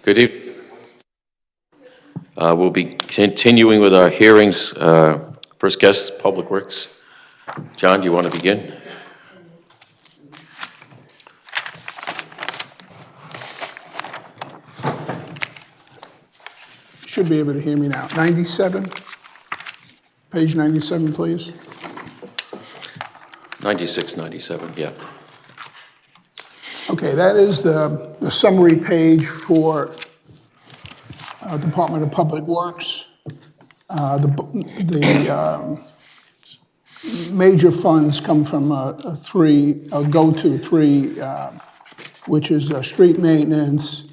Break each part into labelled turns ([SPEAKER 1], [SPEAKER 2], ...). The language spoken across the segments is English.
[SPEAKER 1] Good evening. We'll be continuing with our hearings. First guest, Public Works. John, do you want to begin?
[SPEAKER 2] Should be able to hear me now. 97, page 97, please.
[SPEAKER 1] 96, 97, yeah.
[SPEAKER 2] Okay, that is the summary page for Department of Public Works. The major funds come from a go-to three, which is street maintenance,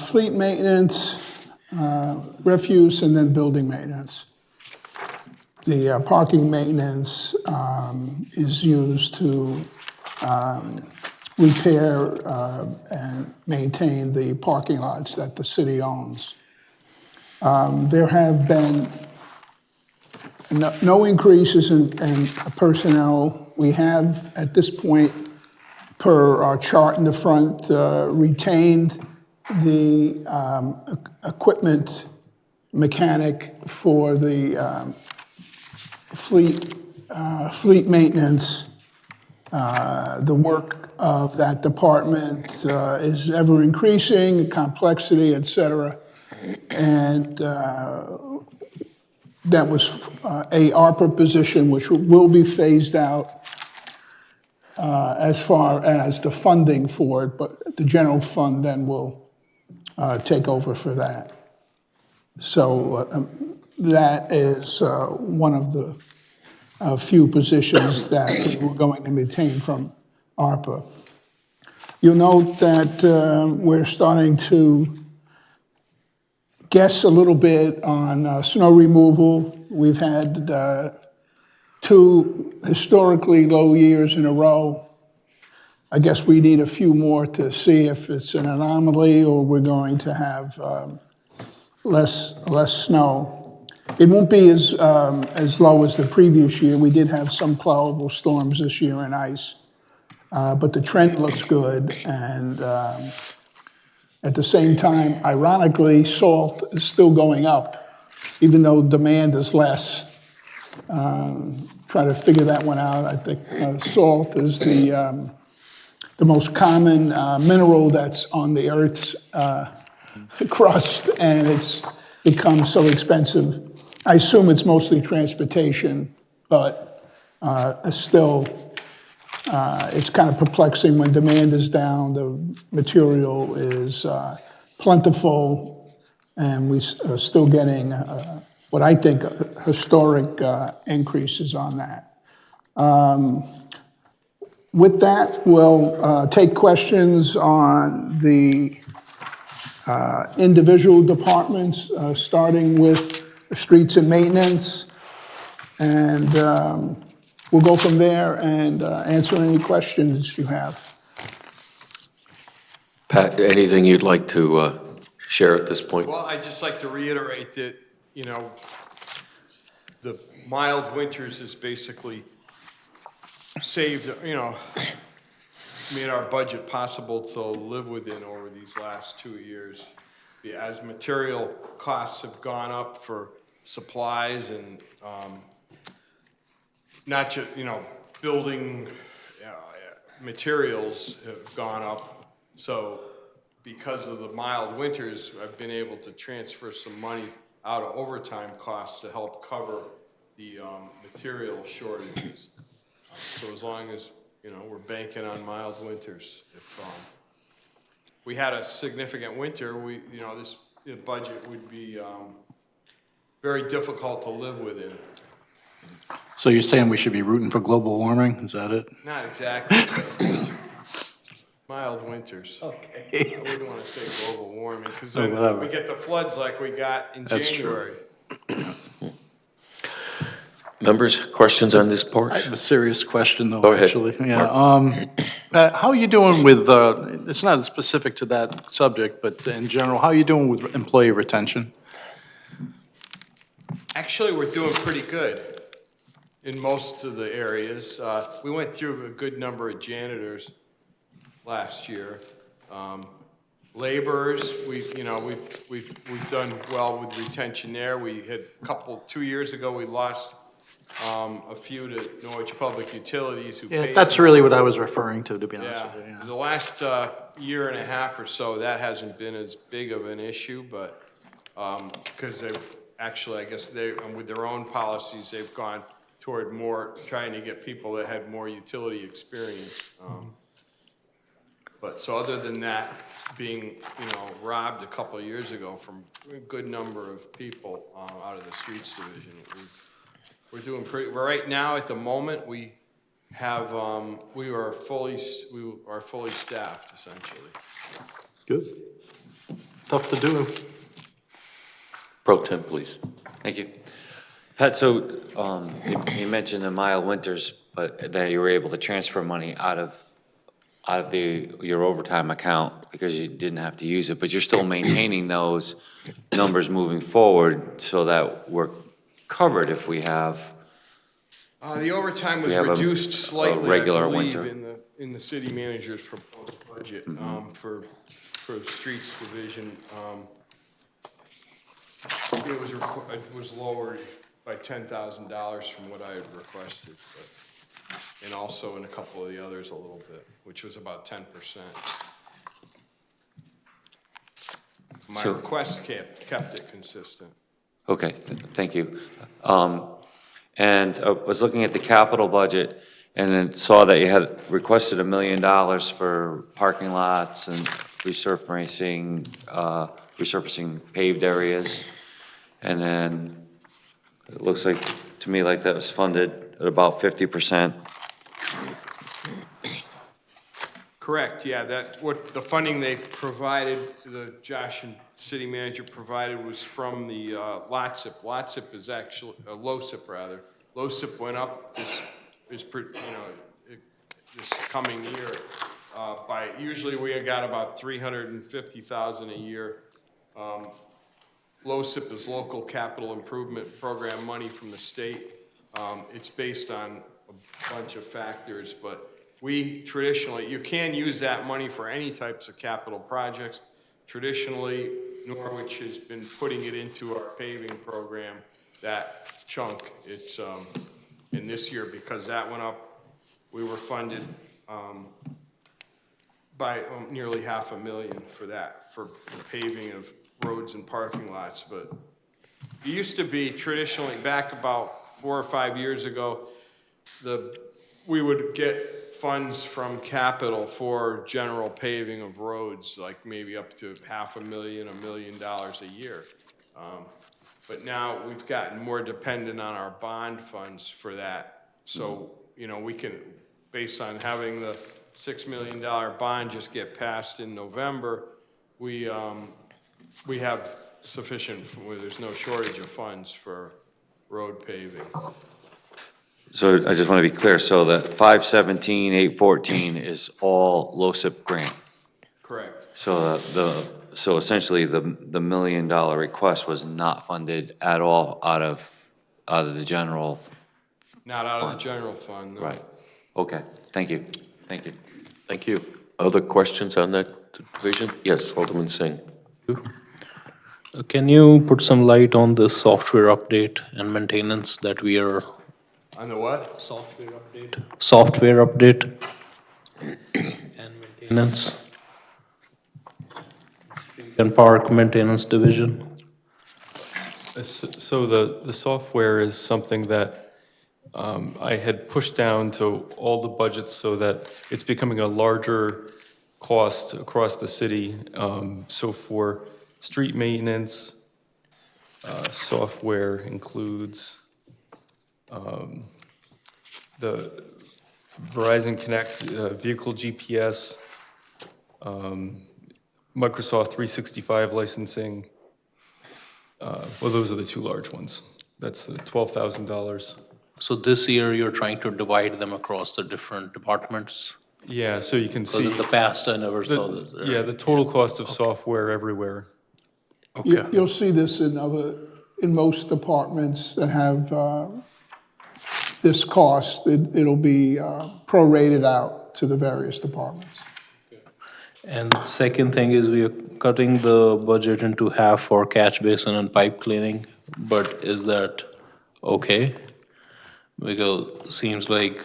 [SPEAKER 2] fleet maintenance, refuse, and then building maintenance. The parking maintenance is used to repair and maintain the parking lots that the city owns. There have been no increases in personnel. We have, at this point, per our chart in the front, retained the equipment mechanic for the fleet maintenance. The work of that department is ever increasing, complexity, et cetera. And that was a ARPA position, which will be phased out as far as the funding for it, but the general fund then will take over for that. So that is one of the few positions that we were going to maintain from ARPA. You'll note that we're starting to guess a little bit on snow removal. We've had 2 historically low years in a row. I guess we need a few more to see if it's an anomaly or we're going to have less snow. It won't be as low as the previous year. We did have some plowable storms this year and ice, but the trend looks good. And at the same time, ironically, salt is still going up, even though demand is less. Try to figure that one out. I think salt is the most common mineral that's on the Earth's crust, and it's become so expensive. I assume it's mostly transportation, but still, it's kind of perplexing when demand is down, the material is plentiful, and we're still getting what I think historic increases on that. With that, we'll take questions on the individual departments, starting with streets and maintenance, and we'll go from there and answer any questions you have.
[SPEAKER 1] Pat, anything you'd like to share at this point?
[SPEAKER 3] Well, I'd just like to reiterate that, you know, the mild winters has basically saved, you know, made our budget possible to live within over these last 2 years. As material costs have gone up for supplies and not just, you know, building materials have gone up. So because of the mild winters, I've been able to transfer some money out of overtime costs to help cover the material shortages. So as long as, you know, we're banking on mild winters. If we had a significant winter, you know, this budget would be very difficult to live within.
[SPEAKER 4] So you're saying we should be rooting for global warming? Is that it?
[SPEAKER 3] Not exactly. Mild winters.
[SPEAKER 4] Okay.
[SPEAKER 3] I wouldn't want to say global warming because then we get the floods like we got in
[SPEAKER 4] That's
[SPEAKER 3] January.
[SPEAKER 4] True.
[SPEAKER 1] Members, questions on this part?
[SPEAKER 4] I have a serious question, though,
[SPEAKER 1] Go ahead.
[SPEAKER 4] actually. Yeah. How are you doing with, it's not specific to that subject, but in general, how are you doing with employee retention?
[SPEAKER 3] Actually, we're doing pretty good in most of the areas. We went through a good number of janitors last year. Laborers, we've done well with retention there. We had 2 years ago, we lost a few to Norwich Public Utilities who
[SPEAKER 4] Yeah,
[SPEAKER 3] paid.
[SPEAKER 4] that's really what I was referring to be honest
[SPEAKER 3] Yeah,
[SPEAKER 4] with you, yeah.
[SPEAKER 3] the last year and a half or so, that hasn't been as big of an issue, but, because they've, actually, I guess with their own policies, they've gone toward more, trying to get people that had more utility experience. But, so other than that, being, robbed a couple of years ago from a good number of people out of the streets division, we're doing right now, at the moment, we are fully staffed, essentially.
[SPEAKER 4] Good. Tough to do.
[SPEAKER 1] Pro Tem, please.
[SPEAKER 5] Thank you. Pat, so you mentioned the mild winters, but that you were able to transfer money out of your overtime account because you didn't have to use it, but you're still maintaining those numbers moving forward so that we're covered if we have.
[SPEAKER 3] The overtime was
[SPEAKER 5] have
[SPEAKER 3] reduced slightly, I
[SPEAKER 5] regular
[SPEAKER 3] believe,
[SPEAKER 5] winter.
[SPEAKER 3] in the city manager's proposed budget, for streets division. It was lowered by $10,000 from what I had requested, and also in a couple of the others a little bit, which was about 10%. My
[SPEAKER 5] So-
[SPEAKER 3] request kept it consistent.
[SPEAKER 5] Okay, thank you. And I was looking at the capital budget and then saw that you had requested $1 million for parking lots and resurfacing paved areas. And then it looks like, to me, like that was funded at about 50%.
[SPEAKER 3] Correct, yeah, what the funding they provided, Josh and city manager provided was from the LOTSIP. LOTSIP is actually, LOSIP rather. LOSIP went up this coming year usually we got about $350,000 a year. LOSIP is Local Capital Improvement Program money from the state. It's based on a bunch of factors, but we traditionally, you can use that money for any types of capital projects. Traditionally, Norwich has been putting it into our paving program, that chunk. It's, in this year, because that went up, we were funded by nearly $500,000 for that, for the paving of roads and parking lots. But it used to be traditionally, back about 4 or 5 years ago, we would get funds from capital for general paving of roads, like maybe up to $500,000, $1 million a year. But now we've gotten more dependent on our bond funds for that. So, we can, based on having the $6 million bond just get passed in November, we have sufficient, where there's no shortage of funds for road paving.
[SPEAKER 5] So I just want to be clear, so the 517, 814 is all LOSIP grant?
[SPEAKER 3] Correct.
[SPEAKER 5] So so essentially, the $1 million request was not funded at all out of the general?
[SPEAKER 3] Not out of the general fund, no.
[SPEAKER 5] Right. Okay, thank you. Thank you.
[SPEAKER 1] Thank you. Other questions on that division? Yes, Alderman Singh.
[SPEAKER 6] Can you put some light on the software update and maintenance that we are?
[SPEAKER 3] On the what?
[SPEAKER 6] Software update. Software update and maintenance. Street and Park Maintenance Division.
[SPEAKER 7] So the software is something that I had pushed down to all the budgets so that it's becoming a larger cost across the city. So for street maintenance, software includes the Verizon Connect vehicle GPS, Microsoft 365 licensing. Well, those are the two large ones. That's $12,000.
[SPEAKER 6] So this year you're trying to divide them across the different departments?
[SPEAKER 7] Yeah, so you can see.
[SPEAKER 6] Because in the past I never saw this.
[SPEAKER 7] Yeah, the total cost of software everywhere.
[SPEAKER 6] Okay.
[SPEAKER 2] You'll see this in most departments that have this cost. It'll be prorated out to the various departments.
[SPEAKER 6] And second thing is we are cutting the budget into half for catch basin and pipe cleaning, but is that okay? Because seems like,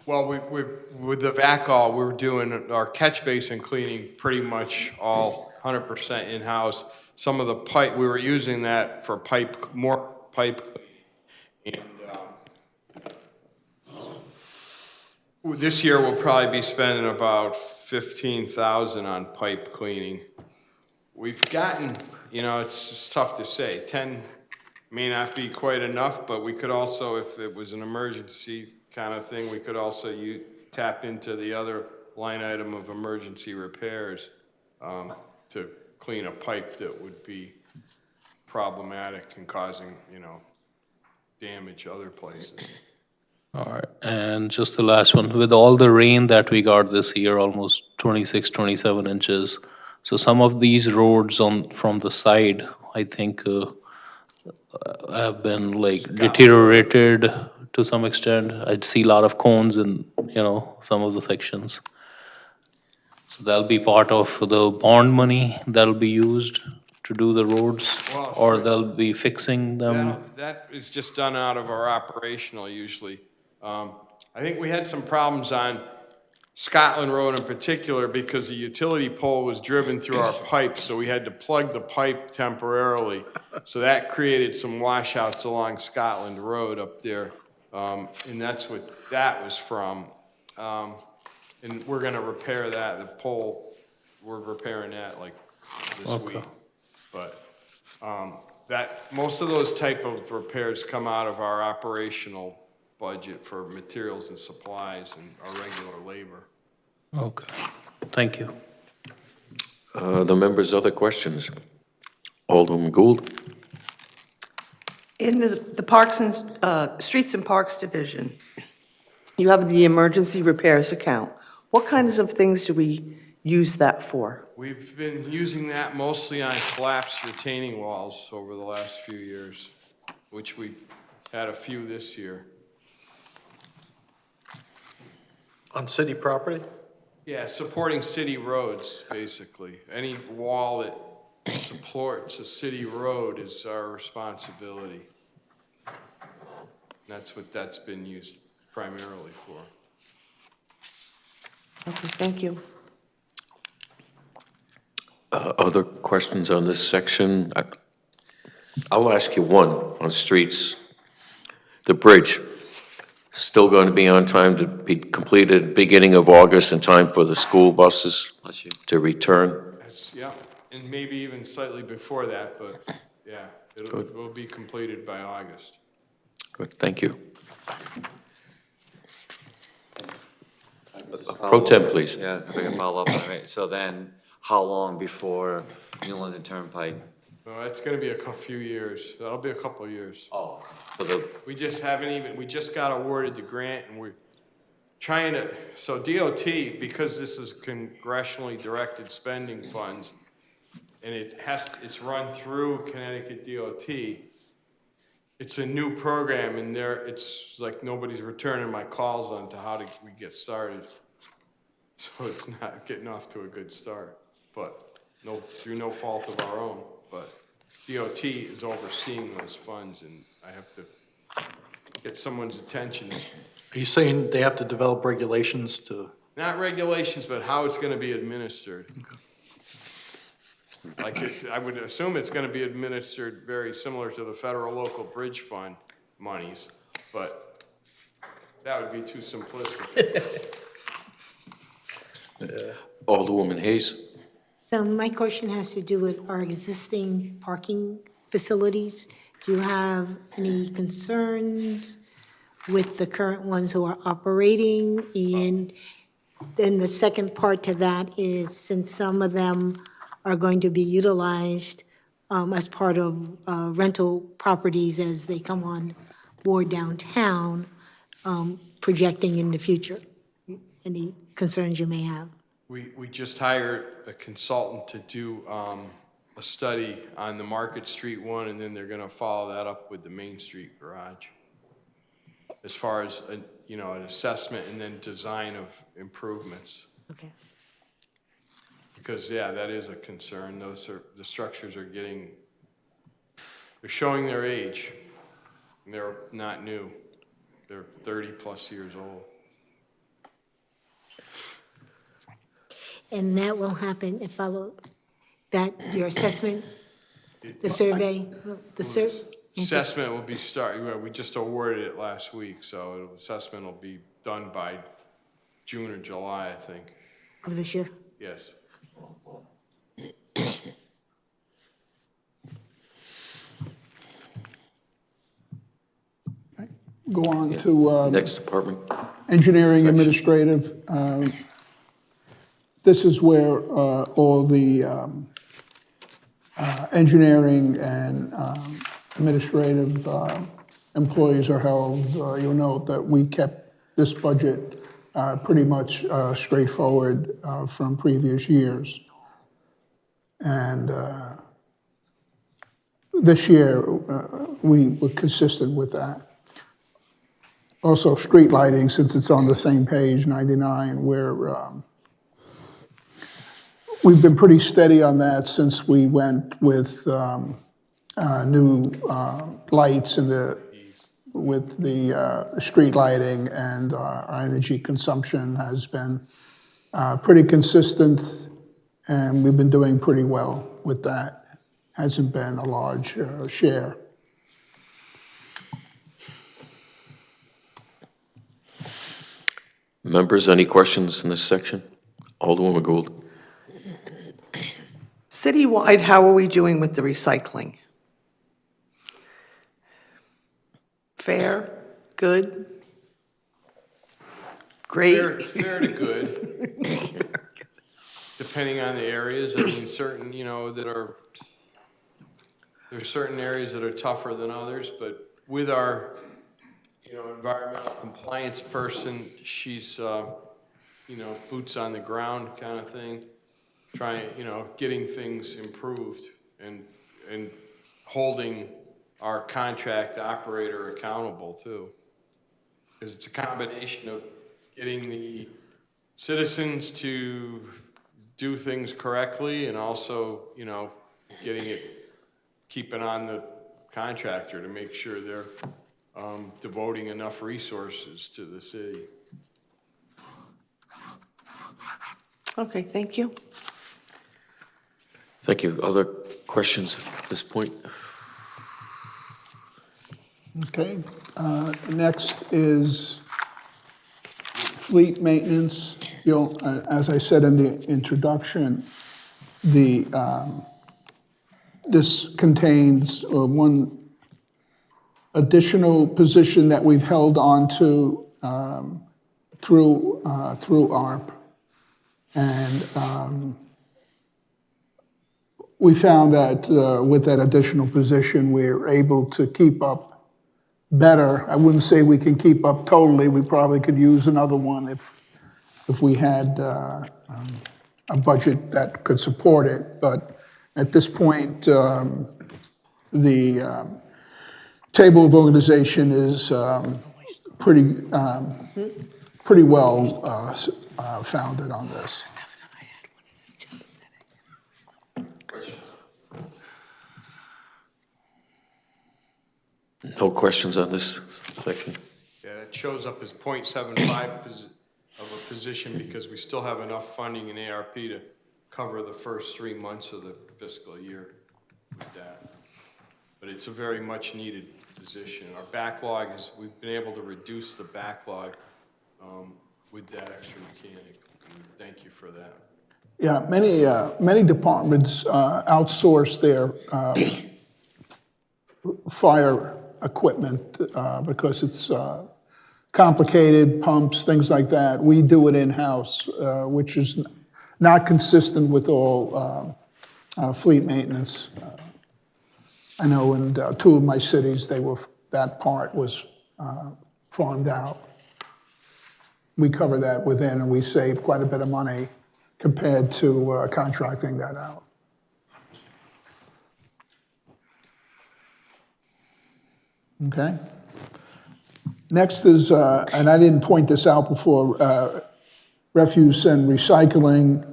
[SPEAKER 3] Well, with the VACOL, we're doing our catch basin cleaning pretty much all 100% in-house. Some of the pipe, we were using that for more pipe. And this year, we'll probably be spending about 15,000 on pipe cleaning. We've gotten, it's just tough to say. 10 may not be quite enough, but we could also, if it was an emergency kind of thing, we could also tap into the other line item of emergency repairs to clean a pipe that would be problematic and causing, damage other places.
[SPEAKER 6] all right, and just the last one, with all the rain that we got this year, almost 26, 27 inches, so some of these roads from the side, I think, have been like deteriorated to some extent. I'd see a lot of cones in, some of the sections. So that'll be part of the bond money that'll be used to do the roads,
[SPEAKER 3] Well,
[SPEAKER 6] or they'll be fixing them.
[SPEAKER 3] That is just done out of our operational usually. I think we had some problems on Scotland Road in particular because the utility pole was driven through our pipe, so we had to plug the pipe temporarily. So that created some washouts along Scotland Road up there, and that's what that was from. And we're gonna repair that, the pole, we're repairing that like this week. But most of those type of repairs come out of our operational budget for materials and supplies and our regular labor.
[SPEAKER 6] Okay, thank you.
[SPEAKER 1] The members' other questions? Alderman Gould?
[SPEAKER 8] In the Parks and, Streets and Parks Division, you have the emergency repairs account. What kinds of things do we use that for?
[SPEAKER 3] We've been using that mostly on collapsed retaining walls over the last few years, which we've had a few this year.
[SPEAKER 4] On city property?
[SPEAKER 3] Yeah, supporting city roads, basically. Any wall that supports a city road is our responsibility. That's what that's been used primarily for.
[SPEAKER 8] Okay, thank you.
[SPEAKER 1] Other questions on this section? I'll ask you one on streets. The bridge, still going to be on time to be completed beginning of August in time for the school buses
[SPEAKER 5] Bless you.
[SPEAKER 1] to return?
[SPEAKER 3] Yeah, and maybe even slightly before that, but yeah, it will be completed by August.
[SPEAKER 1] Good, thank you.
[SPEAKER 5] Just
[SPEAKER 1] Pro
[SPEAKER 5] follow
[SPEAKER 1] tem,
[SPEAKER 5] up.
[SPEAKER 1] please.
[SPEAKER 5] Yeah, if I can follow up on it. So then, how long before New London Turnpike?
[SPEAKER 3] No, it's gonna be a few years. That'll be a couple of years.
[SPEAKER 5] Oh, so the,
[SPEAKER 3] We just got awarded the grant and we're trying to, so DOT, because this is congressionally directed spending funds, and it's run through Connecticut DOT, it's a new program and it's like nobody's returning my calls on to how we get started. So it's not getting off to a good start, but through no fault of our own. But DOT is overseeing those funds, and I have to get someone's attention.
[SPEAKER 4] Are you saying they have to develop regulations to?
[SPEAKER 3] Not regulations, but how it's gonna be administered. Like, I would assume it's gonna be administered very similar to the federal local bridge fund monies, but that would be too simplistic.
[SPEAKER 1] Alderwoman Hayes?
[SPEAKER 9] So my question has to do with our existing parking facilities. Do you have any concerns with the current ones who are operating? And then the second part to that is, since some of them are going to be utilized as part of rental properties as they come on board downtown, projecting in the future, any concerns you may have?
[SPEAKER 3] We just hired a consultant to do a study on the Market Street one, and then they're gonna follow that up with the Main Street garage. as far as, you know, an assessment and then design of improvements.
[SPEAKER 9] Okay.
[SPEAKER 3] Because, yeah, that is a concern. The structures are they're showing their age. And they're not new. They're 30-plus years old.
[SPEAKER 9] And that will happen and follow that, your assessment, the survey,
[SPEAKER 3] Assessment will be we just awarded it last week, so assessment will be done by June or July, I think.
[SPEAKER 9] of this year?
[SPEAKER 3] Yes.
[SPEAKER 2] Go on to
[SPEAKER 1] Next department.
[SPEAKER 2] engineering administrative. This is where all the engineering and administrative employees are held. You'll note that we kept this budget pretty much straightforward from previous years. And this year, we were consistent with that. Also, street lighting, since it's on the same page, 99, we've been pretty steady on that since we went with new lights with the street lighting, and our energy consumption has been pretty consistent, and we've been doing pretty well with that. Hasn't been a large share.
[SPEAKER 1] Members, any questions in this section? Alderwoman Gould.
[SPEAKER 8] Citywide, how are we doing with the recycling? Fair? Good? Great?
[SPEAKER 3] Fair to good. Depending on the areas, I mean, certain, you know, there's certain areas that are tougher than others, but with our, you know, environmental compliance person, she's, you know, boots on the ground kind of thing, trying, you know, getting things improved and holding our contract operator accountable too. Because it's a combination of getting the citizens to do things correctly and also, you know, keeping on the contractor to make sure they're devoting enough resources to the city.
[SPEAKER 8] Okay, thank you.
[SPEAKER 1] Thank you. Other questions at this point?
[SPEAKER 2] Okay, next is fleet maintenance. As I said in the introduction, this contains one additional position that we've held on to through ARP. And we found that with that additional position, we're able to keep up better. I wouldn't say we can keep up totally. We probably could use another one if we had a budget that could support it. But at this point, the table of organization is pretty well founded on this.
[SPEAKER 1] No questions on this section?
[SPEAKER 3] Yeah, it shows up as 0.75 of a position because we still have enough funding in ARP to cover the first 3 months of the fiscal year with that. But it's a very much needed position. Our backlog we've been able to reduce the backlog with that extra mechanic. And thank you for that.
[SPEAKER 2] Yeah, many departments outsource their fire equipment because it's complicated, pumps, things like that. We do it in-house, which is not consistent with all fleet maintenance. I know in 2 of my cities, that part was farmed out. We cover that within, and we save quite a bit of money compared to contracting that out. Okay. Next is, and I didn't point this out before, refuse and recycling.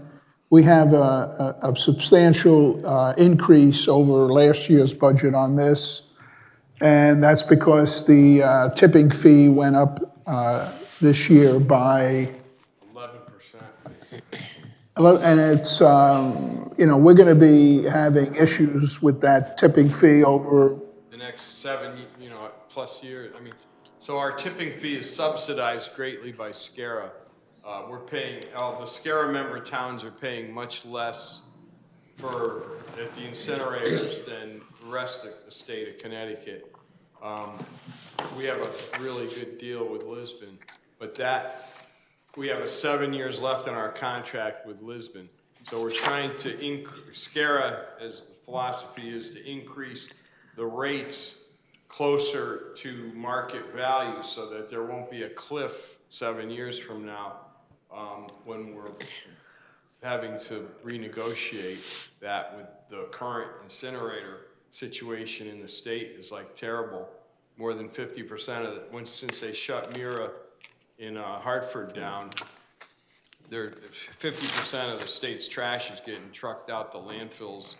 [SPEAKER 2] We have a substantial increase over last year's budget on this, and that's because the tipping fee went up this year by
[SPEAKER 3] 11%.
[SPEAKER 2] And it's, we're going to be having issues with that tipping fee over,
[SPEAKER 3] The next 7, plus years. I mean, so our tipping fee is subsidized greatly by SCARA. We're paying, the SCARA member towns are paying much less at the incinerators than the rest of the state of Connecticut. We have a really good deal with Lisbon, but we have 7 years left on our contract with Lisbon. So we're trying to SCARA, as the philosophy is to increase the rates closer to market value so that there won't be a cliff 7 years from now when we're having to renegotiate that with the current incinerator situation in the state is like terrible. More than 50% of it, since they shut Mira in Hartford down, 50% of the state's trash is getting trucked out the landfills,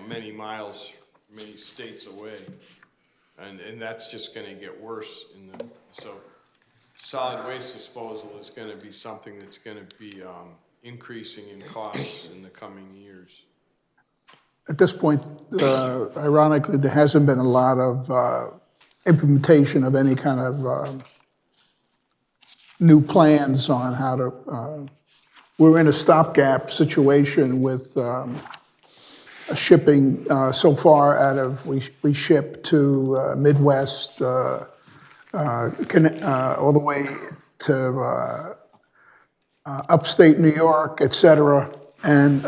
[SPEAKER 3] many miles, many states away. And that's just gonna get worse so solid waste disposal is gonna be something that's gonna be increasing in costs in the coming years.
[SPEAKER 2] at this point, ironically, there hasn't been a lot of implementation of any kind of new plans on how to, we're in a stopgap situation with shipping so far we ship to Midwest, all the way to upstate New York, et cetera. And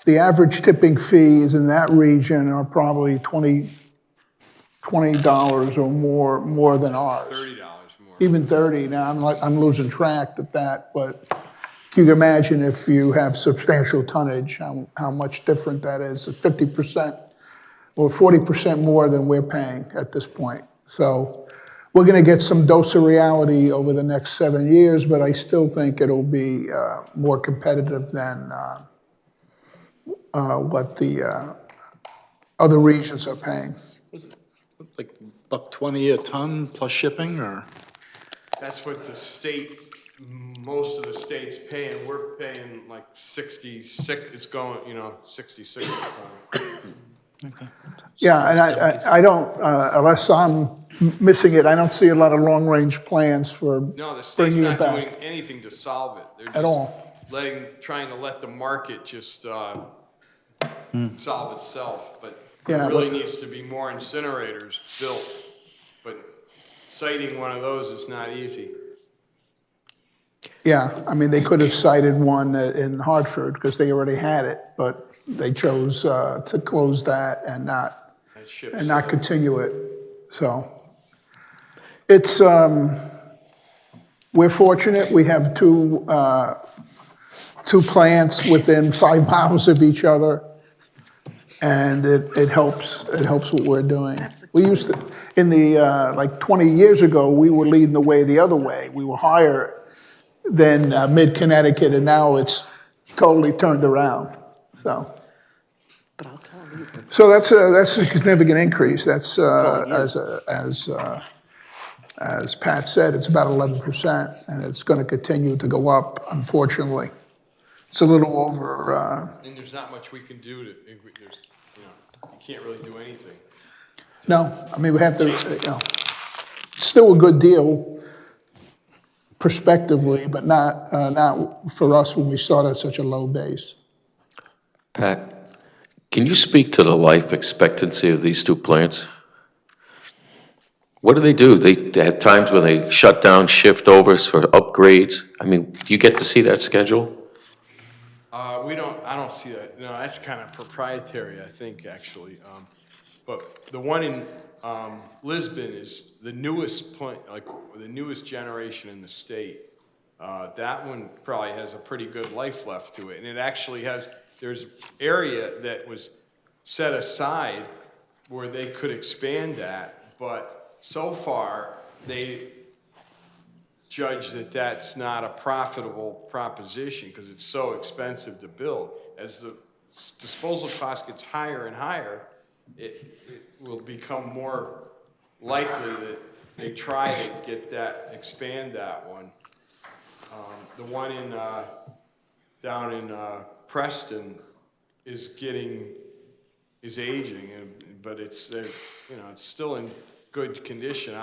[SPEAKER 2] the average tipping fees in that region are probably $20 or more than ours.
[SPEAKER 3] $30 more.
[SPEAKER 2] Even 30. Now I'm losing track at that, but you can imagine if you have substantial tonnage, how much different that is. 50% or 40% more than we're paying at this point. So we're going to get some dose of reality over the next 7 years, but I still think it'll be more competitive than what the other regions are paying.
[SPEAKER 4] Was it like $1.20 a ton plus shipping, or?
[SPEAKER 3] That's what most of the states pay, and we're paying like 66, it's going, 66 is going.
[SPEAKER 4] Okay.
[SPEAKER 2] Yeah, and I don't, unless I'm missing it, I don't see a lot of long-range plans for
[SPEAKER 3] No, the state's
[SPEAKER 2] bringing it
[SPEAKER 3] not
[SPEAKER 2] back.
[SPEAKER 3] doing anything to solve it. They're
[SPEAKER 2] At
[SPEAKER 3] just
[SPEAKER 2] all.
[SPEAKER 3] trying to let the market just solve itself. But
[SPEAKER 2] Yeah,
[SPEAKER 3] there really
[SPEAKER 2] but-
[SPEAKER 3] needs to be more incinerators built. But citing one of those is not easy.
[SPEAKER 2] Yeah, I mean, they could have cited one in Hartford because they already had it, but they chose to close that and not continue it. So it's, we're fortunate. We have two plants within 5 miles of each other, and it helps what we're doing. We used to, like 20 years ago, we were leading the way the other way. We were higher than mid-Connecticut, and now it's totally turned around, so.
[SPEAKER 8] But I'll tell you.
[SPEAKER 2] So that's a significant increase. That's, as Pat said, it's about 11%, and it's going to continue to go up, unfortunately. It's a little over,
[SPEAKER 3] And there's not much we can do you can't really do anything.
[SPEAKER 2] no, I mean, we have to, still a good deal prospectively, but not for us when we start at such a low base.
[SPEAKER 1] Pat, can you speak to the life expectancy of these two plants? What do? They have times when they shut down, shift overs for upgrades. I mean, do you get to see that schedule?
[SPEAKER 3] I don't see that. No, that's kind of proprietary, I think, actually. But the one in Lisbon is the newest plant, like the newest generation in the state. That one probably has a pretty good life left to it. And it actually there's area that was set aside where they could expand that, but so far, they judge that that's not a profitable proposition because it's so expensive to build. As the disposal cost gets higher and higher, it will become more likely that they try to get that, expand that one. The one in, down in Preston is aging, but it's, it's still in good condition.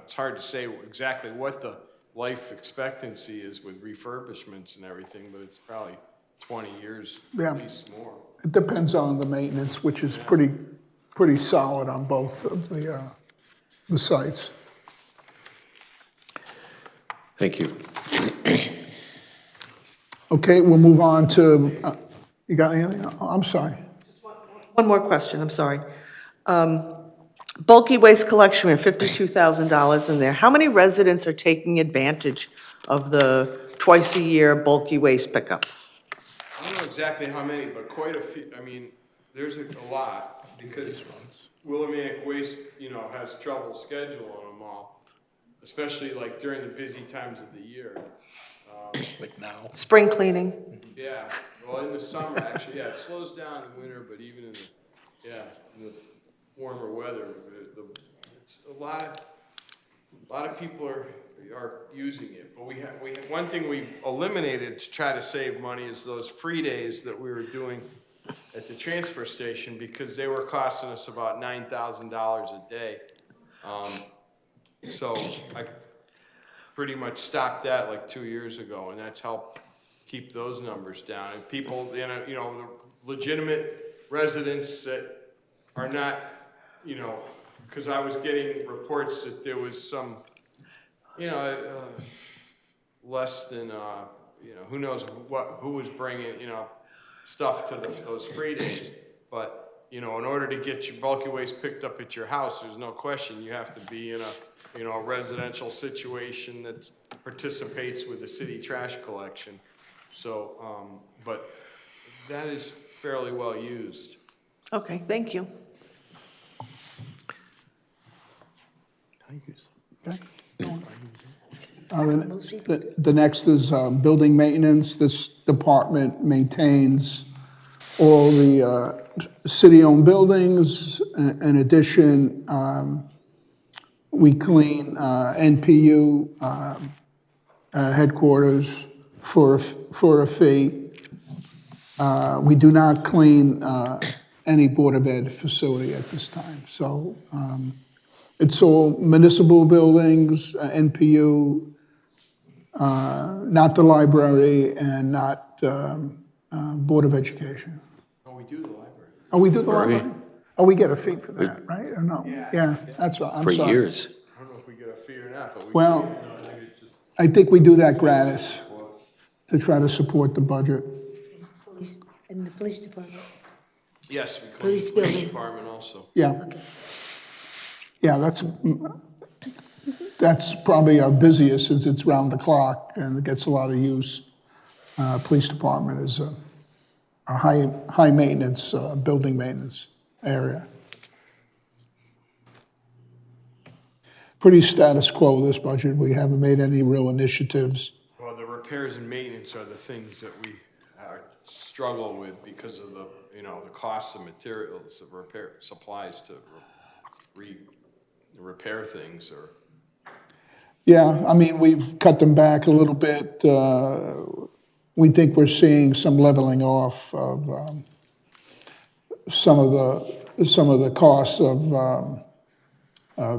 [SPEAKER 3] It's hard to say exactly what the life expectancy is with refurbishments and everything, but it's probably 20 years,
[SPEAKER 2] Yeah.
[SPEAKER 3] at least more.
[SPEAKER 2] It depends on the maintenance, which is pretty solid on both of the sites.
[SPEAKER 1] Thank you.
[SPEAKER 2] Okay, we'll move on to, you got anything? Oh, I'm sorry.
[SPEAKER 8] One more question, I'm sorry. Bulky waste collection, we have $52,000 in there. How many residents are taking advantage of the twice-a-year bulky waste pickup?
[SPEAKER 3] I don't know exactly how many, but quite a few. I mean, there's a lot because Willimantic Waste, has trouble scheduling them all, especially like during the busy times of the year.
[SPEAKER 6] Like now.
[SPEAKER 8] Spring cleaning?
[SPEAKER 3] Yeah, well, in the summer, actually, yeah, it slows down in winter, but even in the warmer weather, it's a lot of people are using it. But we have one thing we eliminated to try to save money is those free days that we were doing at the transfer station because they were costing us about $9,000 a day. So I pretty much stopped that like 2 years ago, and that's helped keep those numbers down. And people, the legitimate residents that are not, because I was getting reports that there was some, less than, who knows who was bringing, stuff to those free days. But, in order to get your bulky waste picked up at your house, there's no question you have to be in a residential situation that participates with the city trash collection. So, but that is fairly well used.
[SPEAKER 8] Okay, thank you.
[SPEAKER 2] The next is building maintenance. This department maintains all the city-owned buildings. In addition, we clean NPU headquarters for a fee. We do not clean any Board of Ed facility at this time. So it's all municipal buildings, NPU, not the library, and not Board of Education.
[SPEAKER 3] Oh, we do the library.
[SPEAKER 2] Oh, we do the library? Oh, we get a fee for that, right? Or no? Yeah, that's right. I'm
[SPEAKER 1] For
[SPEAKER 2] sorry.
[SPEAKER 1] years.
[SPEAKER 3] I don't know if we get a fee or not, but we.
[SPEAKER 2] Well, I think we do that gratis to try to support the budget.
[SPEAKER 9] In the police department?
[SPEAKER 3] Yes, we clean
[SPEAKER 9] Police
[SPEAKER 3] the police
[SPEAKER 9] building.
[SPEAKER 3] department also.
[SPEAKER 2] Yeah. Yeah, that's probably our busiest since it's round the clock and it gets a lot of use. Police department is a high maintenance, building maintenance area. Pretty status quo this budget. We haven't made any real initiatives.
[SPEAKER 3] Well, the repairs and maintenance are the things that we struggle with because of the cost of materials, the repair supplies to repair things or.
[SPEAKER 2] Yeah, I mean, we've cut them back a little bit. We think we're seeing some leveling off of some of the costs of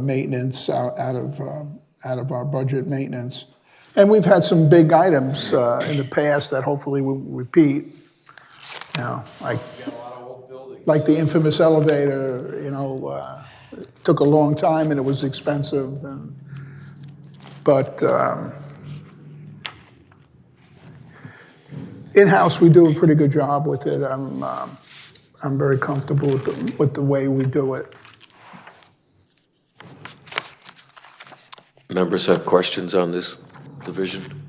[SPEAKER 2] maintenance out of our budget maintenance. And we've had some big items in the past that hopefully will repeat. Like
[SPEAKER 3] We got a lot of old buildings.
[SPEAKER 2] like the infamous elevator, it took a long time and it was expensive. But in-house, we do a pretty good job with it. I'm very comfortable with the way we do it.
[SPEAKER 1] Members have questions on this division?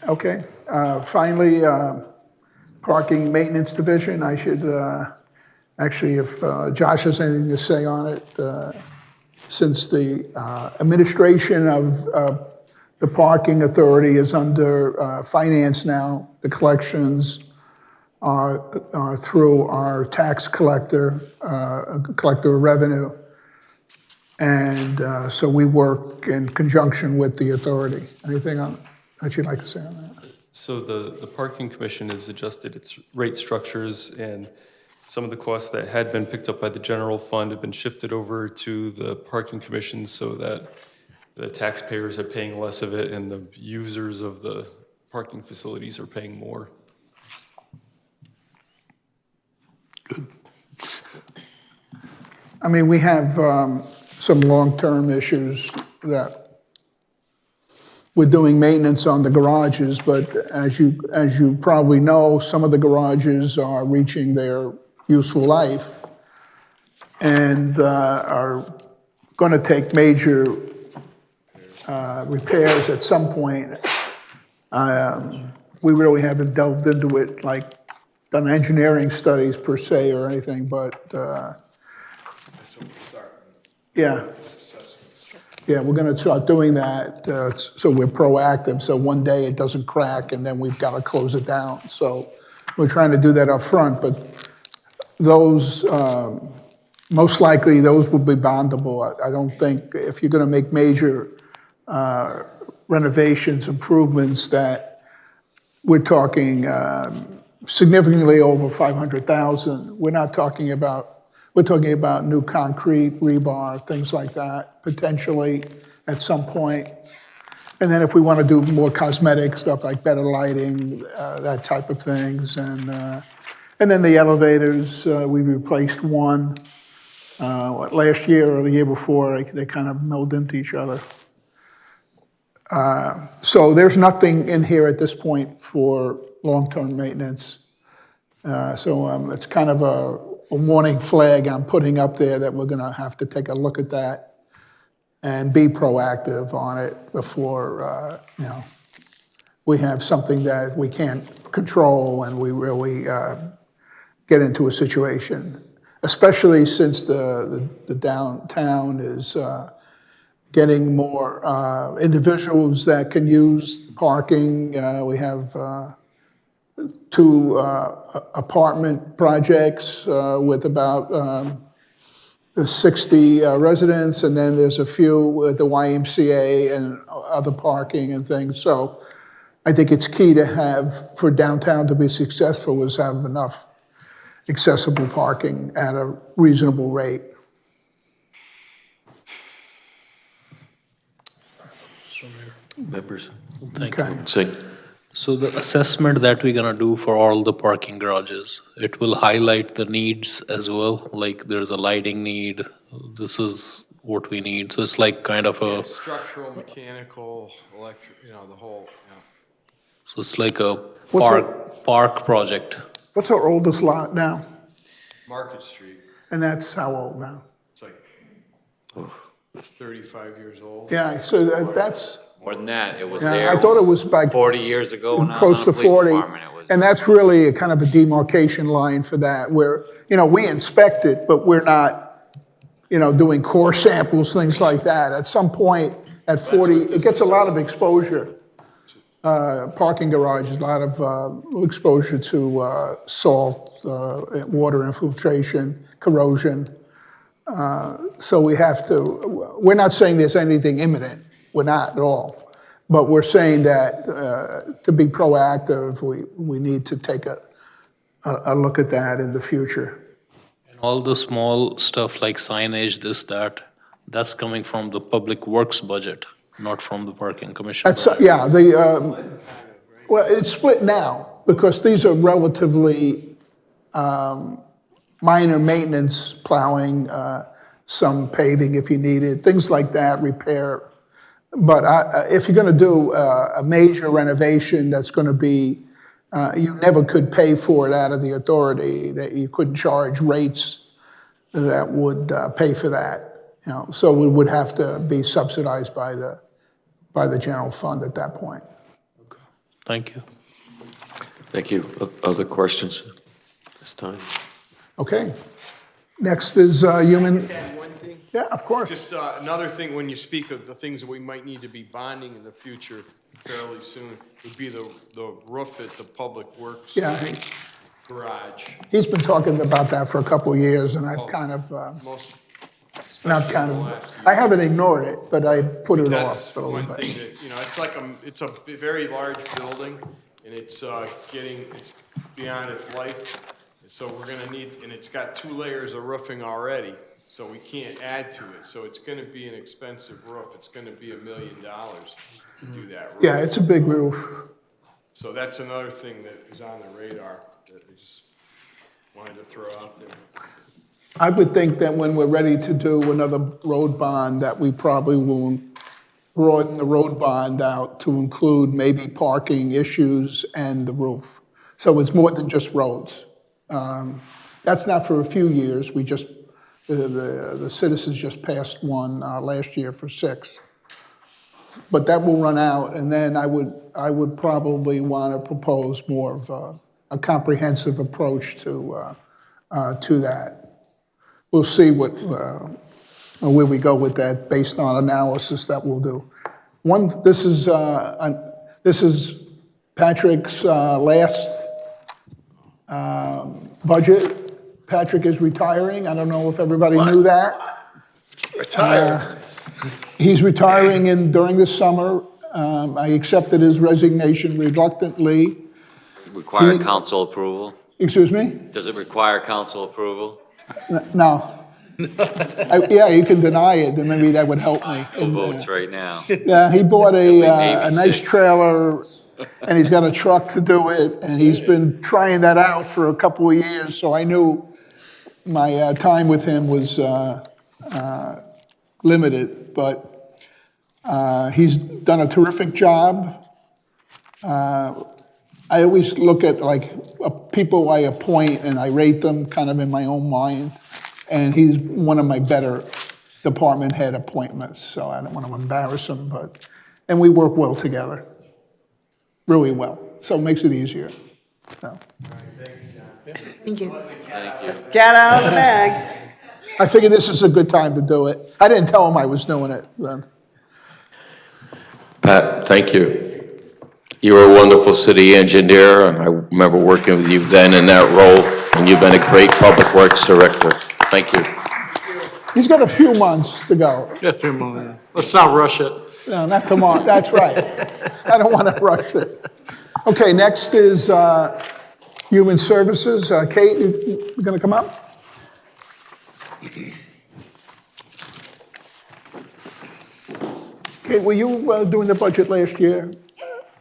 [SPEAKER 2] Okay. Finally, parking maintenance division. I Actually, if Josh has anything to say on it, since the administration of the parking authority is under finance now, the collections are through our tax collector, collector of revenue. And so we work in conjunction with the authority. Anything that you'd like to say on that?
[SPEAKER 7] So the parking commission has adjusted its rate structures, and some of the costs that had been picked up by the general fund have been shifted over to the parking commission so that the taxpayers are paying less of it and the users of the parking facilities are paying more.
[SPEAKER 2] I mean, we have some long-term issues that we're doing maintenance on the garages, but as you probably know, some of the garages are reaching their useful life and are going to take major repairs at some point. We really haven't delved into it, like done engineering studies per se or anything, but yeah. Yeah, we're going to start doing that, so we're proactive, so one day it doesn't crack, and then we've got to close it down. So we're trying to do that up front, but those, most likely, those will be bondable. I don't think, if you're going to make major renovations, improvements, that we're talking significantly over 500,000. We're not talking about, we're talking about new concrete, rebar, things like that, potentially at some point. And then if we want to do more cosmetic stuff like better lighting, that type of things. And then the elevators, we replaced one last year or the year before. They kind of meld into each other. So there's nothing in here at this point for long-term maintenance. So it's kind of a warning flag I'm putting up there that we're going to have to take a look at that and be proactive on it before, we have something that we can't control and we really get into a situation, especially since the downtown is getting more individuals that can use parking. We have 2 apartment projects with about 60 residents, and then there's a few with the YMCA and other parking and things. So I think it's key to have, for downtown to be successful, is have enough accessible parking at a reasonable rate.
[SPEAKER 1] Members?
[SPEAKER 6] Thank
[SPEAKER 2] Okay.
[SPEAKER 6] you.
[SPEAKER 1] Singh?
[SPEAKER 6] So the assessment that we're gonna do for all the parking garages, it will highlight the needs as well, like there's a lighting need, this is what we need, so it's like kind of a,
[SPEAKER 3] Structural, mechanical, electric, the whole,
[SPEAKER 6] so it's like a
[SPEAKER 2] What's
[SPEAKER 6] park project.
[SPEAKER 2] What's our oldest lot now?
[SPEAKER 3] Market Street,
[SPEAKER 2] And that's how old now?
[SPEAKER 3] it's like 35 years old.
[SPEAKER 2] Yeah, so that's,
[SPEAKER 5] More than that, it was
[SPEAKER 2] yeah,
[SPEAKER 5] there
[SPEAKER 2] I thought it was like
[SPEAKER 5] 40 years ago when I was
[SPEAKER 2] close
[SPEAKER 5] on
[SPEAKER 2] to
[SPEAKER 5] the police
[SPEAKER 2] 40.
[SPEAKER 5] department. It was,
[SPEAKER 2] And that's really a kind of a demarcation line for that, where, we inspect it, but we're not, doing core samples, things like that. At some point, at 40, it gets a lot of exposure. Parking garages, a lot of exposure to salt, water infiltration, corrosion. So we have to, we're not saying there's anything imminent, we're not at all. But we're saying that to be proactive, we need to take a look at that in the future.
[SPEAKER 6] And all the small stuff like signage, this, that's coming from the public works budget, not from the parking commission.
[SPEAKER 2] That's, yeah, well, it's split now, because these are relatively minor maintenance, plowing, some paving if you need it, things like that, repair. But if you're going to do a major renovation that's going to be, you never could pay for it out of the authority, that you couldn't charge rates that would pay for that. So we would have to be subsidized by the general fund at that point.
[SPEAKER 6] Okay. Thank you.
[SPEAKER 1] Thank you. Other questions this time?
[SPEAKER 2] Okay, Next is human,
[SPEAKER 3] Add one thing?
[SPEAKER 2] yeah, of course.
[SPEAKER 3] Just another thing, when you speak of the things that we might need to be bonding in the future fairly soon, would be the roof at the Public Works
[SPEAKER 2] Yeah,
[SPEAKER 3] garage.
[SPEAKER 2] he's been talking about that for a couple of years, and I've kind of,
[SPEAKER 3] Most,
[SPEAKER 2] not
[SPEAKER 3] especially in
[SPEAKER 2] kind
[SPEAKER 3] the
[SPEAKER 2] of,
[SPEAKER 3] last year.
[SPEAKER 2] I haven't ignored it, but I put it off
[SPEAKER 3] That's
[SPEAKER 2] a little
[SPEAKER 3] one
[SPEAKER 2] bit.
[SPEAKER 3] thing that, it's like, it's a very large building, and it's it's beyond its life. And so we're gonna need, and it's got 2 layers of roofing already, so we can't add to it. So it's gonna be an expensive roof. It's gonna be $1 million to do that roof.
[SPEAKER 2] Yeah, it's a big roof.
[SPEAKER 3] So that's another thing that is on the radar that I just wanted to throw out there.
[SPEAKER 2] I would think that when we're ready to do another road bond, that we probably will broaden the road bond out to include maybe parking issues and the roof. So it's more than just roads. That's not for a few years. We just, the citizens just passed one last year for 6. But that will run out, and then I would probably want to propose more of a comprehensive approach to that. We'll see where we go with that based on analysis that we'll do. This is Patrick's last budget. Patrick is retiring. I don't know if everybody knew that.
[SPEAKER 1] Retired.
[SPEAKER 2] He's retiring during the summer. I accepted his resignation reluctantly.
[SPEAKER 5] Require council approval?
[SPEAKER 2] Excuse me?
[SPEAKER 5] Does it require council approval?
[SPEAKER 2] No. Yeah, you can deny it, then maybe that would help me.
[SPEAKER 5] Who votes right now?
[SPEAKER 2] Yeah, he bought a nice
[SPEAKER 5] 6.
[SPEAKER 2] trailer, and he's got a truck to do it, and he's been trying that out for a couple of years, so I knew my time with him was limited, but he's done a terrific job. I always look at people I appoint and I rate them kind of in my own mind. And he's one of my better department head appointments, so I don't want to embarrass him, and we work well together, really well. So it makes it easier. So,
[SPEAKER 9] Thank you.
[SPEAKER 5] Thank you.
[SPEAKER 8] Get out of the bag.
[SPEAKER 2] I figured this is a good time to do it. I didn't tell him I was doing it, but
[SPEAKER 1] Pat, thank you. You were a wonderful city engineer, and I remember working with you then in that role, and you've been a great public works director. Thank you.
[SPEAKER 2] he's got a few months to go.
[SPEAKER 4] Yeah, 3 more. Let's not rush it.
[SPEAKER 2] No, not tomorrow, that's right. I don't want to rush it. Okay, next is Human Services. Kate, you going to come up? Kate, were you doing the budget last year?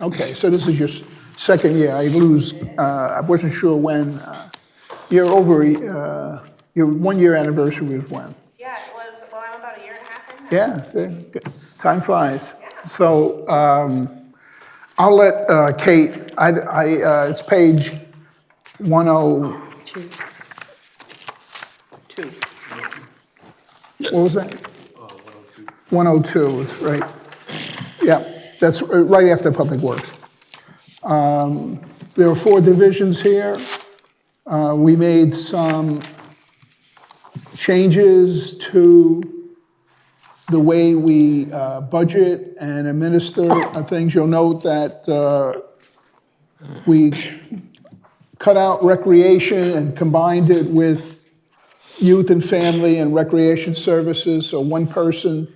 [SPEAKER 2] Okay, so this is your second year. I wasn't sure when. You're over, your 1-year anniversary was when?
[SPEAKER 10] Yeah, it was, well, I'm about a year and a half in now.
[SPEAKER 2] Yeah, good. Time flies. So I'll let Kate, it's page 102. What was that? 102, it's right. Yeah, that's right after Public Works. There are 4 divisions here. We made some changes to the way we budget and administer things. You'll note that we cut out recreation and combined it with youth and family and recreation services. So one person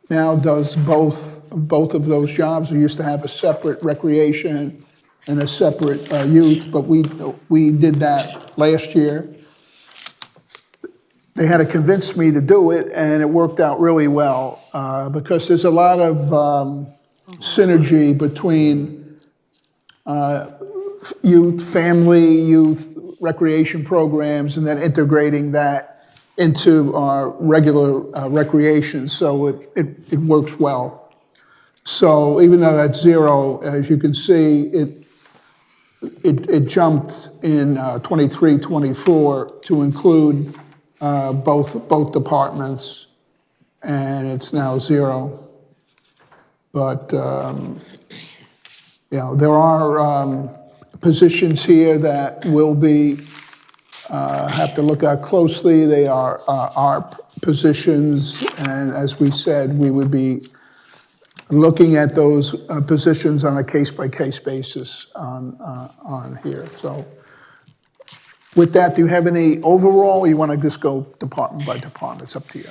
[SPEAKER 2] now does both of those jobs. We used to have a separate recreation and a separate youth, but we did that last year. They had to convince me to do it, and it worked out really well because there's a lot of synergy between youth recreation programs, and then integrating that into our regular recreation, so it works well. So even though that's 0, as you can see, it jumped in 23, 24 to include both departments, and it's now 0. But there are positions here that will be have to look at closely. They are our positions, and as we said, we would be looking at those positions on a case-by-case basis on here. So with that, do you have any overall, or you want to just go department by department? It's up to you.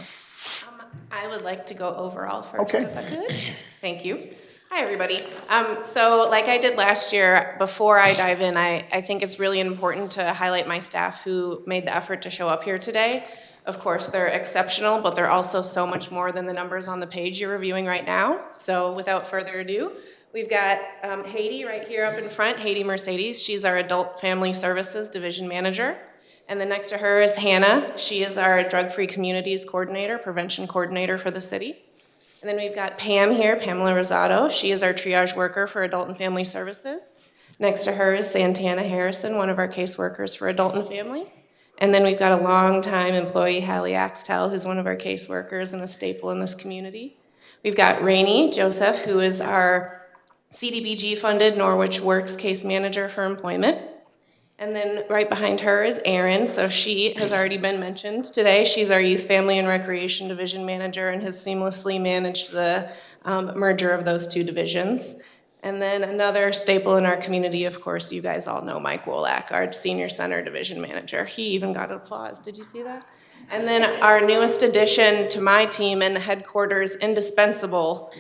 [SPEAKER 10] I would like to go overall first,
[SPEAKER 2] Okay.
[SPEAKER 10] if I could. Thank you. Hi, everybody. So like I did last year, before I dive in, I think it's really important to highlight my staff who made the effort to show up here today. Of course, they're exceptional, but they're also so much more than the numbers on the page you're reviewing right now. So without further ado, we've got Haiti right here up in front, Haiti Mercedes. She's our Adult Family Services Division Manager. And then next to her is Hannah. She is our Drug-Free Communities Coordinator, Prevention Coordinator for the city. And then we've got Pam here, Pamela Rosado. She is our triage worker for Adult and Family Services. Next to her is Santana Harrison, one of our caseworkers for Adult and Family. And then we've got a longtime employee, Hallie Axtell, who's one of our caseworkers and a staple in this community. We've got Rainey Joseph, who is our CDBG-funded Norwich Works Case Manager for Employment. And then right behind her is Erin. So she has already been mentioned today. She's our Youth, Family, and Recreation Division Manager and has seamlessly managed the merger of those two divisions. And then another staple in our community, of course, you guys all know Mike Wolak, our Senior Center Division Manager. He even got applause. Did you see that? And then our newest addition to my team and headquarters, indispensable,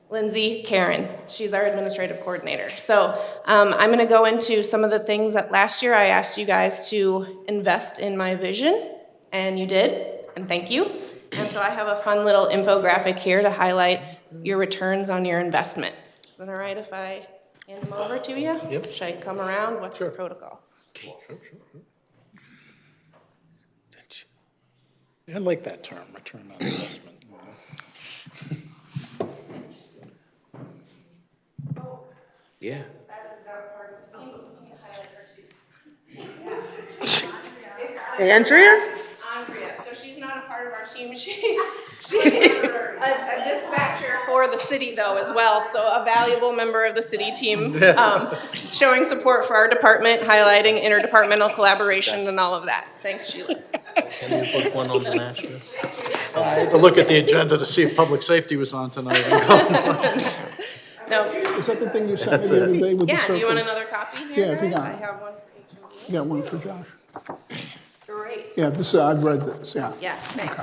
[SPEAKER 10] Lindsay Karen. She's our administrative coordinator. So I'm going to go into some of the things that last year I asked you guys to invest in my vision, and you did, and thank you. And so I have a fun little infographic here to highlight your returns on your investment. Is that all right if I hand them over to you? Yep. Should I come around? What's the protocol?
[SPEAKER 4] I like that term, return on investment.
[SPEAKER 1] Yeah.
[SPEAKER 10] That is not part of the team, but we can highlight her too.
[SPEAKER 8] Andrea?
[SPEAKER 10] Andrea, so she's not a part of our team. She's a dispatcher for the city though as well, so a valuable member of the city team, showing support for our department, highlighting interdepartmental collaboration and all of that. Thanks, Sheila.
[SPEAKER 6] Can you put one on the MASH list?
[SPEAKER 4] I had to look at the agenda to see if public safety was on tonight.
[SPEAKER 10] No,
[SPEAKER 2] Is that the thing you sent me the other day with the
[SPEAKER 10] yeah,
[SPEAKER 2] circle?
[SPEAKER 10] do you want another copy here,
[SPEAKER 2] Yeah, if you
[SPEAKER 10] guys?
[SPEAKER 2] got
[SPEAKER 10] I
[SPEAKER 2] it.
[SPEAKER 10] have one for each of you.
[SPEAKER 2] You got one for Josh?
[SPEAKER 10] Great.
[SPEAKER 2] Yeah, this, I've read this, yeah.
[SPEAKER 10] Yes, thanks.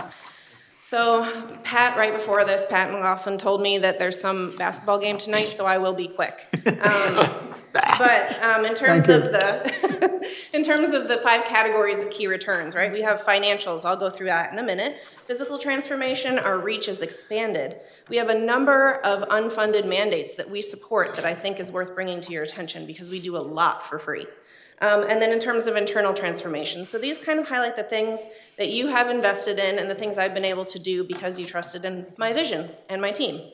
[SPEAKER 10] So Pat, right before this, Pat McLaughlin told me that there's some basketball game tonight, so I will be quick. But in terms of the 5 categories of key returns, right? We have financials. I'll go through that in a minute. Physical transformation, our reach is expanded. We have a number of unfunded mandates that we support that I think is worth bringing to your attention because we do a lot for free. And then in terms of internal transformation, so these kind of highlight the things that you have invested in and the things I've been able to do because you trusted in my vision and my team.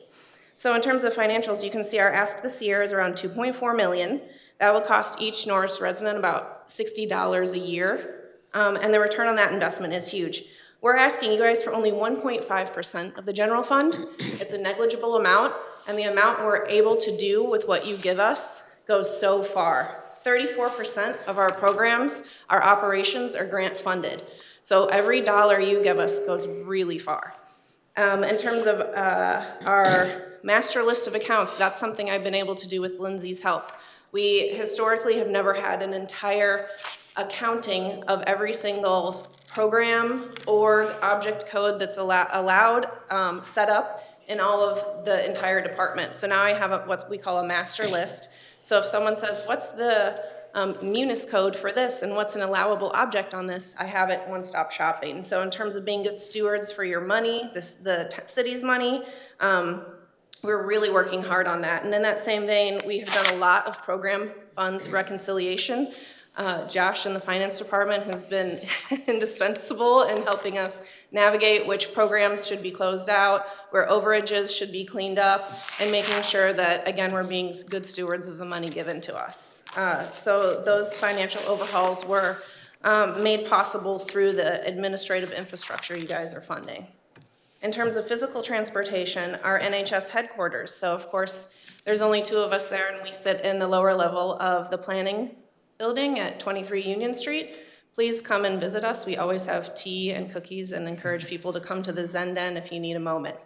[SPEAKER 10] So in terms of financials, you can see our ask this year is around $2.4 million. That will cost each Norwich resident about $60 a year. And the return on that investment is huge. We're asking you guys for only 1.5% of the general fund. It's a negligible amount, and the amount we're able to do with what you give us goes so far. 34% of our programs, our operations are grant funded. So every dollar you give us goes really far. In terms of our master list of accounts, that's something I've been able to do with Lindsay's help. We historically have never had an entire accounting of every single program, org, object code that's allowed set up in all of the entire department. So now I have what we call a master list. So if someone says, what's the munis code for this and what's an allowable object on this, I have it one-stop shopping. So in terms of being good stewards for your money, the city's money, we're really working hard on that. And in that same vein, we have done a lot of program funds reconciliation. Josh in the finance department has been indispensable in helping us navigate which programs should be closed out, where overages should be cleaned up, and making sure that, again, we're being good stewards of the money given to us. So those financial overhauls were made possible through the administrative infrastructure you guys are funding. In terms of physical transportation, our NHS headquarters, so of course, there's only 2 of us there, and we sit in the lower level of the planning building at 23 Union Street. please come and visit us. We always have tea and cookies and encourage people to come to the Zen Den if you need a moment.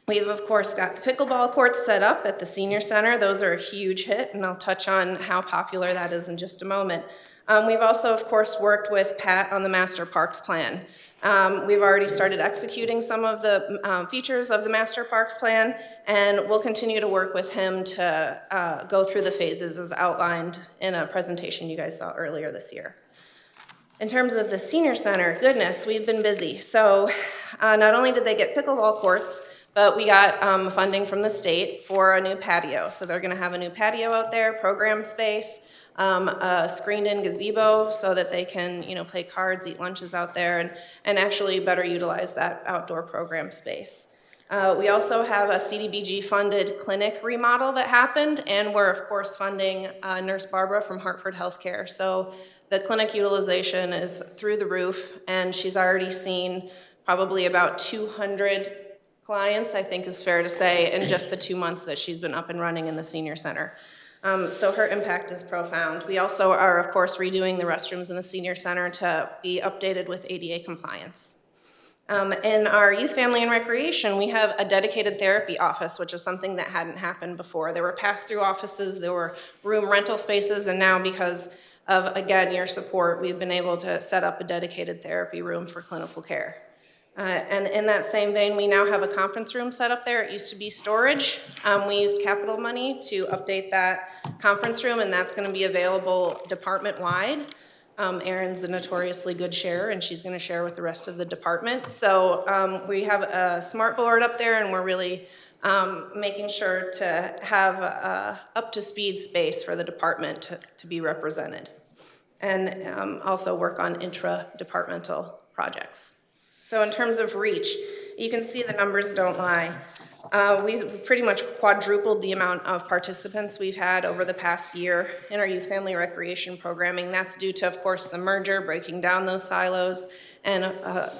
[SPEAKER 10] We've, of course, got the pickleball courts set up at the senior center. Those are a huge hit, and I'll touch on how popular that is in just a moment. We've also, of course, worked with Pat on the Master Parks Plan. We've already started executing some of the features of the Master Parks Plan, and we'll continue to work with him to go through the phases as outlined in a presentation you guys saw earlier this year. In terms of the senior center, goodness, we've been busy. So not only did they get pickleball courts, but we got funding from the state for a new patio. So they're gonna have a new patio out there, program space, a screened-in gazebo so that they can, play cards, eat lunches out there, and actually better utilize that outdoor program space. We also have a CDBG-funded clinic remodel that happened, and we're, of course, funding Nurse Barbara from Hartford Healthcare. So the clinic utilization is through the roof, and she's already seen probably about 200 clients, I think is fair to say, in just the 2 months that she's been up and running in the senior center. So her impact is profound. We also are, of course, redoing the restrooms in the senior center to be updated with ADA compliance. In our youth, family, and recreation, we have a dedicated therapy office, which is something that hadn't happened before. There were pass-through offices, there were room rental spaces, and now because of, again, your support, we've been able to set up a dedicated therapy room for clinical care. And in that same vein, we now have a conference room set up there. It used to be storage. We used capital money to update that conference room, and that's going to be available department-wide. Erin's a notoriously good sharer, and she's going to share with the rest of the department. So we have a smart board up there, and we're really making sure to have up-to-speed space for the department to be represented, and also work on intra-departmental projects. So in terms of reach, you can see the numbers don't lie. We've pretty much quadrupled the amount of participants we've had over the past year in our youth, family, recreation programming. That's due to, of course, the merger, breaking down those silos, and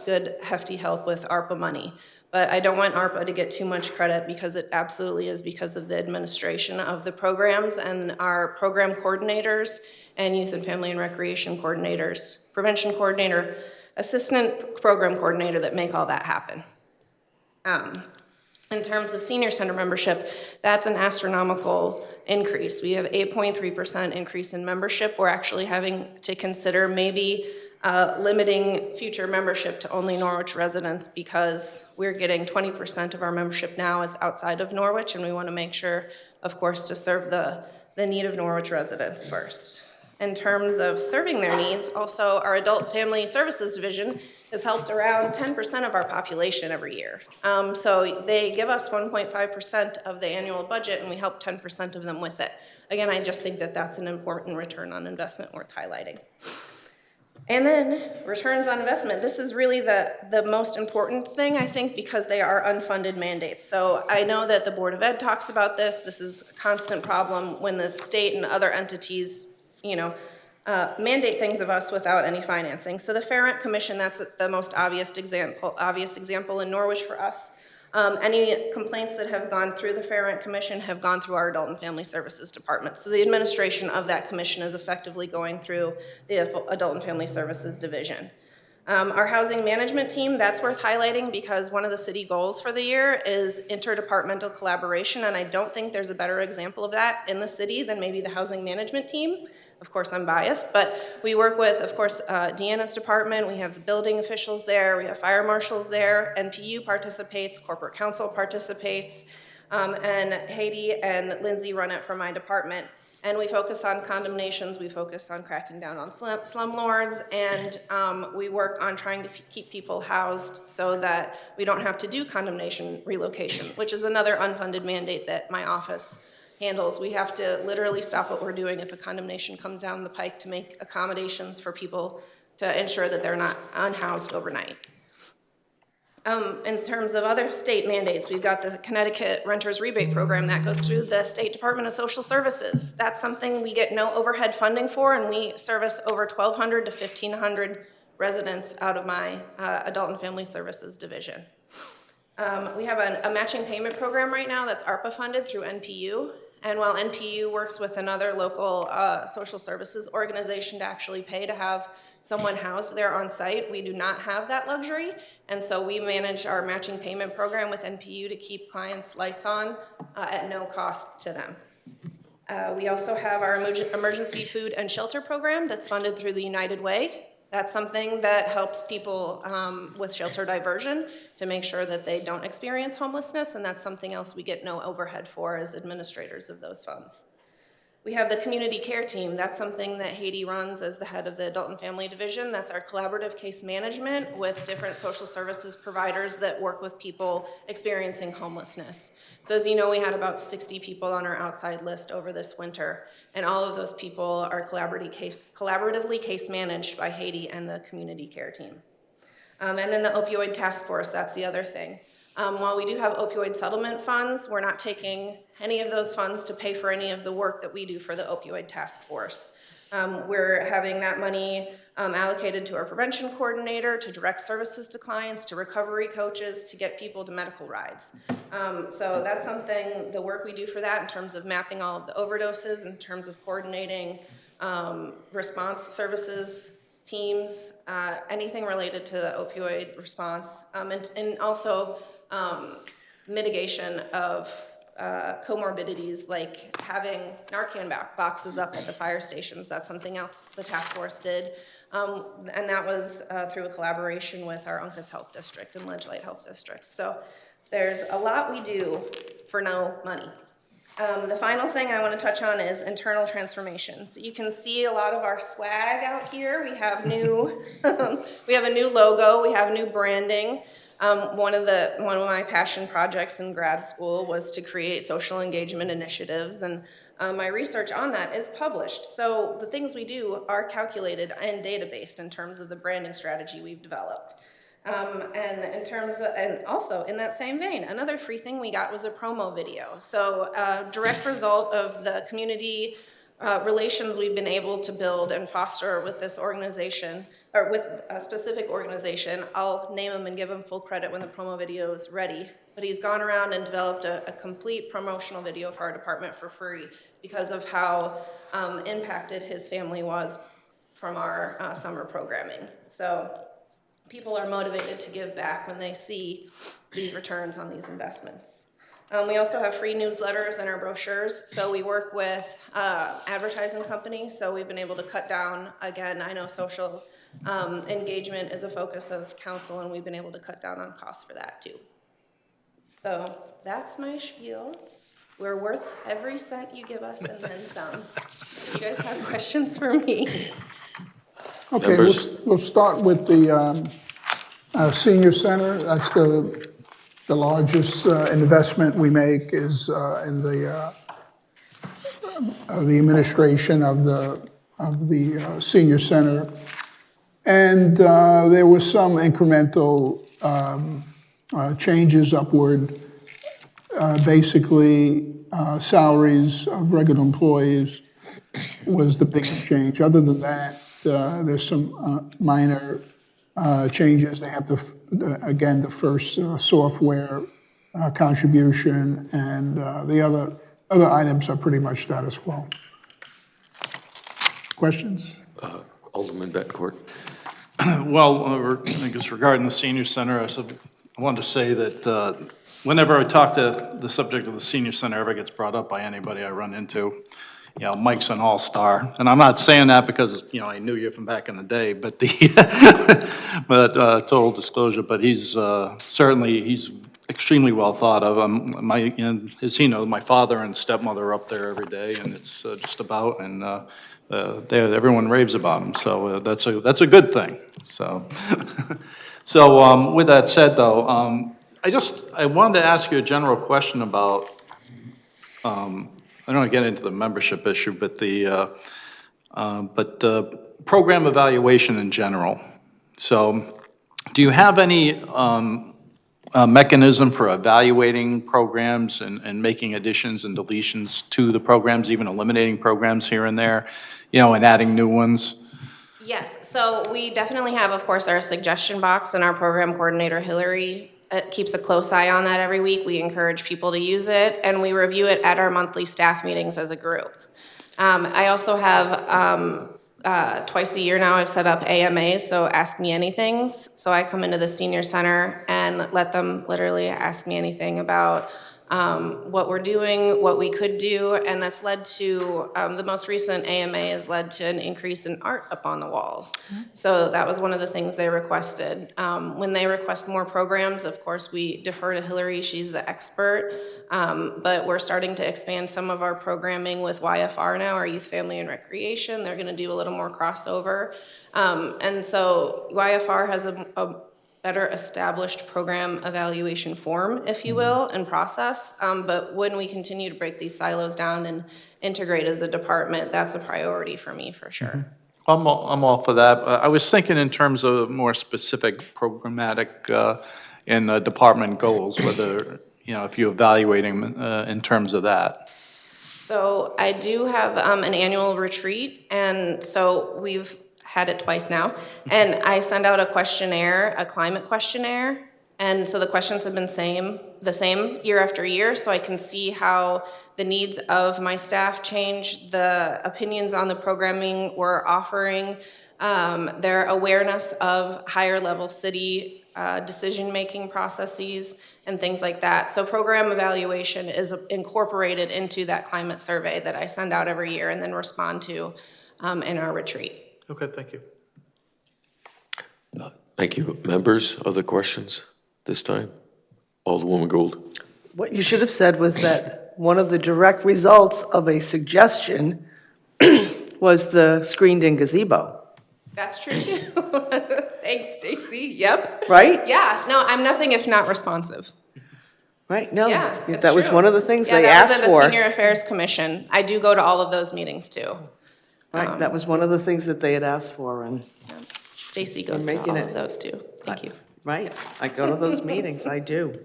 [SPEAKER 10] good, hefty help with ARPA money. But I don't want ARPA to get too much credit because it absolutely is because of the administration of the programs and our program coordinators and youth and family and recreation coordinators, prevention coordinator, assistant program coordinator that make all that happen. In terms of senior center membership, that's an astronomical increase. We have 8.3% increase in membership. We're actually having to consider maybe limiting future membership to only Norwich residents because we're getting 20% of our membership now is outside of Norwich, and we want to make sure, of course, to serve the need of Norwich residents first. In terms of serving their needs, also our Adult Family Services Division has helped around 10% of our population every year. So they give us 1.5% of the annual budget, and we help 10% of them with it. Again, I just think that that's an important return on investment worth highlighting. And then returns on investment. This is really the most important thing, I think, because they are unfunded mandates. So I know that the Board of Ed talks about this. This is a constant problem when the state and other entities mandate things of us without any financing. So the Fair Rent Commission, that's the most obvious example in Norwich for us. Any complaints that have gone through the Fair Rent Commission have gone through our Adult and Family Services Department. So the administration of that commission is effectively going through the Adult and Family Services Division. Our housing management team, that's worth highlighting because one of the city goals for the year is interdepartmental collaboration, and I don't think there's a better example of that in the city than maybe the housing management team. Of course, I'm biased, but we work with, of course, Deanna's department. We have the building officials there. We have fire marshals there. NPU participates. Corporate counsel participates. And Haiti and Lindsay run it for my department. And we focus on condemnations. We focus on cracking down on slumlords. And we work on trying to keep people housed so that we don't have to do condemnation relocation, which is another unfunded mandate that my office handles. We have to literally stop what we're doing if a condemnation comes down the pike to make accommodations for people to ensure that they're not unhoused overnight. In terms of other state mandates, we've got the Connecticut Renters Rebate Program that goes through the State Department of Social Services. That's something we get no overhead funding for, and we service over 1,200 to 1,500 residents out of my Adult and Family Services Division. We have a matching payment program right now that's ARPA funded through NPU, And while NPU works with another local social services organization to actually pay to have someone housed there on site, we do not have that luxury. And so we manage our matching payment program with NPU to keep clients' lights on at no cost to them. We also have our emergency food and shelter program that's funded through the United Way. That's something that helps people with shelter diversion to make sure that they don't experience homelessness, and that's something else we get no overhead for as administrators of those funds. We have the community care team. That's something that Haiti runs as the head of the Adult and Family Division. That's our collaborative case management with different social services providers that work with people experiencing homelessness. So as you know, we had about 60 people on our outside list over this winter, and all of those people are collaboratively case managed by Haiti and the community care team. And then the opioid task force, that's the other thing. While we do have opioid settlement funds, we're not taking any of those funds to pay for any of the work that we do for the opioid task force. We're having that money allocated to our prevention coordinator, to direct services to clients, to recovery coaches, to get people to medical rides. So that's something, the work we do for that in terms of mapping all of the overdoses, in terms of coordinating response services, teams, anything related to the opioid response, and also mitigation of comorbidities like having Narcan boxes up at the fire stations. That's something else the task force did. And that was through a collaboration with our Uncas Health District and Ledge Light Health District. So there's a lot we do for no money. The final thing I want to touch on is internal transformation. So you can see a lot of our swag out here. We have new, we have a new logo, we have new branding. One of my passion projects in grad school was to create social engagement initiatives, and my research on that is published. So the things we do are calculated and data-based in terms of the branding strategy we've developed. And in terms of, and also in that same vein, another free thing we got was a promo video. So a direct result of the community relations we've been able to build and foster with this organization, or with a specific organization. I'll name him and give him full credit when the promo video is ready. But he's gone around and developed a complete promotional video for our department for free because of how impacted his family was from our summer programming. So people are motivated to give back when they see these returns on these investments. We also have free newsletters and our brochures. So we work with advertising companies. So we've been able to cut down, again, I know social engagement is a focus of council, and we've been able to cut down on costs for that too. So that's my spiel. We're worth every cent you give us and then some. You guys have questions for me?
[SPEAKER 2] Okay,
[SPEAKER 1] Members?
[SPEAKER 2] we'll start with the senior center. That's the largest investment we make is in the administration of the senior center. And there was some incremental changes upward. Basically, salaries of regular employees was the biggest change. Other than that, there's some minor changes. They have again the first software contribution, and the other items are pretty much status quo. Questions?
[SPEAKER 1] Alderman Bettencourt.
[SPEAKER 4] Well, I guess regarding the senior center, I wanted to say that whenever I talk to the subject of the senior center ever gets brought up by anybody I run into, you know, Mike's an all-star. And I'm not saying that because, you know, I knew you from back in the day, but total disclosure, but he's certainly, he's extremely well thought of. And as he knows, my father and stepmother are up there every day, and it's just about, and everyone raves about him. So that's a good thing. So, with that said, though, I wanted to ask you a general question about, I don't want to get into the membership issue, but the program evaluation in general. So, do you have any mechanism for evaluating programs and making additions and deletions to the programs, even eliminating programs here and there, you know, and adding new ones?
[SPEAKER 10] Yes, so we definitely have, of course, our suggestion box, and our program coordinator, Hillary, keeps a close eye on that every week. We encourage people to use it, and we review it at our monthly staff meetings as a group. I also have, twice a year now, I've set up AMAs, so Ask Me Anythings. So I come into the senior center and let them literally ask me anything about what we're doing, what we could do, and that's led to, the most recent AMA has led to an increase in art up on the walls. So that was one of the things they requested. When they request more programs, of course, we defer to Hillary, she's the expert, but we're starting to expand some of our programming with YFR now, our Youth, Family, and Recreation. They're gonna do a little more crossover. And so YFR has a better established program evaluation form, if you will, and process. But when we continue to break these silos down and integrate as a department, that's a priority for me, for sure.
[SPEAKER 4] I'm all for that. I was thinking in terms of more specific programmatic in department goals, whether, if you're evaluating in terms of that.
[SPEAKER 10] So I do have an annual retreat, and so we've had it twice now, and I send out a questionnaire, a climate questionnaire, and so the questions have been the same year after year, so I can see how the needs of my staff change, the opinions on the programming we're offering, their awareness of higher level city decision-making processes and things like that. So program evaluation is incorporated into that climate survey that I send out every year and then respond to in our retreat.
[SPEAKER 4] Okay, thank you.
[SPEAKER 1] Thank you. Members, other questions this time? Alderwoman Gould.
[SPEAKER 8] What you should have said was that one of the direct results of a suggestion was the screened-in gazebo,
[SPEAKER 10] That's true too. Thanks, Stacy. Yep.
[SPEAKER 8] right?
[SPEAKER 10] Yeah, no, I'm nothing if not responsive.
[SPEAKER 8] Right, no,
[SPEAKER 10] Yeah, it's
[SPEAKER 8] that was
[SPEAKER 10] true.
[SPEAKER 8] one of the things
[SPEAKER 10] Yeah,
[SPEAKER 8] they
[SPEAKER 10] that was
[SPEAKER 8] asked
[SPEAKER 10] at the
[SPEAKER 8] for.
[SPEAKER 10] Senior Affairs Commission. I do go to all of those meetings too.
[SPEAKER 8] Right, that was one of the things that they had asked for, and,
[SPEAKER 10] Stacy goes to
[SPEAKER 8] making
[SPEAKER 10] all
[SPEAKER 8] it-
[SPEAKER 10] of those too. Thank you.
[SPEAKER 8] right, I go to those meetings, I do.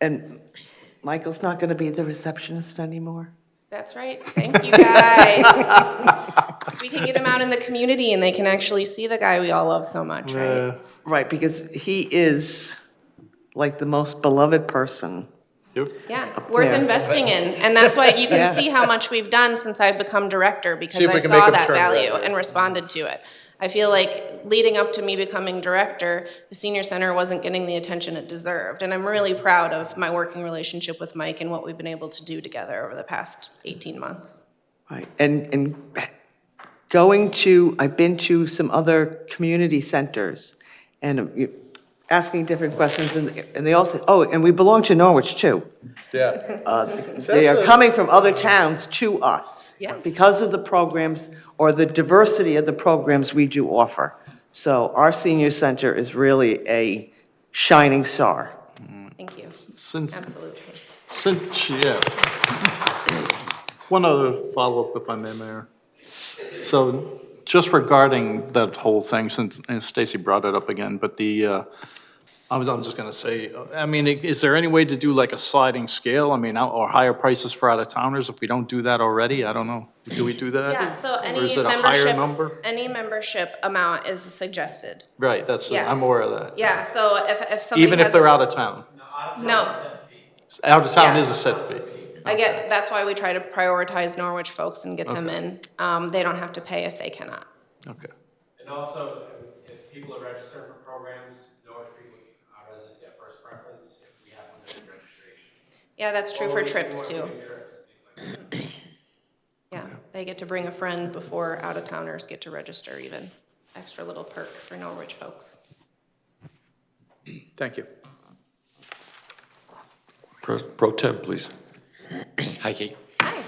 [SPEAKER 8] And Michael's not gonna be the receptionist anymore?
[SPEAKER 10] That's right. Thank you, guys. We can get them out in the community and they can actually see the guy we all love so much, right?
[SPEAKER 8] Right, because he is like the most beloved person.
[SPEAKER 10] Yeah, worth
[SPEAKER 8] there.
[SPEAKER 10] investing in. And that's why you
[SPEAKER 8] Yeah.
[SPEAKER 10] can see how much we've done since I've become director, because
[SPEAKER 4] if
[SPEAKER 10] I
[SPEAKER 4] we can make
[SPEAKER 10] saw
[SPEAKER 4] him
[SPEAKER 10] that
[SPEAKER 4] turn red,
[SPEAKER 10] value
[SPEAKER 4] right?
[SPEAKER 10] and responded to it. I feel like leading up to me becoming director, the senior center wasn't getting the attention it deserved. And I'm really proud of my working relationship with Mike and what we've been able to do together over the past 18 months.
[SPEAKER 8] Right, and I've been to some other community centers, and asking different questions, and they all said, oh, and we belong to Norwich too.
[SPEAKER 4] Yeah.
[SPEAKER 8] They are coming from other towns to us.
[SPEAKER 10] Yes.
[SPEAKER 8] Because of the programs, or the diversity of the programs we do offer. So our senior center is really a shining star.
[SPEAKER 10] Thank you.
[SPEAKER 4] Since,
[SPEAKER 10] Absolutely.
[SPEAKER 4] yeah. One other follow-up, if I may, Mayor. So just regarding that whole thing, since and Stacy brought it up again, but I'm just gonna say, I mean, is there any way to do like a sliding scale? I mean, or higher prices for out-of-towners if we don't do that already? I don't know. Do we do that?
[SPEAKER 10] Yeah, so
[SPEAKER 4] Or is it a higher number?
[SPEAKER 10] any membership amount is suggested.
[SPEAKER 4] Right, that's,
[SPEAKER 10] Yes.
[SPEAKER 4] I'm aware of that.
[SPEAKER 10] Yeah, so if somebody
[SPEAKER 4] Even if
[SPEAKER 10] has
[SPEAKER 4] they're
[SPEAKER 10] a-
[SPEAKER 4] out of town?
[SPEAKER 10] No,
[SPEAKER 4] Out of town is a
[SPEAKER 10] Yes.
[SPEAKER 4] set fee.
[SPEAKER 10] that's why we try to prioritize Norwich folks and get them in. They don't have to pay if they cannot.
[SPEAKER 4] Okay.
[SPEAKER 11] And also, if people are registered for programs, Norwich people, our residents get first preference if we have limited registration.
[SPEAKER 10] Yeah, that's true
[SPEAKER 11] Or
[SPEAKER 10] for
[SPEAKER 11] we
[SPEAKER 10] trips
[SPEAKER 11] want
[SPEAKER 10] too.
[SPEAKER 11] to do trips and things like that.
[SPEAKER 10] Yeah, they get to bring a friend before out-of-towners get to register even. Extra little perk for Norwich folks.
[SPEAKER 4] Thank you.
[SPEAKER 1] Pro Tem, please.
[SPEAKER 5] Hi, Kate.
[SPEAKER 10] Hi.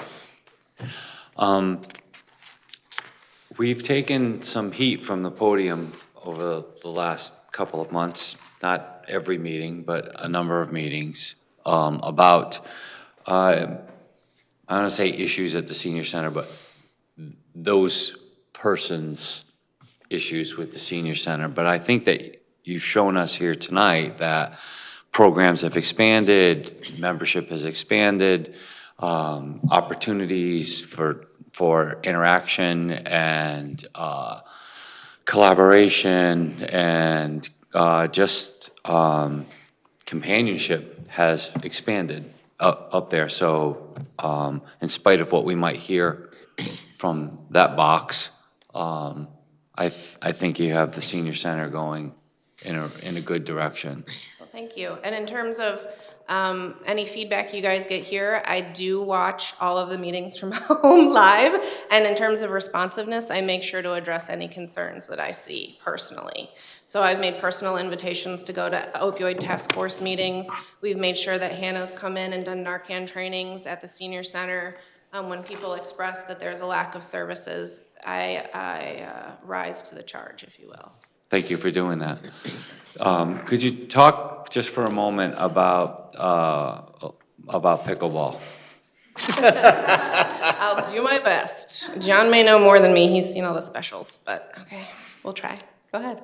[SPEAKER 5] We've taken some heat from the podium over the last couple of months, not every meeting, but a number of meetings, about, I don't want to say issues at the senior center, but those persons' issues with the senior center. But I think that you've shown us here tonight that programs have expanded, membership has expanded, opportunities for interaction and collaboration and just companionship has expanded up there. So in spite of what we might hear from that box, I think you have the senior center going in a good direction.
[SPEAKER 10] Well, thank you. And in terms of any feedback you guys get here, I do watch all of the meetings from home live. And in terms of responsiveness, I make sure to address any concerns that I see personally. So I've made personal invitations to go to opioid task force meetings. We've made sure that Hannah's come in and done Narcan trainings at the senior center. When people express that there's a lack of services, I rise to the charge, if you will.
[SPEAKER 5] Thank you for doing that. Could you talk just for a moment about pickleball?
[SPEAKER 10] I'll do my best. John may know more than me. He's seen all the specials, but okay, we'll try. Go ahead.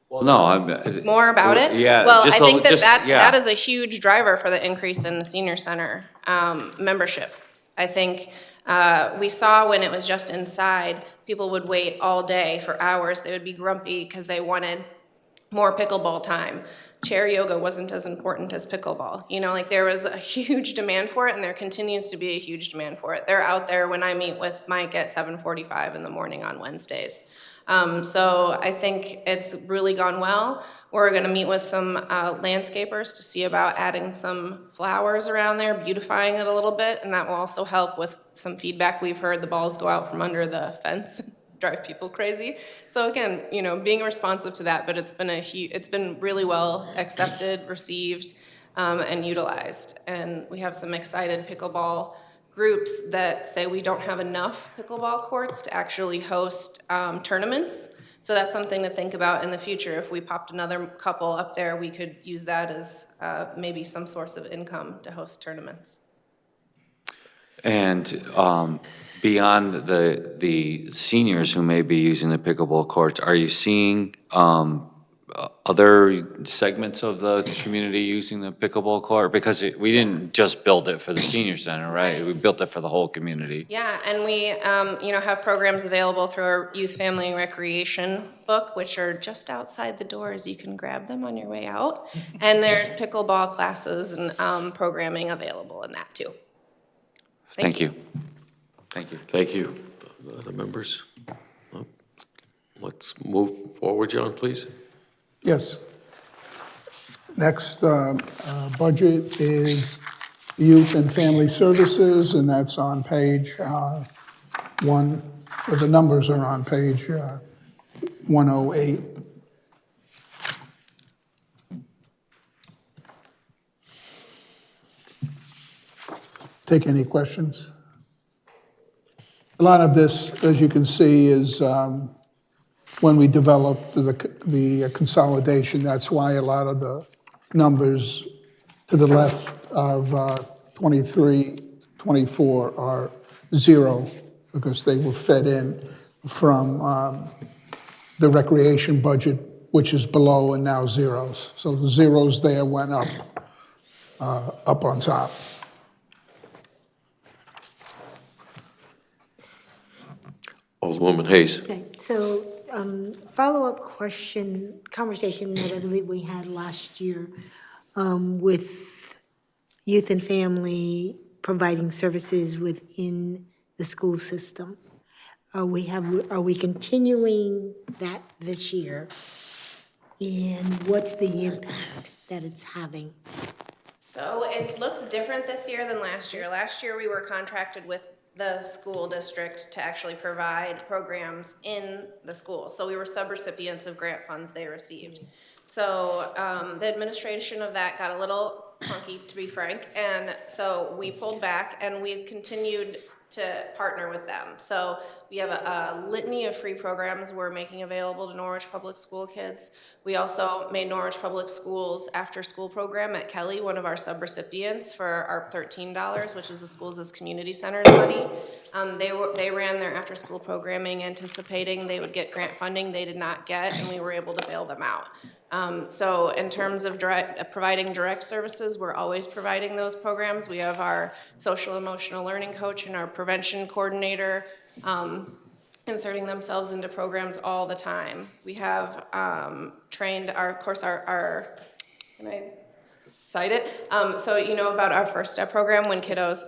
[SPEAKER 5] Well, no, I'm.
[SPEAKER 10] More about it?
[SPEAKER 5] Yeah.
[SPEAKER 10] Well,
[SPEAKER 5] just
[SPEAKER 10] I think
[SPEAKER 5] yeah.
[SPEAKER 10] that is a huge driver for the increase in the senior center membership. I think we saw when it was just inside, people would wait all day for hours. They would be grumpy because they wanted more pickleball time. Chair yoga wasn't as important as pickleball. You know, like there was a huge demand for it, and there continues to be a huge demand for it. They're out there when I meet with Mike at 7:45 in the morning on Wednesdays. So I think it's really gone well. We're gonna meet with some landscapers to see about adding some flowers around there, beautifying it a little bit, and that will also help with some feedback we've heard. The balls go out from under the fence, drive people crazy. So again, you know, being responsive to that, but it's been really well accepted, received, and utilized. And we have some excited pickleball groups that say we don't have enough pickleball courts to actually host tournaments. So that's something to think about in the future. If we popped another couple up there, we could use that as maybe some source of income to host tournaments.
[SPEAKER 5] And beyond the seniors who may be using the pickleball courts, are you seeing other segments of the community using the pickleball court? Because we didn't just build it for the senior center, right? We built it for the whole community.
[SPEAKER 10] Yeah, and we have programs available through our youth, family, and recreation book, which are just outside the doors. You can grab them on your way out. And there's pickleball classes and programming available in that too.
[SPEAKER 5] Thank you. Thank you.
[SPEAKER 1] Thank you. The members? Let's move forward, John, please.
[SPEAKER 2] Yes. Next budget is Youth and Family Services, and that's on page 1, or the numbers are on page 108. Take any questions? A lot of this, as you can see, is when we developed the consolidation. That's why a lot of the numbers to the left of 23, 24 are 0, because they were fed in from the recreation budget, which is below and now zeros. So the zeros there went up on top.
[SPEAKER 1] Alderwoman Hayes.
[SPEAKER 9] Okay, so follow-up conversation that I believe we had last year with youth and family providing services within the school system. Are we continuing that this year? And what's the impact that it's having?
[SPEAKER 10] So it looks different this year than last year. Last year, we were contracted with the school district to actually provide programs in the school. So we were subrecipients of grant funds they received. So the administration of that got a little clunky, to be frank, and so we pulled back, and we've continued to partner with them. So we have a litany of free programs we're making available to Norwich Public School kids. We also made Norwich Public Schools after-school program at Kelly one of our subrecipients for our $13, which is the schools as community centers money. They ran their after-school programming anticipating they would get grant funding they did not get, and we were able to bail them out. So in terms of providing direct services, we're always providing those programs. We have our social emotional learning coach and our prevention coordinator inserting themselves into programs all the time. We have trained our, can I cite it? So you know about our First Step program when kiddos,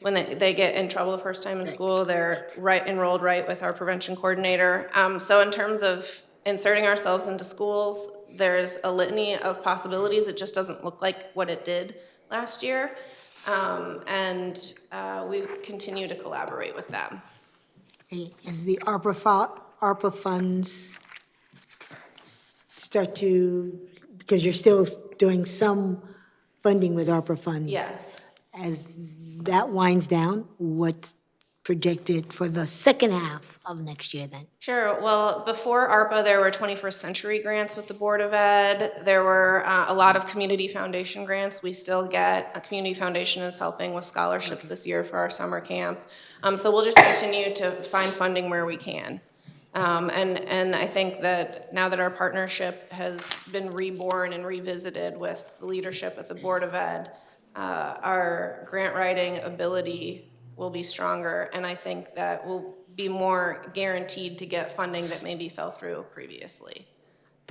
[SPEAKER 10] when they get in trouble the first time in school, they're enrolled right with our prevention coordinator. So in terms of inserting ourselves into schools, there's a litany of possibilities. It just doesn't look like what it did last year. We continue to collaborate with them.
[SPEAKER 9] As the ARPA funds start to, because you're still doing some funding with ARPA funds.
[SPEAKER 10] Yes.
[SPEAKER 9] As that winds down, what's projected for the second half of next year then?
[SPEAKER 10] Sure. Well, before ARPA, there were 21st Century grants with the Board of Ed. There were a lot of Community Foundation grants. We still get, a Community Foundation is helping with scholarships this year for our summer camp. So we'll just continue to find funding where we can. And I think that now that our partnership has been reborn and revisited with the leadership at the Board of Ed, our grant writing ability will be stronger, and I think that we'll be more guaranteed to get funding that maybe fell through previously.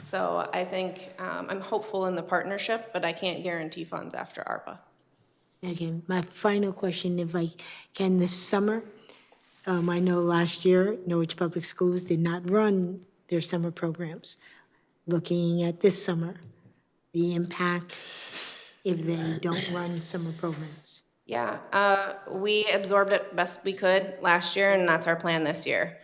[SPEAKER 10] So I think I'm hopeful in the partnership, but I can't guarantee funds after ARPA.
[SPEAKER 9] Okay, my final question, if I can, this summer, I know last year Norwich Public Schools did not run their summer programs. Looking at this summer, the impact if they don't run summer programs.
[SPEAKER 10] Yeah, we absorbed it best we could last year, and that's our plan this year.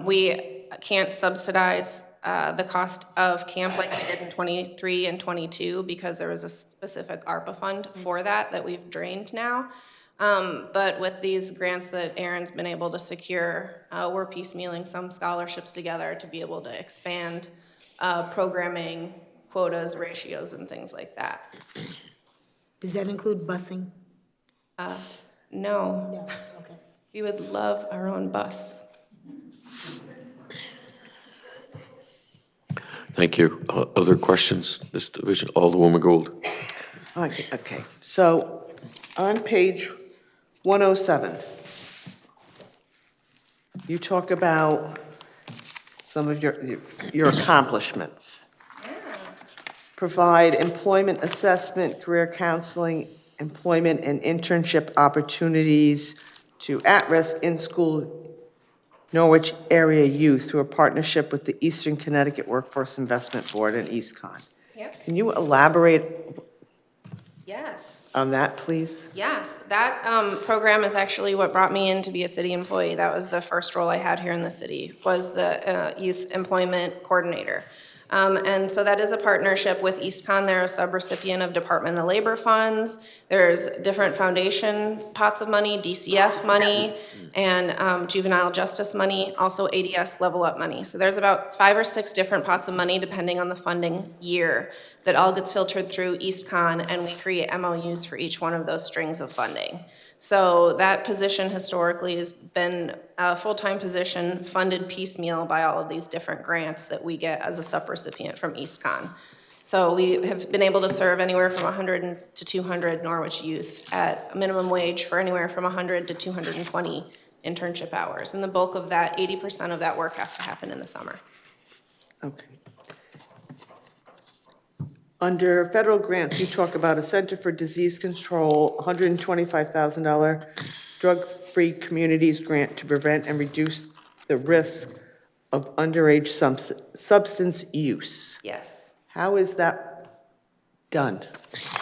[SPEAKER 10] We can't subsidize the cost of camp like we did in 23 and 22 because there was a specific ARPA fund for that we've drained now. But with these grants that Erin's been able to secure, we're piecemealing some scholarships together to be able to expand programming, quotas, ratios, and things like that.
[SPEAKER 9] Does that include busing?
[SPEAKER 10] No.
[SPEAKER 9] No, okay.
[SPEAKER 10] We would love our own bus.
[SPEAKER 1] Thank you. Other questions? This division, Alderwoman Gould.
[SPEAKER 8] Okay, so on page 107, you talk about some of your accomplishments. Provide employment assessment, career counseling, employment and internship opportunities to at-risk in-school Norwich area youth through a partnership with the Eastern Connecticut Workforce Investment Board and EastCon.
[SPEAKER 10] Yep.
[SPEAKER 8] Can you elaborate
[SPEAKER 10] Yes.
[SPEAKER 8] on that, please?
[SPEAKER 10] Yes, that program is actually what brought me in to be a city employee. That was the first role I had here in the city, was the youth employment coordinator. And so that is a partnership with EastCon. They're a subrecipient of Department of Labor funds. There's different foundation pots of money, DCF money, and juvenile justice money, also ADS level up money. So there's about 5 or 6 different pots of money depending on the funding year that all gets filtered through EastCon, and we create MOUs for each one of those strings of funding. So that position historically has been a full-time position funded piecemeal by all of these different grants that we get as a subrecipient from EastCon. So we have been able to serve anywhere from 100 to 200 Norwich youth at a minimum wage for anywhere from 100 to 220 internship hours. And the bulk of that, 80% of that work has to happen in the summer.
[SPEAKER 8] Okay. Under federal grants, you talk about a Center for Disease Control, $125,000 drug-free communities grant to prevent and reduce the risk of underage substance use.
[SPEAKER 10] Yes.
[SPEAKER 8] How is that done?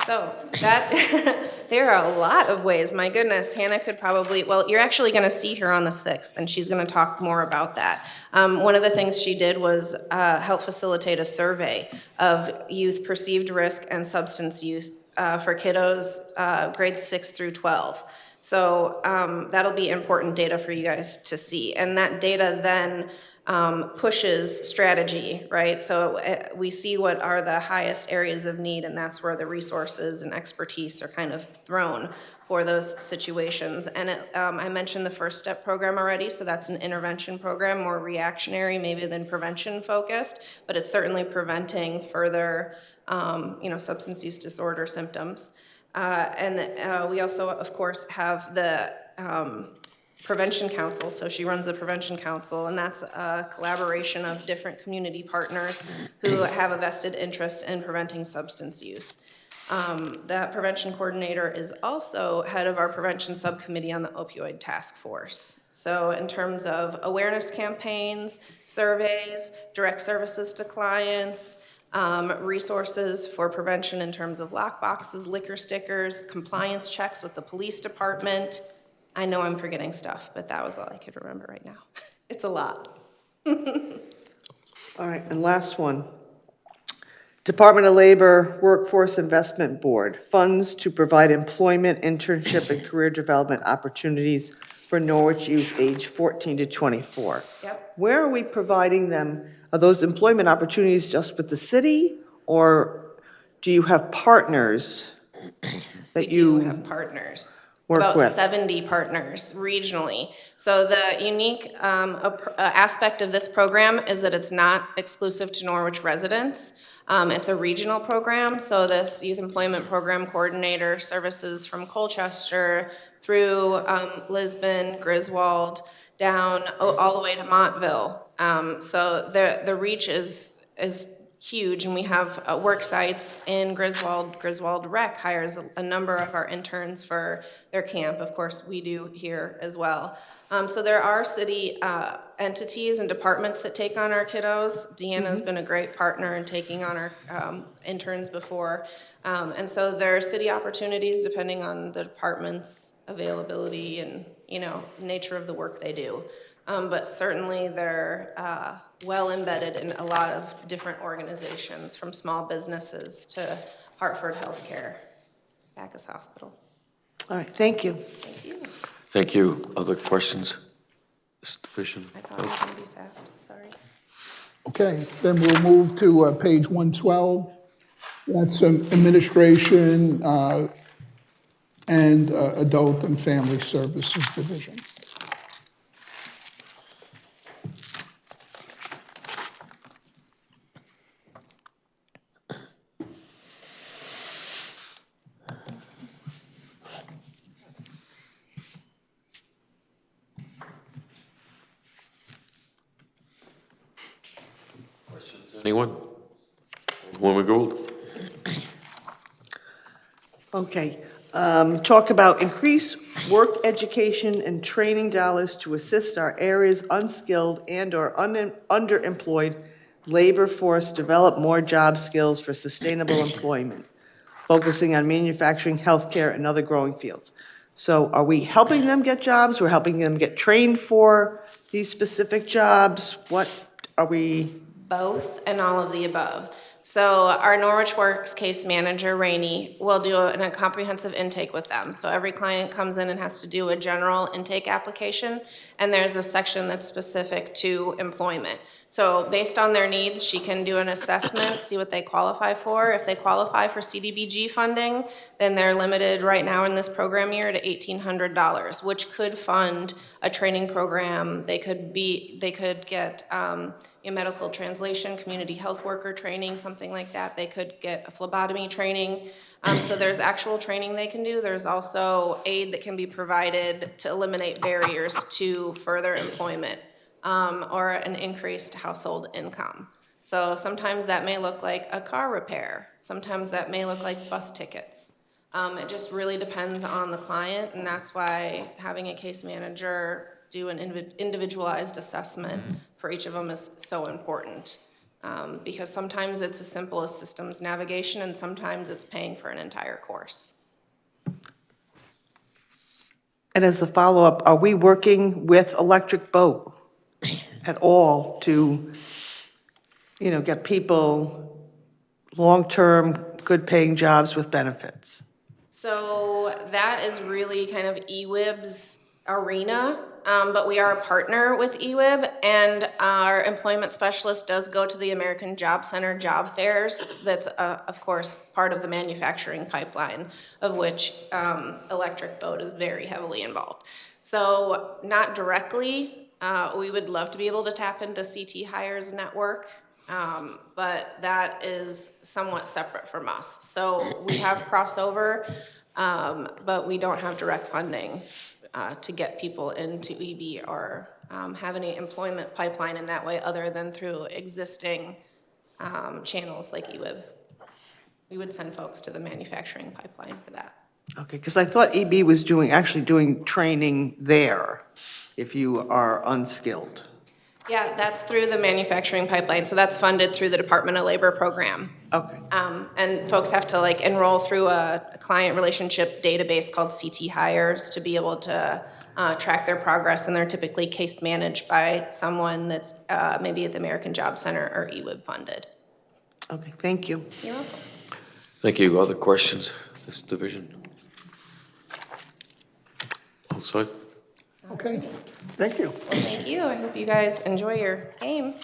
[SPEAKER 10] So that, there are a lot of ways. My goodness, Hannah could probably, well, you're actually going to see her on the 6th, and she's going to talk more about that. One of the things she did was help facilitate a survey of youth perceived risk and substance use for kiddos grades 6 through 12. So that'll be important data for you guys to see. And that data then pushes strategy, right? So we see what are the highest areas of need, and that's where the resources and expertise are kind of thrown for those situations. And I mentioned the First Step program already, so that's an intervention program, more reactionary maybe than prevention focused, but it's certainly preventing further substance use disorder symptoms. And we also, of course, have the Prevention Council, so she runs the Prevention Council, and that's a collaboration of different community partners who have a vested interest in preventing substance use. That prevention coordinator is also head of our prevention subcommittee on the opioid task force. So in terms of awareness campaigns, surveys, direct services to clients, resources for prevention in terms of lockboxes, liquor stickers, compliance checks with the police department. I know I'm forgetting stuff, but that was all I could remember right now. It's a lot.
[SPEAKER 8] All right, and last one. Department of Labor Workforce Investment Board, funds to provide employment, internship, and career development opportunities for Norwich youth age 14 to 24.
[SPEAKER 10] Yep.
[SPEAKER 8] Where are we providing them? Are those employment opportunities just with the city, or do you have partners that
[SPEAKER 10] We do
[SPEAKER 8] you
[SPEAKER 10] have partners.
[SPEAKER 8] work
[SPEAKER 10] About
[SPEAKER 8] with?
[SPEAKER 10] 70 partners regionally. So the unique aspect of this program is that it's not exclusive to Norwich residents. It's a regional program, so this youth employment program coordinator services from Colchester through Lisbon, Griswold, down all the way to Montville. So the reach is huge, and we have work sites in Griswold. Griswold Rec hires a number of our interns for their camp. Of course, we do here as well. So there are city entities and departments that take on our kiddos. Deanna's been a great partner in taking on our interns before. And so there are city opportunities depending on the department's availability and, nature of the work they do. But certainly they're well embedded in a lot of different organizations, from small businesses to Hartford Healthcare, Backus Hospital.
[SPEAKER 8] All right, thank you.
[SPEAKER 10] Thank you.
[SPEAKER 1] Thank you. Other questions? Mr. Fisher?
[SPEAKER 10] I thought it was going to be fast, sorry.
[SPEAKER 2] Okay, then we'll move to page 112. That's Administration and Adult and Family Services Division.
[SPEAKER 1] Anyone? Woman Gould?
[SPEAKER 8] Okay, talk about increase work education and training dollars to assist our area's unskilled and/or underemployed labor force develop more job skills for sustainable employment, focusing on manufacturing, healthcare, and other growing fields. So are we helping them get jobs? We're helping them get trained for these specific jobs? What are we?
[SPEAKER 10] Both and all of the above. So our Norwich Works case manager, Rainey, will do a comprehensive intake with them. So every client comes in and has to do a general intake application, and there's a section that's specific to employment. So based on their needs, she can do an assessment, see what they qualify for. If they qualify for CDBG funding, then they're limited right now in this program year to $1,800, which could fund a training program. They could get medical translation, community health worker training, something like that. They could get a phlebotomy training. So there's actual training they can do. There's also aid that can be provided to eliminate barriers to further employment. Or an increased household income. So sometimes that may look like a car repair. Sometimes that may look like bus tickets. It just really depends on the client, and that's why having a case manager do an individualized assessment for each of them is so important. Because sometimes it's as simple as systems navigation, and sometimes it's paying for an entire course.
[SPEAKER 8] And as a follow-up, are we working with Electric Boat at all to, get people long-term, good-paying jobs with benefits?
[SPEAKER 10] So that is really kind of EWIB's arena, but we are a partner with EWIB, and our employment specialist does go to the American Job Center job fairs. That's, of course, part of the manufacturing pipeline, of which Electric Boat is very heavily involved. So not directly. We would love to be able to tap into CT Hires network, but that is somewhat separate from us. So we have crossover, but we don't have direct funding to get people into EB or have any employment pipeline in that way other than through existing channels like EWIB. We would send folks to the manufacturing pipeline for that.
[SPEAKER 8] Okay, because I thought EB was actually doing training there if you are unskilled.
[SPEAKER 10] Yeah, that's through the manufacturing pipeline, so that's funded through the Department of Labor program.
[SPEAKER 8] Okay,
[SPEAKER 10] And folks have to like enroll through a client relationship database called CT Hires to be able to track their progress, and they're typically case managed by someone that's maybe at the American Job Center or EWIB funded.
[SPEAKER 8] okay, thank you.
[SPEAKER 10] You're welcome.
[SPEAKER 1] Thank you. Other questions, this division? All set?
[SPEAKER 2] Okay, thank you.
[SPEAKER 10] Well, thank you. I hope you guys enjoy your game.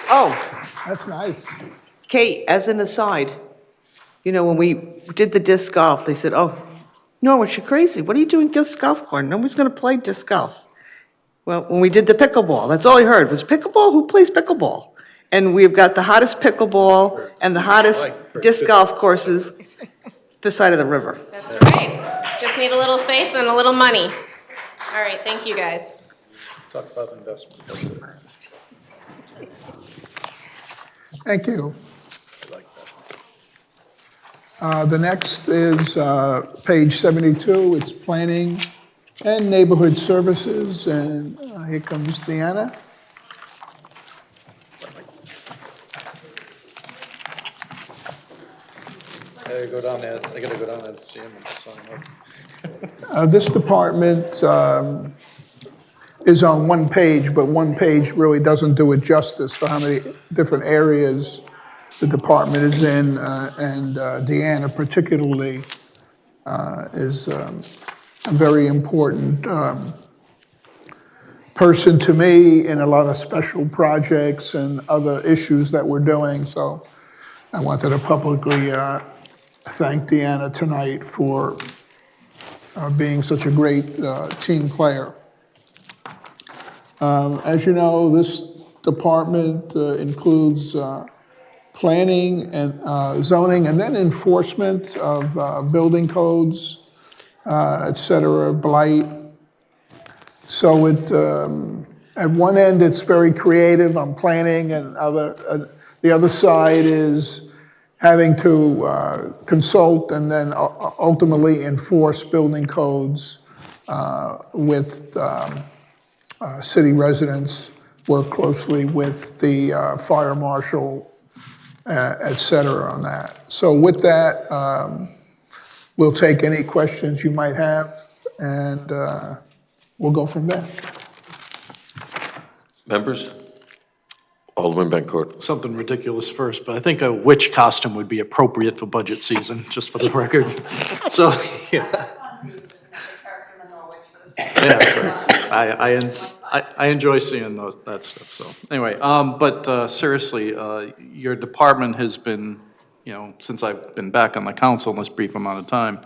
[SPEAKER 8] Oh,
[SPEAKER 2] That's nice.
[SPEAKER 8] Kate, as an aside, you know, when we did the disc golf, they said, oh, Norwich, you're crazy. What are you doing disc golf for? Nobody's going to play disc golf. Well, when we did the pickleball, that's all I heard was pickleball? Who plays pickleball? And we've got the hottest pickleball and the hottest disc golf courses this side of the river.
[SPEAKER 10] That's right. Just need a little faith and a little money. All right, thank you guys.
[SPEAKER 4] Talk about investment.
[SPEAKER 2] Thank you. The next is page 72. It's planning and neighborhood services, and here comes Deanna.
[SPEAKER 4] I gotta go down there and see him and sign up.
[SPEAKER 2] This department is on one page, but one page really doesn't do it justice for how many different areas the department is in, and Deanna particularly is a very important person to me in a lot of special projects and other issues that we're doing. So I wanted to publicly thank Deanna tonight for being such a great team player. As you know, this department includes planning and zoning, and then enforcement of building codes, et cetera, blight. So at one end, it's very creative on planning, and the other side is having to consult and then ultimately enforce building codes with city residents, work closely with the fire marshal, et cetera, on that. So with that, we'll take any questions you might have, and we'll go from there.
[SPEAKER 1] Members? Alderman Bencourt.
[SPEAKER 4] Something ridiculous first, but I think a witch costume would be appropriate for budget season, just for the record. So, yeah. Yeah, I enjoy seeing that stuff, so, anyway, but seriously, your department has been, you know, since I've been back on the council in this brief amount of time,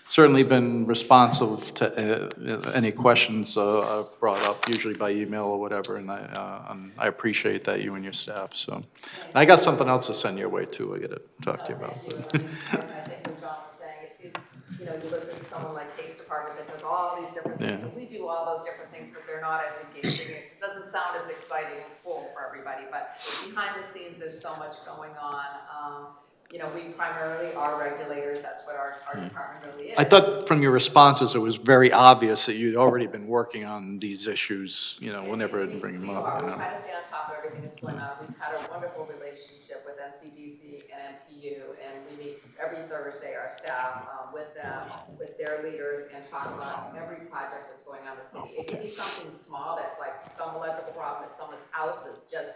[SPEAKER 4] certainly been responsive to any questions brought up, usually by email or whatever, and I appreciate that, you and your staff, so. And I got something else to send your way too, I gotta talk to you about.
[SPEAKER 12] And I think what John was saying, you know, you listen to someone like Kate's department that does all these different things, and we do all those different things, but they're not as engaging. It doesn't sound as exciting and cool for everybody, but behind the scenes, there's so much going on. You know, we primarily are regulators, that's what our department really is.
[SPEAKER 4] I thought from your responses, it was very obvious that you'd already been working on these issues, you know, whenever I'd bring them up.
[SPEAKER 12] We try to stay on top of everything that's going on. We've had a wonderful relationship with NCDC and MPU, and we meet every Thursday, our staff, with them, with their leaders, and talk about every project that's going on in the city. It can be something small that's like some electrical problem at someone's house that's just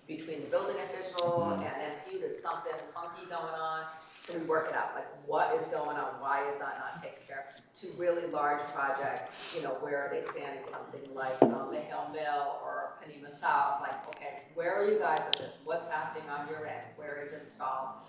[SPEAKER 12] between the building official and MPU, there's something funky going on, so we work it out, like what is going on, why is that not taken care of, to really large projects, you know, where are they standing, something like the Hill Mill or Panema South, like, okay, where are you guys with this, what's happening on your end, where is it installed?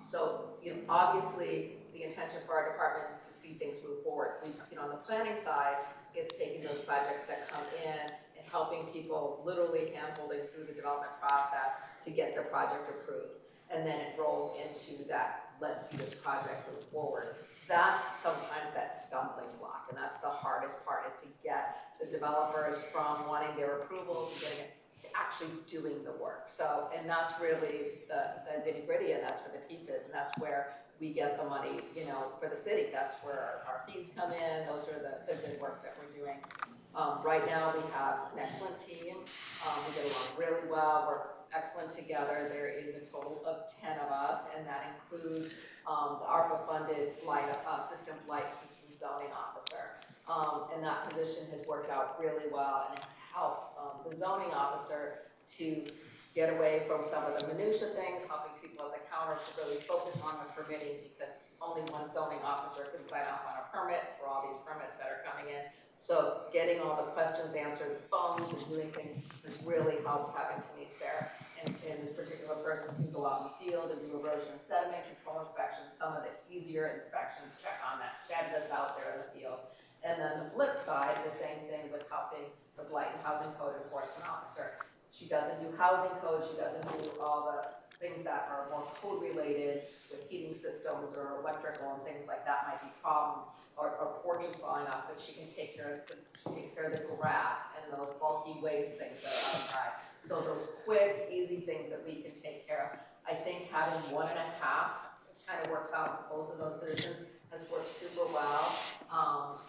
[SPEAKER 12] So, you know, obviously, the intention for our department is to see things move forward. We, you know, on the planning side, it's taking those projects that come in and helping people literally hand-holding through the development process to get their project approved. And then it rolls into that let's see this project move forward. That's sometimes that stumbling block, and that's the hardest part, is to get the developers from wanting their approvals and getting it to actually doing the work. So, and that's really the nitty gritty, and that's where the teeth is, and that's where we get the money, you know, for the city. That's where our fees come in. Those are the good work that we're doing. Right now, we have an excellent team. We get along really well. We're excellent together. There is a total of 10 of us, and that includes the ARPA-funded light system zoning officer. And that position has worked out really well, and it has helped the zoning officer to get away from some of the minutia things, helping people at the counter to really focus on the permitting, because only one zoning officer can sign off on a permit for all these permits that are coming in. So getting all the questions answered, the phones, and doing things has really helped having Denise there. And this particular person can go out in the field and do erosion and sediment control inspections, some of the easier inspections, check on that shed that's out there in the field. And then the flip side, the same thing with helping the Blight and Housing Code Enforcement Officer. She doesn't do housing code, she doesn't do all the things that are more code related with heating systems or electrical and things like that might be problems, or porches falling off, but she takes care of the grass and those bulky waste things that are outside. So those quick, easy things that we can take care of. I think having 1.5 kind of works out with both of those positions has worked super well.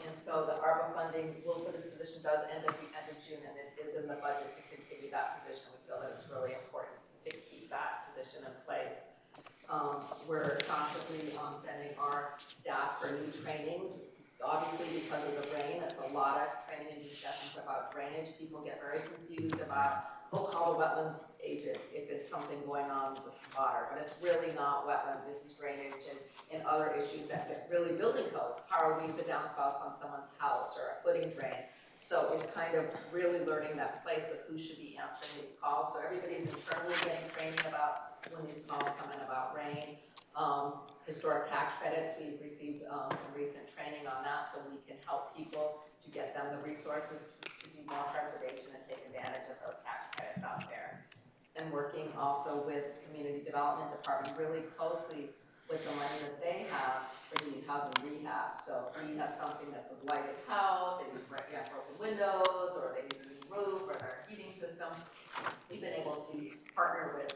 [SPEAKER 12] And so the ARPA funding for this position does end at the end of June, and it is in the budget to continue that position. We feel that it's really important to keep that position in place. We're constantly sending our staff for new trainings. Obviously, because of the rain, it's a lot of training and discussions about drainage. People get very confused about, call the wetlands agent if there's something going on with the water. But it's really not wetlands, this is drainage and other issues that get really building code. How are we the downspouts on someone's house or footing drains? So it's kind of really learning that place of who should be answering these calls. So everybody's internally getting training about when these calls come in about rain. Historic tax credits, we've received some recent training on that, so we can help people to get them the resources to do more preservation and take advantage of those tax credits out there. And working also with Community Development Department really closely with the money that they have for doing housing rehab. So if we have something that's a blighted house, they need broken windows, or they need a new roof, or their heating system, we've been able to partner with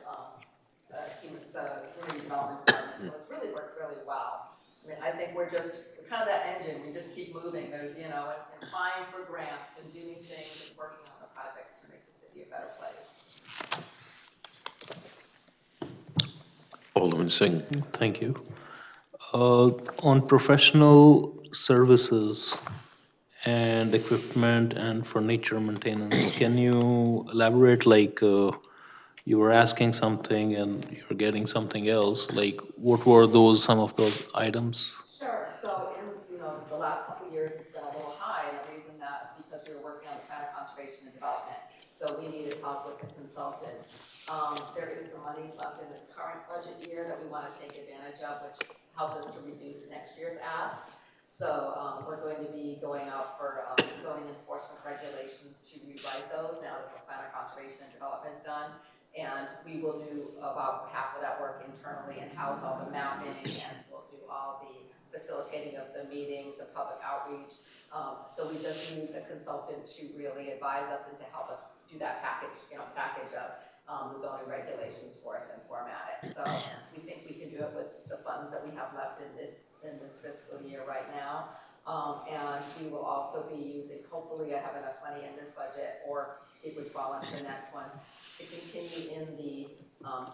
[SPEAKER 12] the Community Development Department. So it's really worked really well. I mean, I think we're kind of that engine. We just keep moving. There's, and applying for grants and doing things and working on the projects to make the city a better place.
[SPEAKER 1] Alderman Singh.
[SPEAKER 6] Thank you. On professional services and equipment and furniture maintenance, can you elaborate, like, you were asking something and you're getting something else, like, what were some of those items?
[SPEAKER 12] Sure. So in the last couple of years, it's been a little high, and the reason that is because we were working on the plan of conservation and development. So we needed help with the consultant. There is some monies left in this current budget year that we want to take advantage of, which helped us to reduce next year's ask. So we're going to be going out for zoning enforcement regulations to rewrite those now that the plan of conservation and development is done. And we will do about half of that work internally and house all the mapping, and we'll do all the facilitating of the meetings, the public outreach. So we just need a consultant to really advise us and to help us do that package of the zoning regulations for us and format it. So we think we can do it with the funds that we have left in this fiscal year right now. And we will also be using, hopefully I have enough money in this budget, or it would fall into the next one, to continue in the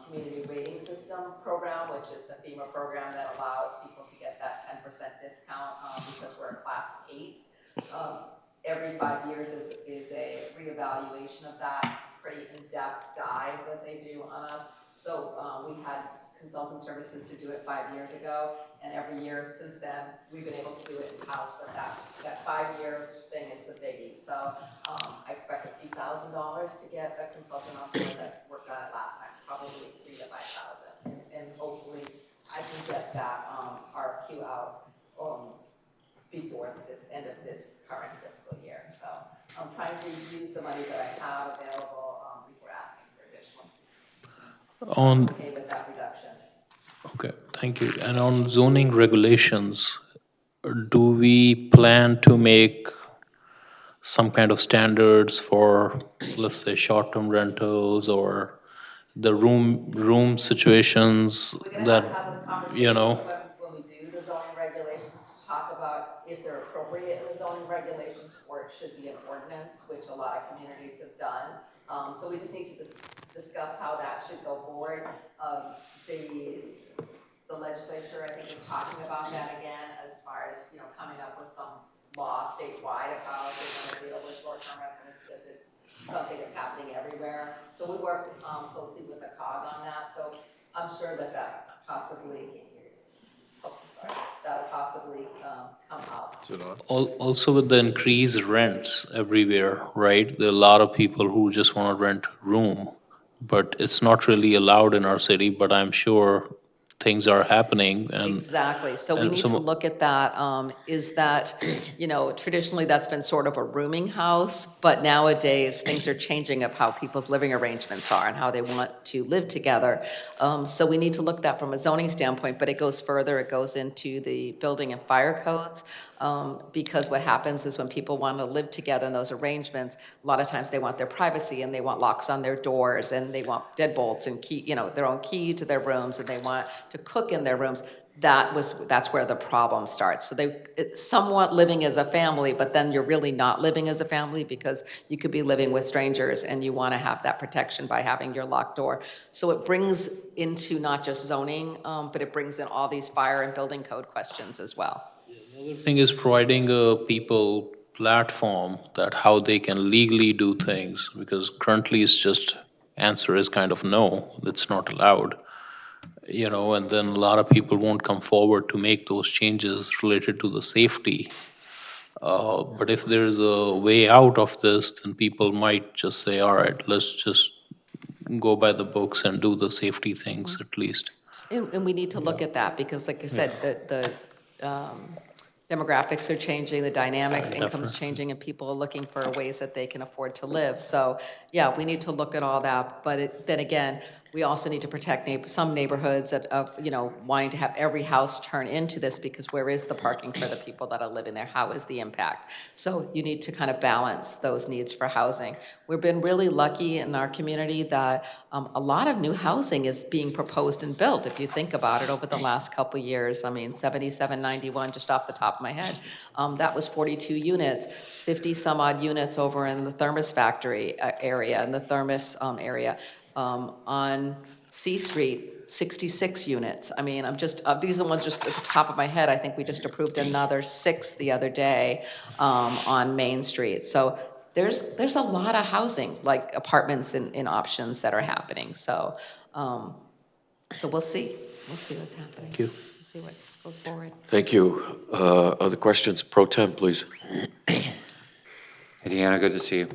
[SPEAKER 12] community rating system program, which is the FEMA program that allows people to get that 10% discount because we're a class 8. Every 5 years is a reevaluation of that. It's a pretty in-depth dive that they do on us. So we had consultant services to do it 5 years ago, and every year since then we've been able to do it in-house, but that 5-year thing is the biggie. So I expect a few $1,000s to get a consultant on board that worked on it last time, probably $3,000 to $5,000, and hopefully I can get that RFQ out before this end of this current fiscal year. So I'm trying to use the money that I have available before asking for additionals.
[SPEAKER 6] On
[SPEAKER 12] Okay with that reduction.
[SPEAKER 6] Okay, Thank you. And on zoning regulations, do we plan to make some kind of standards for, let's say, short-term rentals or the room situations
[SPEAKER 12] We're gonna
[SPEAKER 6] that,
[SPEAKER 12] have those
[SPEAKER 6] you
[SPEAKER 12] conversations
[SPEAKER 6] know?
[SPEAKER 12] when we do the zoning regulations, to talk about if they're appropriate in the zoning regulations, or it should be an ordinance, which a lot of communities have done. So we just need to discuss how that should go forward. The legislature, I think, is talking about that again, as far as, you know, coming up with some law statewide of how they're gonna deal with short-term rentals, because it's something that's happening everywhere. So we work closely with the COG on that, so I'm sure that possibly, oh, sorry, that'll possibly come out.
[SPEAKER 6] Also with the increased rents everywhere, right? There are a lot of people who just want to rent room, but it's not really allowed in our city, but I'm sure things are happening and.
[SPEAKER 12] Exactly, so we
[SPEAKER 6] and
[SPEAKER 12] need to look at that, is that, you know, traditionally that's been sort of a rooming house, but nowadays things are changing of how people's living arrangements are and how they want to live together. So we need to look at that from a zoning standpoint, but it goes further, it goes into the building and fire codes, because what happens is when people want to live together in those arrangements, a lot of times they want their privacy and they want locks on their doors and they want deadbolts and key, you know, their own key to their rooms, and they want to cook in their rooms. That's where the problem starts. So it's somewhat living as a family, but then you're really not living as a family, because you could be living with strangers and you want to have that protection by having your locked door. So it brings into not just zoning, but it brings in all these fire and building code questions as well.
[SPEAKER 6] Another thing is providing a people platform that how they can legally do things, because currently it's just answer is kind of no, it's not allowed. You know, and then a lot of people won't come forward to make those changes related to the safety. But if there's a way out of this, then people might just say, all right, let's just go by the books and do the safety things at least.
[SPEAKER 12] And we need to look at that, because like I said, the demographics are changing, the dynamics, income's changing, and people are looking for ways that they can afford to live. So, yeah, we need to look at all that, but then again, we also need to protect some neighborhoods of, you know, wanting to have every house turn into this, because where is the parking for the people that are living there? How is the impact? So you need to kind of balance those needs for housing. We've been really lucky in our community that a lot of new housing is being proposed and built, if you think about it, over the last couple of years. I mean, 7791, just off the top of my head, that was 42 units, 50 some odd units over in the Thermos factory area, in the Thermos area. On C Street, 66 units. I mean, these are the ones just at the top of my head. I think we just approved another 6 the other day on Main Street. So there's a lot of housing, like apartments in options that are happening. So we'll see. We'll see what's happening.
[SPEAKER 6] Thank you.
[SPEAKER 12] We'll see what goes forward.
[SPEAKER 1] Thank you. Other questions? Pro Tem, please.
[SPEAKER 5] Hey, Deanna, good to see you.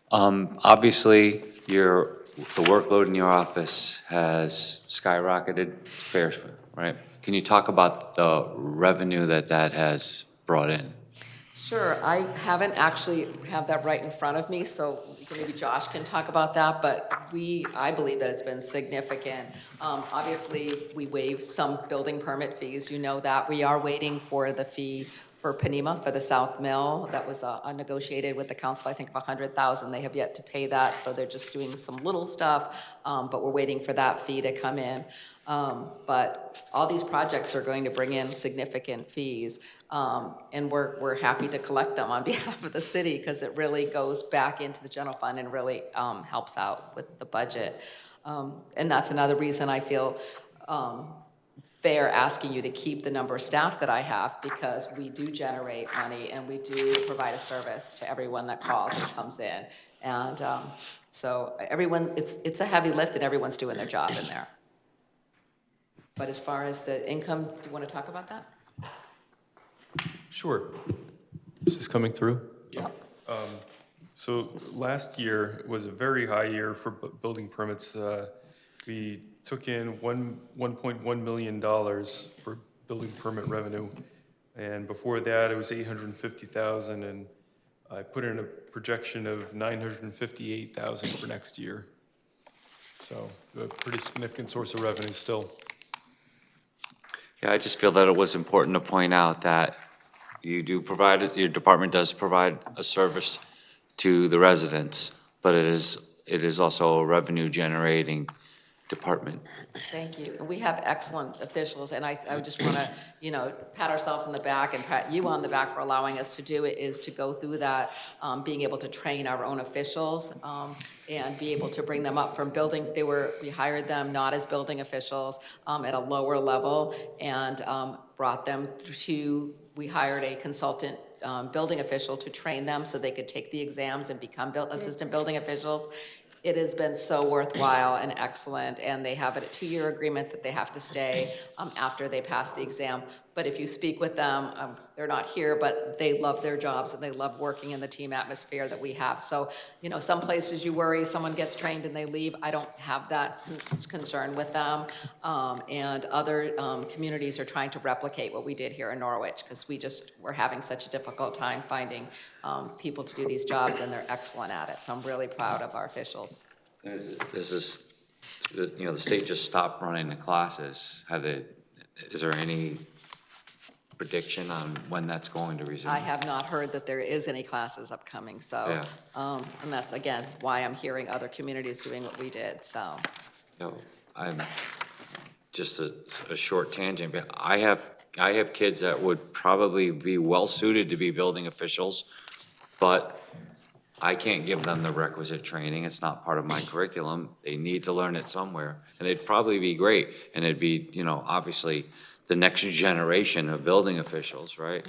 [SPEAKER 5] Obviously, the workload in your office has skyrocketed, it's fair, right? Can you talk about the revenue that has brought in?
[SPEAKER 12] Sure, I haven't actually have that right in front of me, so maybe Josh can talk about that, but I believe that it's been significant. Obviously, we waived some building permit fees, you know that. We are waiting for the fee for Panema, for the South Mill. That was negotiated with the council, I think, of 100,000. They have yet to pay that, so they're just doing some little stuff, but we're waiting for that fee to come in. But all these projects are going to bring in significant fees, and we're happy to collect them on behalf of the city, because it really goes back into the general fund and really helps out with the budget. And that's another reason I feel fair asking you to keep the number of staff that I have, because we do generate money and we do provide a service to everyone that calls and comes in. And so everyone, it's a heavy lift, and everyone's doing their job in there. But as far as the income, do you want to talk about that?
[SPEAKER 7] Sure. This is coming through?
[SPEAKER 12] Yep.
[SPEAKER 7] So last year was a very high year for building permits. We took in $1.1 million for building permit revenue. And before that, it was $850,000, and I put in a projection of $958,000 for next year. So a pretty significant source of revenue still.
[SPEAKER 5] Yeah, I just feel that it was important to point out that you do provide, your department does provide a service to the residents, but it is also a revenue-generating department.
[SPEAKER 12] Thank you. And we have excellent officials, and I just want to, pat ourselves on the back and pat you on the back for allowing us to do it, is to go through that, being able to train our own officials, and be able to bring them up from building, we hired them not as building officials, at a lower level, and brought them we hired a consultant building official to train them so they could take the exams and become assistant building officials. It has been so worthwhile and excellent, and they have a 2-year agreement that they have to stay after they pass the exam. But if you speak with them, they're not here, but they love their jobs and they love working in the team atmosphere that we have. So, some places you worry someone gets trained and they leave. I don't have that concern with them. And other communities are trying to replicate what we did here in Norwich, because we're having such a difficult time finding people to do these jobs, and they're excellent at it. So I'm really proud of our officials.
[SPEAKER 5] This is, the state just stopped running the classes. Is there any prediction on when that's going to resume?
[SPEAKER 12] I have not heard that there is any classes upcoming, so, and that's, again, why I'm hearing other communities doing what we did, so.
[SPEAKER 5] I'm just a short tangent, but I have kids that would probably be well-suited to be building officials, but I can't give them the requisite training. It's not part of my curriculum. They need to learn it somewhere, and they'd probably be great, and it'd be, obviously, the next generation of building officials, right?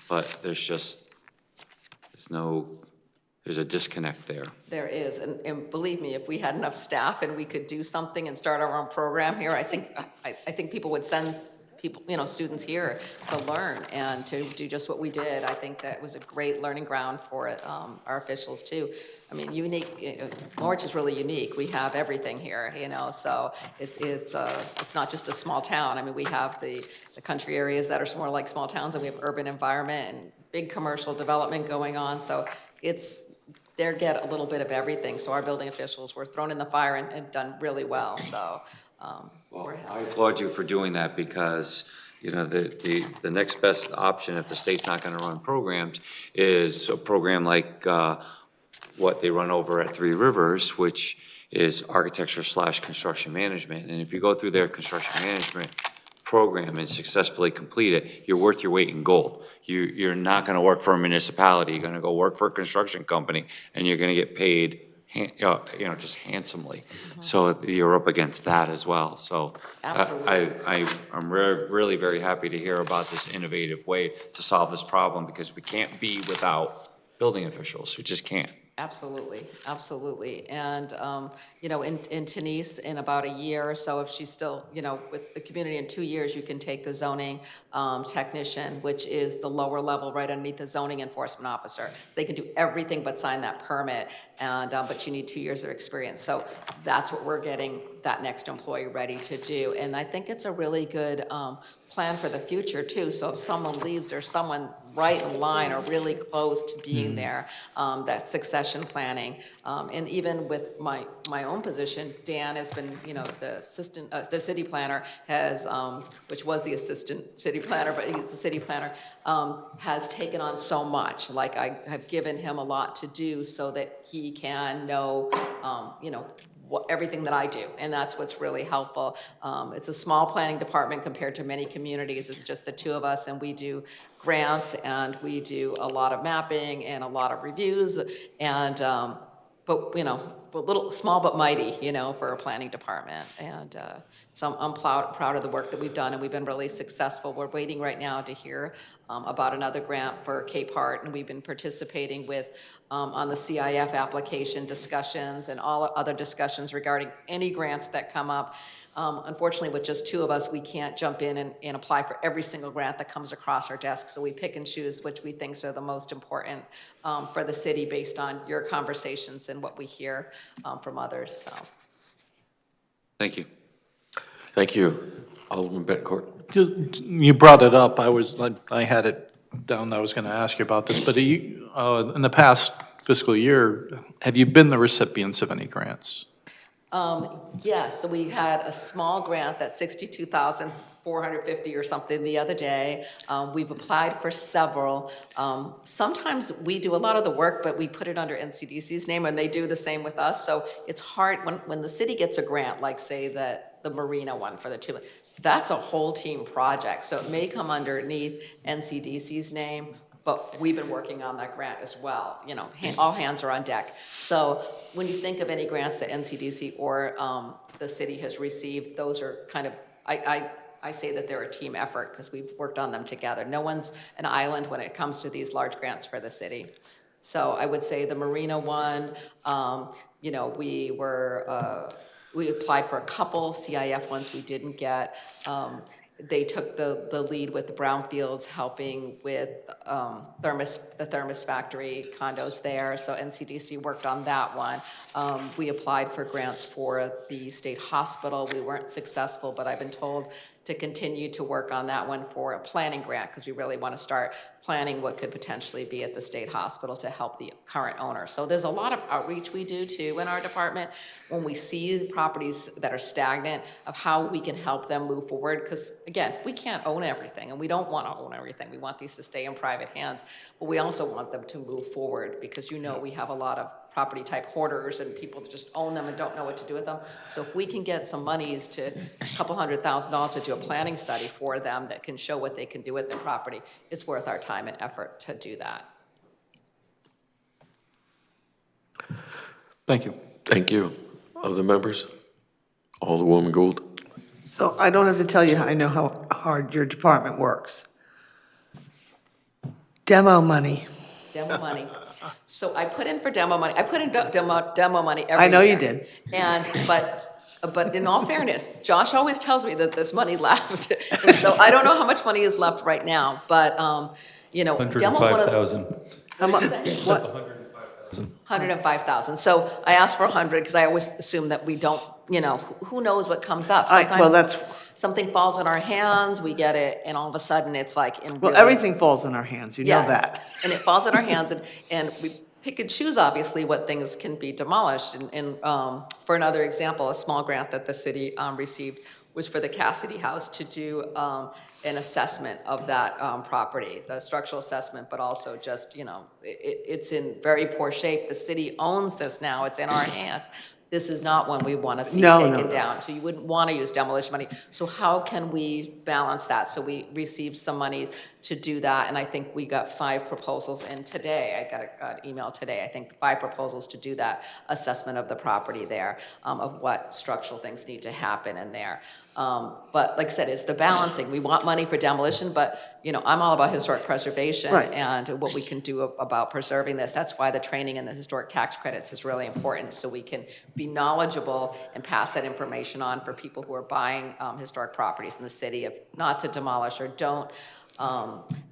[SPEAKER 5] But there's a disconnect there.
[SPEAKER 12] There is, and believe me, if we had enough staff and we could do something and start our own program here, I think people would send students here to learn and to do just what we did. I think that was a great learning ground for our officials too. I mean, Norwich is really unique. We have everything here, so it's not just a small town. I mean, we have the country areas that are more like small towns, and we have urban environment and big commercial development going on. So they get a little bit of everything. So our building officials were thrown in the fire and done really well. So
[SPEAKER 5] I applaud you for doing that, because the next best option, if the state's not going to run programs, is a program like what they run over at Three Rivers, which is architecture/construction management. And if you go through their construction management program and successfully complete it, you're worth your weight in gold. You're not going to work for a municipality. You're going to go work for a construction company, and you're going to get paid just handsomely. So you're up against that as well. So I'm really very happy to hear about this innovative way to solve this problem, because we can't be without building officials. We just can't.
[SPEAKER 12] Absolutely, absolutely. And, in Denise, in about a year or so, if she's still, with the community, in 2 years, you can take the zoning technician, which is the lower level right underneath the zoning enforcement officer. So they can do everything but sign that permit, and but you need 2 years of experience. So that's what we're getting that next employee ready to do. And I think it's a really good plan for the future too. So if someone leaves, there's someone right in line or really close to being there, that succession planning. And even with my own position, Dan has been, the city planner has, which was the assistant city planner, but he's the city planner, has taken on so much. Like, I have given him a lot to do so that he can know, everything that I do, and that's what's really helpful. It's a small planning department compared to many communities. It's just the two of us, and we do grants, and we do a lot of mapping and a lot of reviews, and but we're little small but mighty, for a planning department. And so I'm proud of the work that we've done, and we've been really successful. We're waiting right now to hear about another grant for Cape Heart, and we've been participating with on the CIF application discussions and all other discussions regarding any grants that come up. Unfortunately, with just two of us, we can't jump in and apply for every single grant that comes across our desk. So we pick and choose which we think are the most important for the city based on your conversations and what we hear from others. So,
[SPEAKER 5] Thank you.
[SPEAKER 1] Thank you. Alderman Betcourt.
[SPEAKER 4] You brought it up. I had it down that I was going to ask you about this, but in the past fiscal year, have you been the recipients of any grants?
[SPEAKER 12] Yes, so we had a small grant, that $62,000 450 or something the other day. We've applied for several. Sometimes we do a lot of the work, but we put it under NCDC's name, and they do the same with us. So it's hard when the city gets a grant, like say the Marina one for the two. That's a whole team project, so it may come underneath NCDC's name, but we've been working on that grant as well. You know, all hands are on deck. So when you think of any grants that NCDC or the city has received, those are kind of, I say that they're a team effort because we've worked on them together. No one's an island when it comes to these large grants for the city. So I would say the Marina one, you know, we applied for a couple CIF ones we didn't get. They took the lead with the brownfields, helping with the Thermos factory condos there. So NCDC worked on that one. We applied for grants for the state hospital. We weren't successful, but I've been told to continue to work on that one for a planning grant because we really want to start planning what could potentially be at the state hospital to help the current owner. So there's a lot of outreach we do too in our department when we see properties that are stagnant of how we can help them move forward. Because again, we can't own everything and we don't want to own everything. We want these to stay in private hands, but we also want them to move forward because you know we have a lot of property type hoarders and people that just own them and don't know what to do with them. So if we can get some monies to a couple $100,000 to do a planning study for them that can show what they can do with their property, it's worth our time and effort to do that.
[SPEAKER 4] Thank you.
[SPEAKER 1] Thank you. Other members? Alderwoman Gould?
[SPEAKER 8] So I don't have to tell you, I know how hard your department works. Demo money.
[SPEAKER 12] Demo money. So I put in for demo money. I put in demo money every year.
[SPEAKER 8] I know you did.
[SPEAKER 12] And, but in all fairness, Josh always tells me that there's money left. And so I don't know how much money is left right now, but, you know, demo's one of.
[SPEAKER 7] 105,000.
[SPEAKER 12] How much? What?
[SPEAKER 7] 105,000.
[SPEAKER 12] 105,000. So I asked for 100 because I always assume that we don't, you know, who knows what comes up.
[SPEAKER 8] Well, that's.
[SPEAKER 12] Something falls in our hands, we get it, and all of a sudden it's like in
[SPEAKER 8] Well,
[SPEAKER 12] really,
[SPEAKER 8] everything falls in our hands, you know
[SPEAKER 12] yes,
[SPEAKER 8] that.
[SPEAKER 12] and it falls in our hands, and we pick and choose, obviously, what things can be demolished. And for another example, a small grant that the city received was for the Cassidy House to do an assessment of that property, the structural assessment, but also just, you know, it's in very poor shape. The city owns this now, it's in our hands. This is not one we want to see taken down. So you wouldn't want to use demolition money. So how can we balance that? So we received some money to do that. And I think we got 5 proposals in today. I got an email today. I think 5 proposals to do that assessment of the property there, of what structural things need to happen in there. But like I said, it's the balancing. We want money for demolition, but you know, I'm all about historic preservation and what we can do about preserving this. That's why the training and the historic tax credits is really important, so we can be knowledgeable and pass that information on for people who are buying historic properties in the city, of not to demolish or don't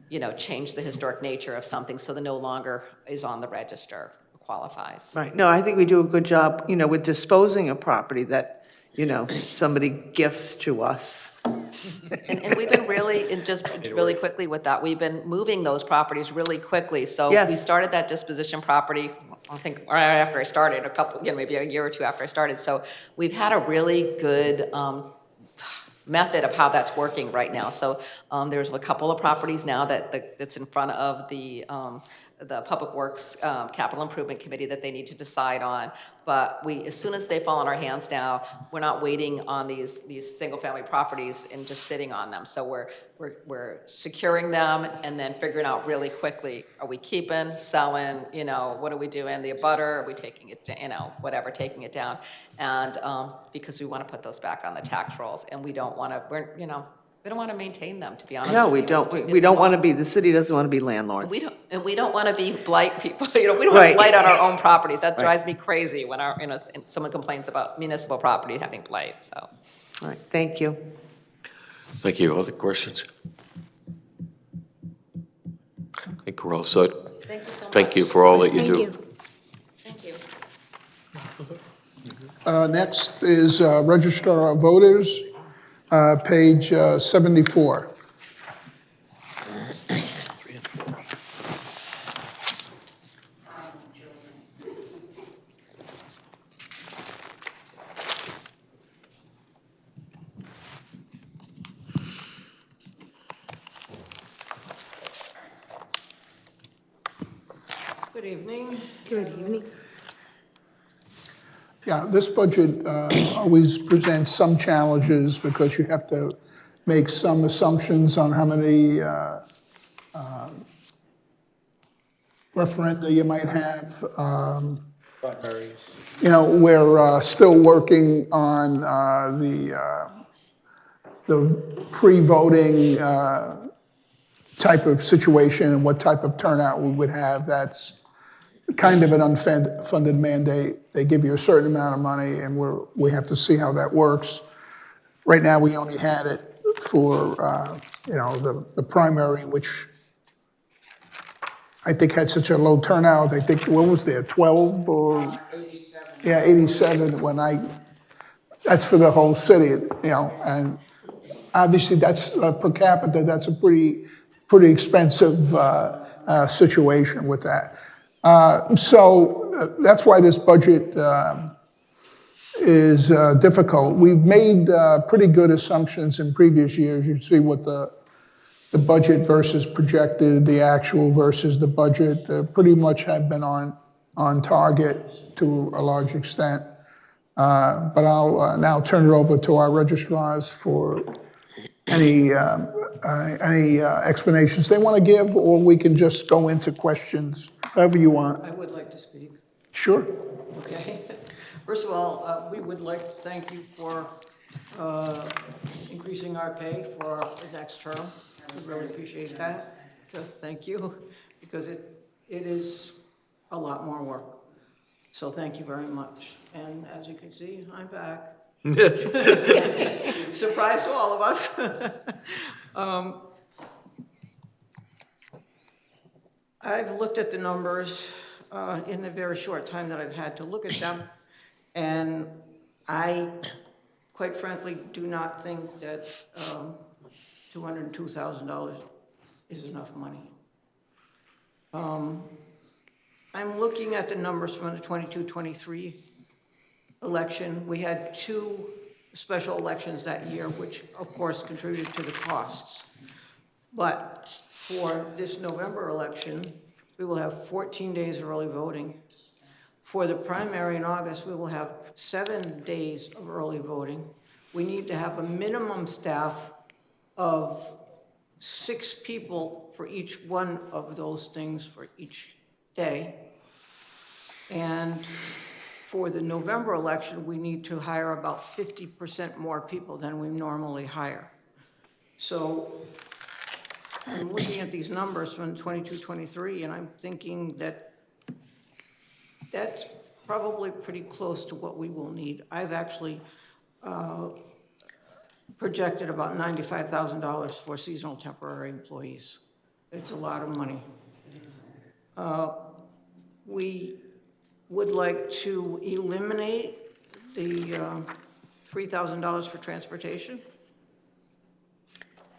[SPEAKER 12] you know, change the historic nature of something so that no longer is on the register, qualifies.
[SPEAKER 8] Right, no, I think we do a good job, you know, with disposing of property that, you know, somebody gifts to us.
[SPEAKER 12] And we've been really, and just really quickly with that, we've been moving those properties really quickly. So we started that disposition property, I think, right after I started, maybe a year or 2 after I started. So we've had a really good method of how that's working right now. So there's a couple of properties now that's in front of the Public Works Capital Improvement Committee that they need to decide on. But as soon as they fall in our hands now, we're not waiting on these single-family properties and just sitting on them. So we're securing them and then figuring out really quickly, are we keeping, selling, you know, what are we doing, the abutter, are we taking it, you know, whatever, taking it down. And because we want to put those back on the tax rolls, and we don't want to, we don't want to maintain them, to be honest.
[SPEAKER 8] No, we don't. We don't want to be, the city doesn't want to be landlords.
[SPEAKER 12] We don't want to be blight people. You know, we don't want to blight on our own properties. That drives me crazy when someone complains about municipal property having blight. So,
[SPEAKER 8] all right, thank you.
[SPEAKER 1] Thank you. Other questions? I think we're all set.
[SPEAKER 12] thank you so much.
[SPEAKER 1] Thank you for all that you
[SPEAKER 9] Thank
[SPEAKER 1] do.
[SPEAKER 9] you.
[SPEAKER 12] Thank you.
[SPEAKER 2] Next is Register of Voters, page 74.
[SPEAKER 13] Good evening.
[SPEAKER 9] Good evening.
[SPEAKER 2] Yeah, this budget always presents some challenges because you have to make some assumptions on how many referenda you might have.
[SPEAKER 4] Primaries.
[SPEAKER 2] You know, we're still working on the pre-voting type of situation and what type of turnout we would have. That's kind of an unfunded mandate. They give you a certain amount of money, and we have to see how that works. Right now, we only had it for you know, the primary, which I think had such a low turnout. I think, what was there, 12 or?
[SPEAKER 13] 87.
[SPEAKER 2] Yeah, 87 when that's for the whole city, you know, and obviously that's per capita, that's a pretty expensive situation with that. So that's why this budget is difficult. We've made pretty good assumptions in previous years. You see what the budget versus projected, the actual versus the budget, pretty much have been on target to a large extent. But I'll now turn it over to our registrars for any explanations they want to give, or we can just go into questions, however you want.
[SPEAKER 13] I would like to speak.
[SPEAKER 2] Sure.
[SPEAKER 13] Okay. First of all, we would like to thank you for increasing our pay for the next term. We really appreciate that. Just thank you, because it is a lot more work. So thank you very much. And as you can see, I'm back. Surprise to all of us. I've looked at the numbers in the very short time that I've had to look at them, and I, quite frankly, do not think that $202,000 is enough money. I'm looking at the numbers from the 22-23 election. We had 2 special elections that year, which of course contributed to the costs. But for this November election, we will have 14 days of early voting. For the primary in August, we will have 7 days of early voting. We need to have a minimum staff of 6 people for each one of those things for each day. And for the November election, we need to hire about 50% more people than we normally hire. So I'm looking at these numbers from 22-23, and I'm thinking that that's probably pretty close to what we will need. I've actually projected about $95,000 for seasonal temporary employees. It's a lot of money. We would like to eliminate the $3,000 for transportation.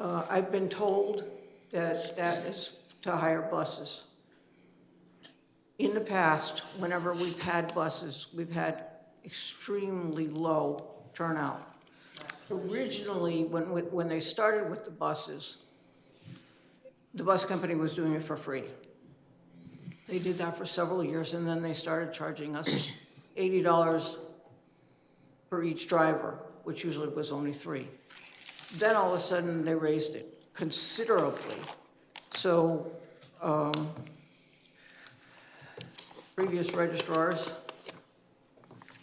[SPEAKER 13] I've been told that that is to hire buses. In the past, whenever we've had buses, we've had extremely low turnout. Originally, when they started with the buses, the bus company was doing it for free. They did that for several years, and then they started charging us $80 per each driver, which usually was only 3. Then all of a sudden, they raised it considerably. So previous registrars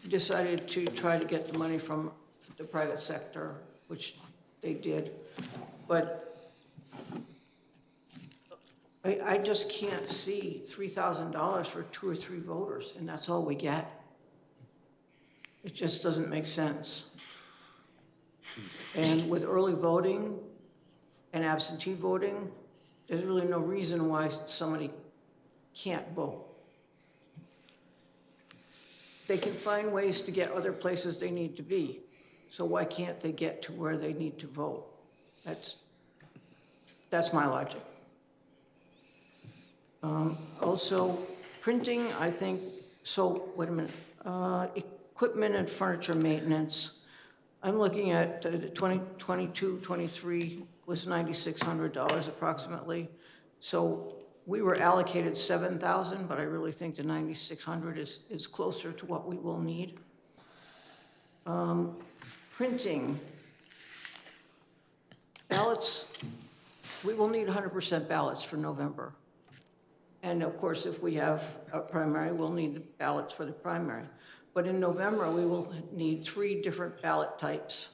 [SPEAKER 13] decided to try to get the money from the private sector, which they did. But I just can't see $3,000 for 2 or 3 voters, and that's all we get. It just doesn't make sense. And with early voting and absentee voting, there's really no reason why somebody can't vote. They can find ways to get other places they need to be. So why can't they get to where they need to vote? That's my logic. Also, printing, I think, so, wait a minute. Equipment and furniture maintenance. I'm looking at the 2022-23 was $9,600 approximately. So we were allocated 7,000, but I really think the 9,600 is closer to what we will need. Printing, ballots, we will need 100% ballots for November. And of course, if we have a primary, we'll need the ballots for the primary. But in November, we will need 3 different ballot types.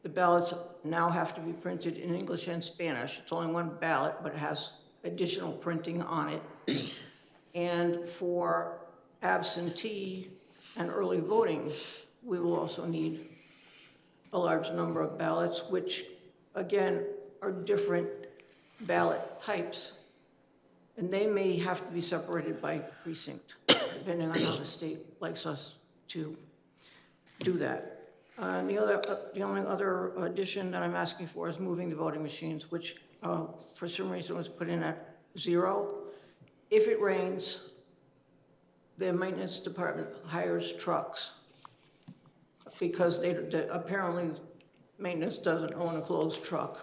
[SPEAKER 13] The ballots now have to be printed in English and Spanish. It's only one ballot, but it has additional printing on it. And for absentee and early voting, we will also need a large number of ballots, which again are different ballot types. And they may have to be separated by precinct, depending on how the state likes us to do that. The only other addition that I'm asking for is moving the voting machines, which for some reason was put in at 0. If it rains, the maintenance department hires trucks because apparently maintenance doesn't own a closed truck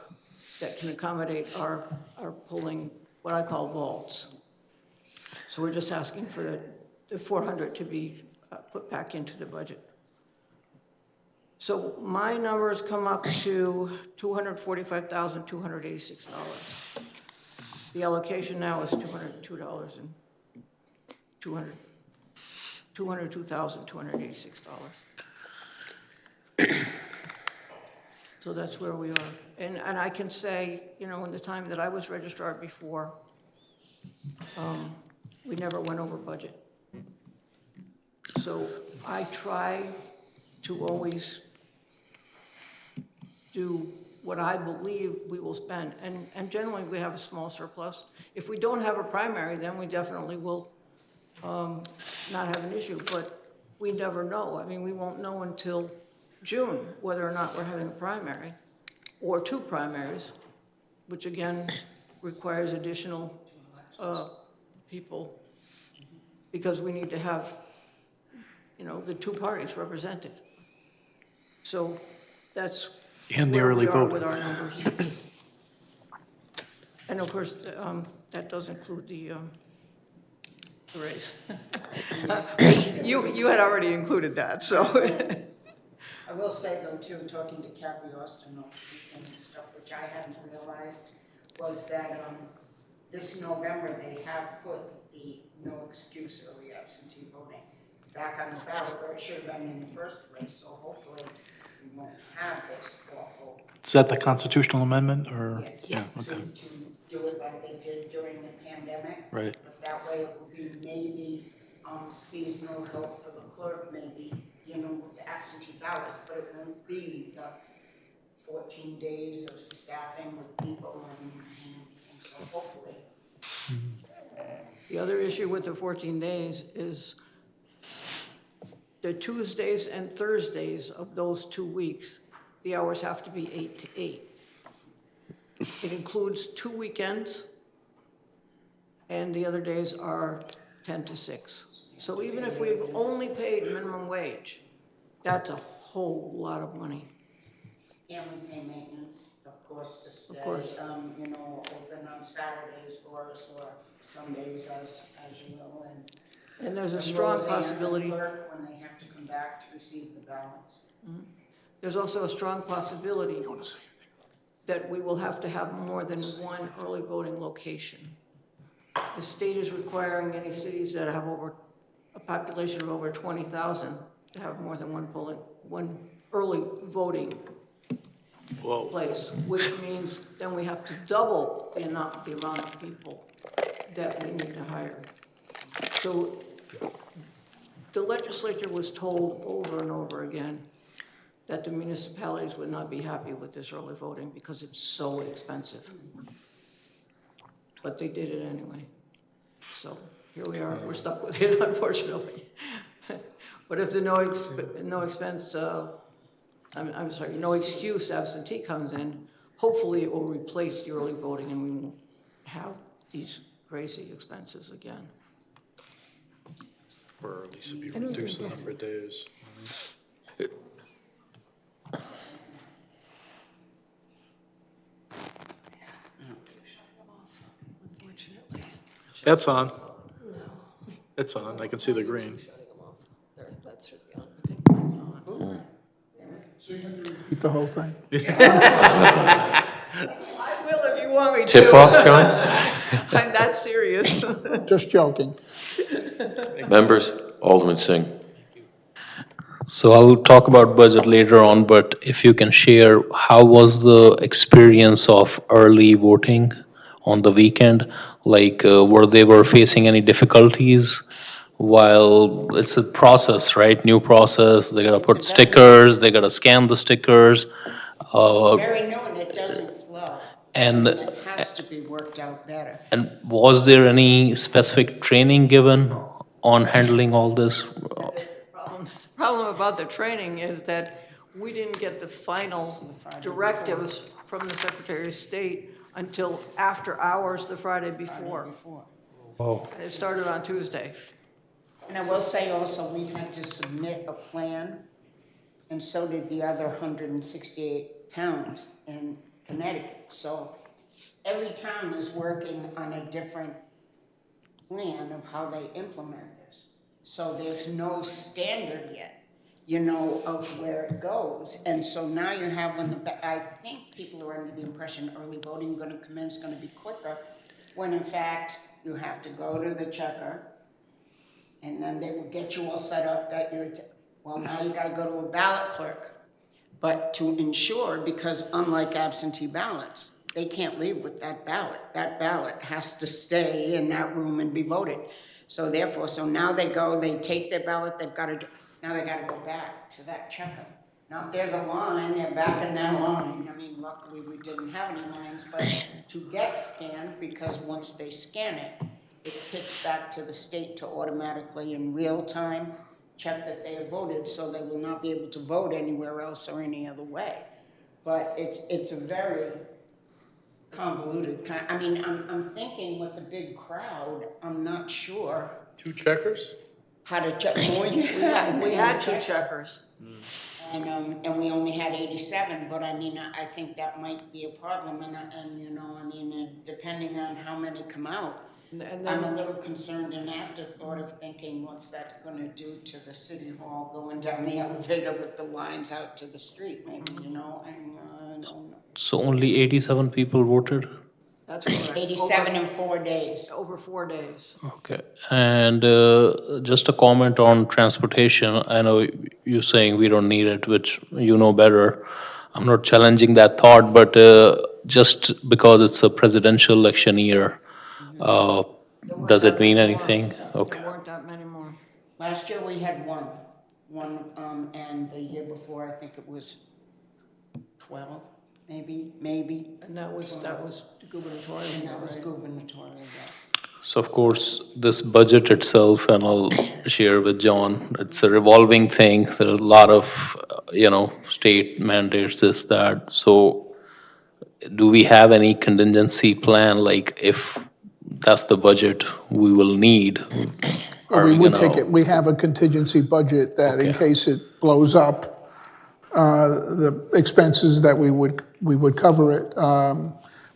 [SPEAKER 13] that can accommodate our pulling what I call vaults. So we're just asking for the 400 to be put back into the budget. So my numbers come up to $245,286. The allocation now is $202,286. So that's where we are. And I can say, in the time that I was registrar before, we never went over budget. So I try to always do what I believe we will spend. And generally, we have a small surplus. If we don't have a primary, then we definitely will not have an issue, but we never know. I mean, we won't know until June whether or not we're having a primary or 2 primaries, which again requires additional people because we need to have, the 2 parties represented. So that's
[SPEAKER 4] And the
[SPEAKER 13] where
[SPEAKER 4] early
[SPEAKER 13] we are
[SPEAKER 4] vote.
[SPEAKER 13] with our numbers. And of course, that does include the raise. You had already included that, so.
[SPEAKER 14] I will say though too, talking to Kathy Austin and stuff, which I hadn't realized, was that this November they have put the no excuse early absentee voting back on the ballot where it should have been in the first place. So hopefully we won't have this awful.
[SPEAKER 4] Is that the constitutional amendment or?
[SPEAKER 14] Yes,
[SPEAKER 4] Yeah, okay.
[SPEAKER 14] to do it like they did during the pandemic.
[SPEAKER 4] Right.
[SPEAKER 14] But that way it will be maybe seasonal help for the clerk, maybe, with the absentee ballots, but it won't be the 14 days of staffing with people and so hopefully.
[SPEAKER 13] The other issue with the 14 days is the Tuesdays and Thursdays of those 2 weeks, the hours have to be 8 to 8. It includes 2 weekends, and the other days are 10 to 6. So even if we've only paid minimum wage, that's a whole lot of money.
[SPEAKER 14] And we pay maintenance, of course, to stay,
[SPEAKER 13] Of course.
[SPEAKER 14] open on Saturdays for us or Sundays as you will.
[SPEAKER 13] And there's a strong possibility.
[SPEAKER 14] Clerk when they have to come back to receive the ballots.
[SPEAKER 13] There's also a strong possibility that we will have to have more than 1 early voting location. The state is requiring any cities that have a population of over 20,000 to have more than one early voting place, which means then we have to double the amount of people that we need to hire. So the legislature was told over and over again that the municipalities would not be happy with this early voting because it's so expensive. But they did it anyway. So here we are, we're stuck with it, unfortunately. But if the no excuse absentee comes in, hopefully it will replace the early voting and we won't have these crazy expenses again.
[SPEAKER 4] Or at least
[SPEAKER 9] I don't
[SPEAKER 4] reduce the
[SPEAKER 9] think
[SPEAKER 4] number of days. It's on. It's on, I can see the green.
[SPEAKER 13] That should be on.
[SPEAKER 2] Eat the whole thing.
[SPEAKER 13] I will if you want me to.
[SPEAKER 1] Tip off, John?
[SPEAKER 13] I'm that serious.
[SPEAKER 2] Just joking.
[SPEAKER 1] Members, Alderman Singh.
[SPEAKER 6] So I'll talk about budget later on, but if you can share, how was the experience of early voting on the weekend? Like, were facing any difficulties? While it's a process, right? New process, they gotta put stickers, they gotta scan the stickers.
[SPEAKER 14] Very new and it doesn't flow.
[SPEAKER 6] And-
[SPEAKER 14] And it has to be worked out better.
[SPEAKER 6] And was there any specific training given on handling all this?
[SPEAKER 13] The problem about the training is that we didn't get the final directives from the Secretary of State until after hours the Friday before.
[SPEAKER 6] Oh.
[SPEAKER 13] And it started on Tuesday.
[SPEAKER 14] And I will say also, we had to submit a plan, and so did the other 168 towns in Connecticut. So every town is working on a different plan of how they implement this. So there's no standard yet, you know, of where it goes. And so now you have, I think people are under the impression early voting gonna come in, is gonna be quicker, when in fact, you have to go to the checker, and then they will get you all set up that well, now you gotta go to a ballot clerk. But to ensure, because unlike absentee ballots, they can't leave with that ballot. That ballot has to stay in that room and be voted. So therefore, so now they go, they take their ballot, now they gotta go back to that checker. Now, if there's a line, they're back in that line. I mean, luckily we didn't have any lines, but to get scanned, because once they scan it, it kicks back to the state to automatically in real time check that they have voted, so they will not be able to vote anywhere else or any other way. But it's a very convoluted kind, I mean, I'm thinking with the big crowd, I'm not sure
[SPEAKER 4] 2 checkers?
[SPEAKER 14] how to check more.
[SPEAKER 13] We had 2 checkers.
[SPEAKER 14] And we only had 87, but I mean, I think that might be a problem, and you know, I mean, depending on how many come out,
[SPEAKER 13] And then,
[SPEAKER 14] I'm a little concerned and afterthought of thinking, what's that gonna do to the city hall going down the elevator with the lines out to the street, maybe, you know, and I don't know.
[SPEAKER 6] So only 87 people voted?
[SPEAKER 13] that's correct.
[SPEAKER 14] 87 in 4 days.
[SPEAKER 13] Over 4 days.
[SPEAKER 6] Okay. And just a comment on transportation. I know you're saying we don't need it, which you know better. I'm not challenging that thought, but just because it's a presidential election year, does it mean anything? Okay.
[SPEAKER 13] There weren't that many more.
[SPEAKER 14] Last year we had one, and the year before, I think it was 12, maybe.
[SPEAKER 13] And that was gubernatorial.
[SPEAKER 14] And that was
[SPEAKER 13] right?
[SPEAKER 14] gubernatorial, yes.
[SPEAKER 6] So of course, this budget itself, and I'll share with John, it's a revolving thing. There are a lot of, state mandates, this, that. So do we have any contingency plan, like if that's the budget we will need?
[SPEAKER 2] Or we would take it, we have a contingency budget that in case it blows up, the expenses that we would cover it.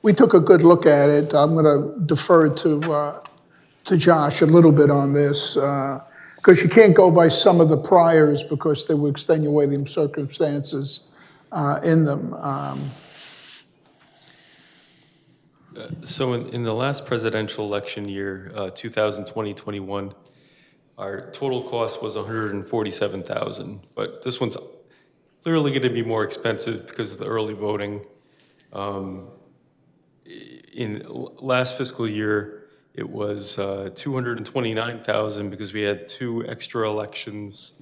[SPEAKER 2] We took a good look at it. I'm gonna defer to Josh a little bit on this, because you can't go by some of the priors because there were extenuating circumstances in them.
[SPEAKER 7] So in the last presidential election year, 2020-21, our total cost was $147,000, but this one's clearly going to be more expensive because of the early voting. In last fiscal year, it was $229,000 because we had 2 extra elections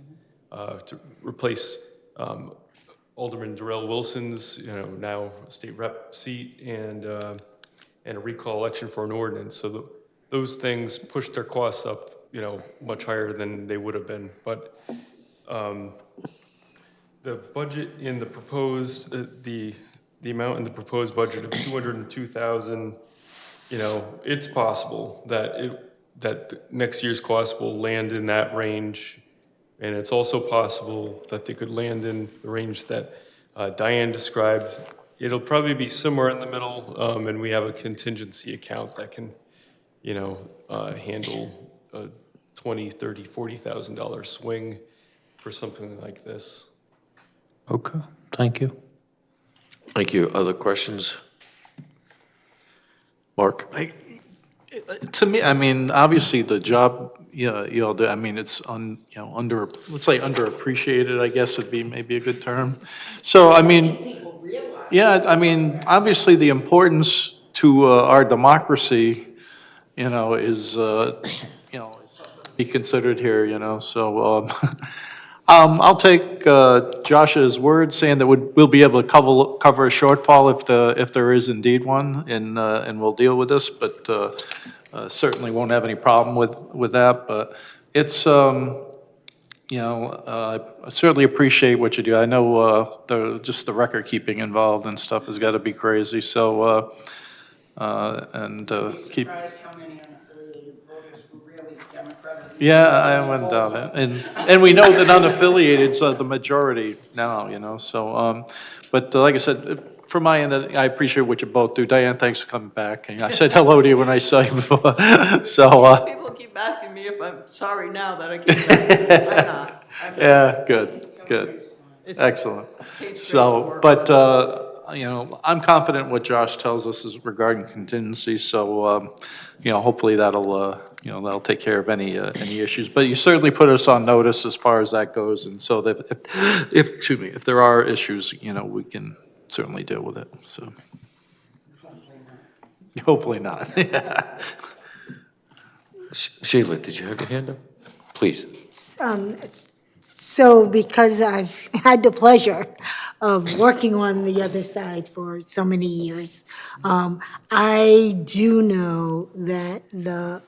[SPEAKER 7] to replace Alderman Darrell Wilson's, now state rep seat, and a recall election for an ordinance. So those things pushed their costs up, much higher than they would have been. But the budget in the proposed, the amount in the proposed budget of $202,000, it's possible that next year's cost will land in that range. And it's also possible that they could land in the range that Diane described. It'll probably be somewhere in the middle, and we have a contingency account that can handle a $20, $30, $40,000 swing for something like this.
[SPEAKER 6] Okay, thank you.
[SPEAKER 1] Thank you. Other questions? Mark?
[SPEAKER 4] To me, I mean, obviously, the job, I mean, it's let's say underappreciated, I guess would be maybe a good term. So, I mean, yeah, I mean, obviously, the importance to our democracy, is, be considered here, so, I'll take Josh's word saying that we'll be able to cover a shortfall if there is indeed one, and we'll deal with this, but certainly won't have any problem with that. But it's, I certainly appreciate what you do. I know just the record keeping involved and stuff has got to be crazy, so, keep.
[SPEAKER 14] Surprised how many unaffiliated voters were really Democratic.
[SPEAKER 4] Yeah, I wouldn't doubt it. And we know that unaffiliated's the majority now, so, but like I said, from my end, I appreciate what you both do. Diane, thanks for coming back. And I said hello to you when I saw you before, so,
[SPEAKER 13] People keep asking me if I'm sorry now that I came back. I'm not.
[SPEAKER 4] yeah, good, excellent. So, but, I'm confident what Josh tells us is regarding contingency, so, hopefully that'll take care of any issues. But you certainly put us on notice as far as that goes, and so that excuse me, if there are issues, we can certainly deal with it, so. Hopefully not.
[SPEAKER 1] Sheila, did you have your hand up? Please.
[SPEAKER 9] So because I've had the pleasure of working on the other side for so many years, I do know that the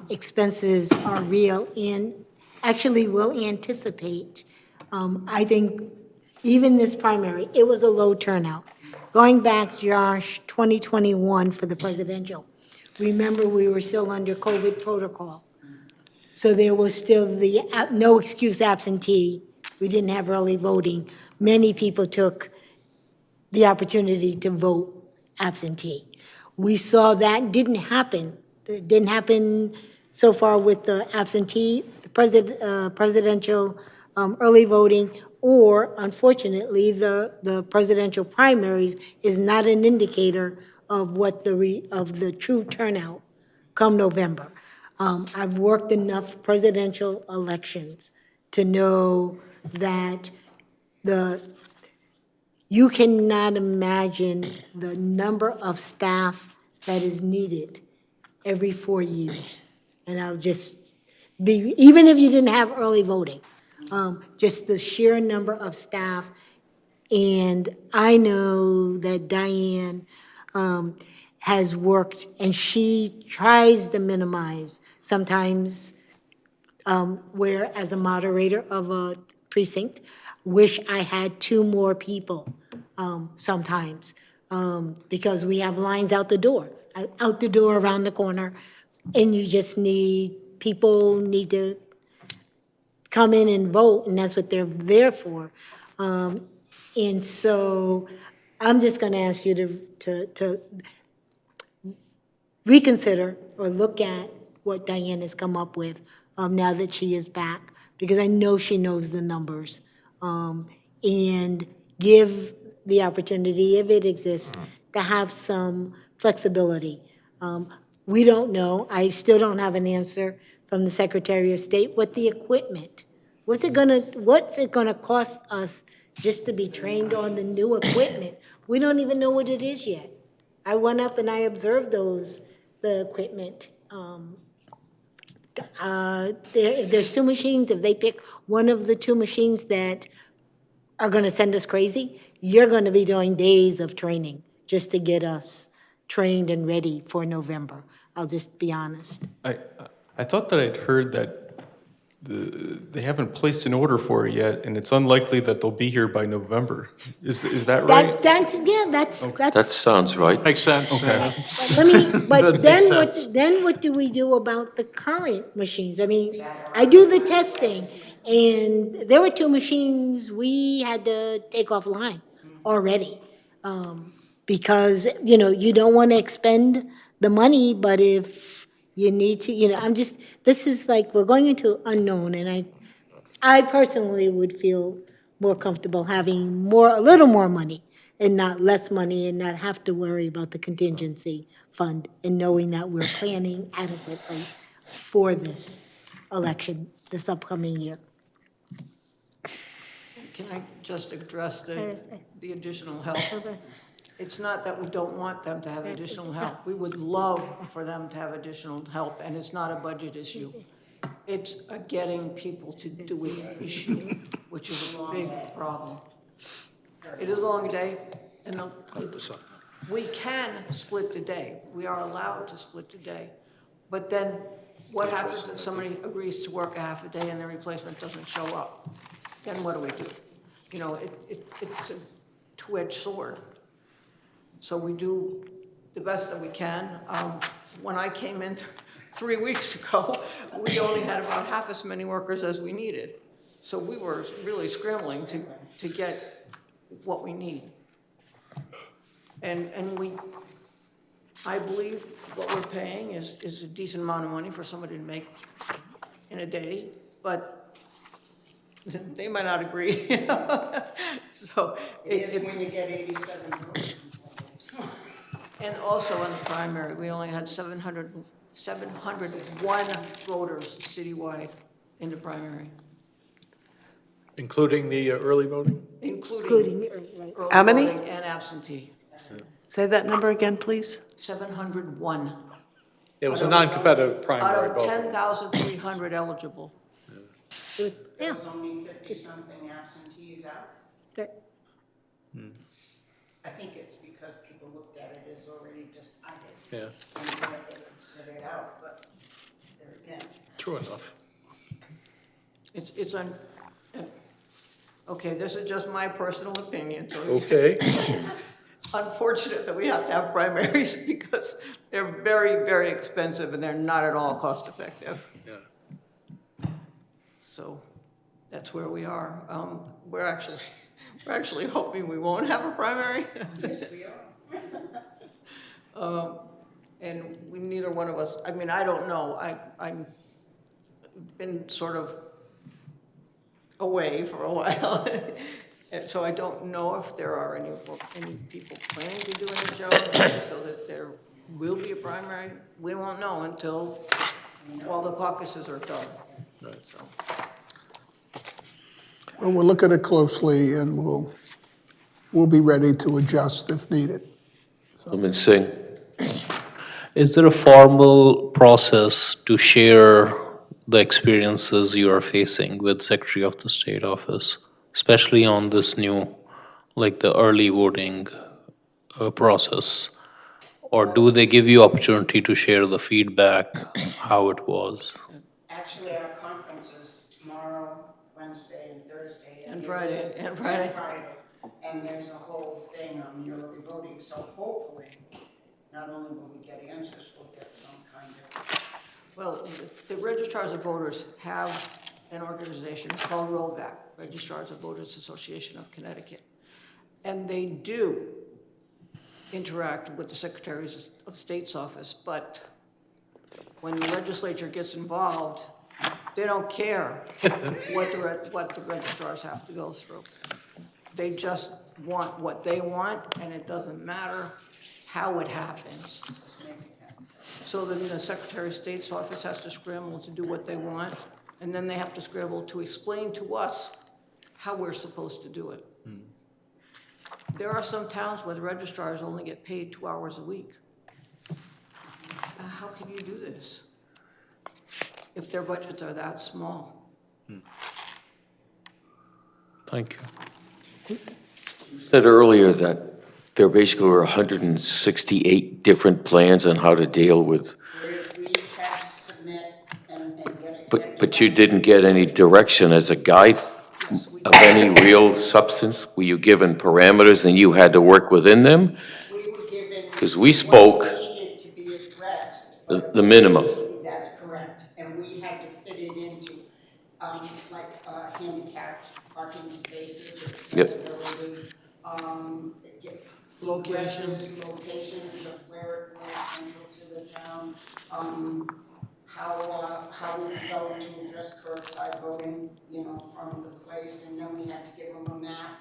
[SPEAKER 9] expenses are real and actually will anticipate. I think even this primary, it was a low turnout. Going back, Josh, 2021 for the presidential, remember we were still under COVID protocol. So there was still the no excuse absentee. We didn't have early voting. Many people took the opportunity to vote absentee. We saw that didn't happen. It didn't happen so far with the absentee, the presidential early voting, or unfortunately, the presidential primaries is not an indicator of what of the true turnout come November. I've worked enough presidential elections to know that you cannot imagine the number of staff that is needed every 4 years. And I'll just be, even if you didn't have early voting, just the sheer number of staff. And I know that Diane has worked, and she tries to minimize sometimes where, as a moderator of a precinct, wish I had 2 more people sometimes, because we have lines out the door around the corner, and you just people need to come in and vote, and that's what they're there for. And so I'm just going to ask you to reconsider or look at what Diane has come up with now that she is back, because I know she knows the numbers, and give the opportunity, if it exists, to have some flexibility. We don't know, I still don't have an answer from the Secretary of State, what the equipment, what's it gonna cost us just to be trained on the new equipment? We don't even know what it is yet. I went up and I observed the equipment. There's 2 machines, if they pick one of the 2 machines that are gonna send us crazy, you're gonna be doing days of training just to get us trained and ready for November. I'll just be honest.
[SPEAKER 7] I thought that I'd heard that they haven't placed an order for it yet, and it's unlikely that they'll be here by November. Is that right?
[SPEAKER 1] That sounds right.
[SPEAKER 4] Makes sense.
[SPEAKER 7] Okay.
[SPEAKER 9] But then what do we do about the current machines? I mean, I do the testing, and there were 2 machines we had to take offline already. Because, you don't want to expend the money, but if You need to, this is like, we're going into unknown, and I personally would feel more comfortable having a little more money and not less money, and not have to worry about the contingency fund, and knowing that we're planning adequately for this election, this upcoming year.
[SPEAKER 13] Can I just address the additional help? It's not that we don't want them to have additional help. We would love for them to have additional help, and it's not a budget issue. It's a getting people to do it issue, which is a big problem. It is a long day, and we can split the day. We are allowed to split the day. But then what happens if somebody agrees to work a half a day and their replacement doesn't show up? Then what do we do? It's a two-edged sword. So we do the best that we can. When I came in 3 weeks ago, we only had about half as many workers as we needed. So we were really scrambling to get what we need. And I believe what we're paying is a decent amount of money for somebody to make in a day, but they might not agree. So
[SPEAKER 14] It is when you get 87 voters.
[SPEAKER 13] And also in the primary, we only had 701 voters citywide in the primary,
[SPEAKER 15] Including the early voting?
[SPEAKER 13] including
[SPEAKER 9] Right.
[SPEAKER 13] early
[SPEAKER 8] How many?
[SPEAKER 13] voting and absentee.
[SPEAKER 8] Say that number again, please.
[SPEAKER 13] 701.
[SPEAKER 15] It was a non-competitive
[SPEAKER 13] Out
[SPEAKER 15] primary
[SPEAKER 13] of
[SPEAKER 15] vote.
[SPEAKER 13] 10,300 eligible.
[SPEAKER 14] There was only 50-something absentees out. I think it's because people looked at it as already decided.
[SPEAKER 15] Yeah,
[SPEAKER 14] And thought they could sit it out, but there again.
[SPEAKER 15] true enough.
[SPEAKER 13] Okay, this is just my personal opinion, so.
[SPEAKER 15] Okay.
[SPEAKER 13] It's unfortunate that we have to have primaries because they're very, very expensive and they're not at all cost effective.
[SPEAKER 15] Yeah.
[SPEAKER 13] So that's where we are. We're actually hoping we won't have a primary.
[SPEAKER 14] Yes, we are.
[SPEAKER 13] And neither one of us, I mean, I don't know. I've been sort of away for a while. And so I don't know if there are any people planning to do any jobs, so that there will be a primary. We won't know until all the caucuses are done.
[SPEAKER 15] Right.
[SPEAKER 13] So.
[SPEAKER 2] Well, we'll look at it closely, and we'll be ready to adjust if needed.
[SPEAKER 1] Alderman Singh.
[SPEAKER 6] Is there a formal process to share the experiences you are facing with Secretary of the State office, especially on this new, like the early voting process? Or do they give you opportunity to share the feedback, how it was?
[SPEAKER 14] Actually, our conference is tomorrow, Wednesday, and Thursday.
[SPEAKER 13] And Friday, and Friday.
[SPEAKER 14] And there's a whole thing on early voting, so hopefully, not only will we get answers, we'll get some kind of.
[SPEAKER 13] Well, the registrars of voters have an organization called ROVAC, Registrars of Voters Association of Connecticut. And they do interact with the Secretaries of State's office, but when the legislature gets involved, they don't care what the registrars have to go through. They just want what they want, and it doesn't matter how it happens. So then the Secretary of State's office has to scramble to do what they want, and then they have to scramble to explain to us how we're supposed to do it. There are some towns where the registrars only get paid 2 hours a week. How can you do this if their budgets are that small?
[SPEAKER 6] Thank you.
[SPEAKER 1] You said earlier that there basically were 168 different plans on how to deal with,
[SPEAKER 14] We each have to submit and get
[SPEAKER 1] but you didn't get any direction as a guide of any real substance? Were you given parameters and you had to work within them?
[SPEAKER 14] We were given.
[SPEAKER 1] Because we spoke
[SPEAKER 14] what needed to be addressed.
[SPEAKER 1] the minimum.
[SPEAKER 14] That's correct, and we had to fit it into, handicapped parking spaces, accessibility, locations of where it was central to the town, how we would go to address curbside voting, you know, from the place, and then we had to give them a map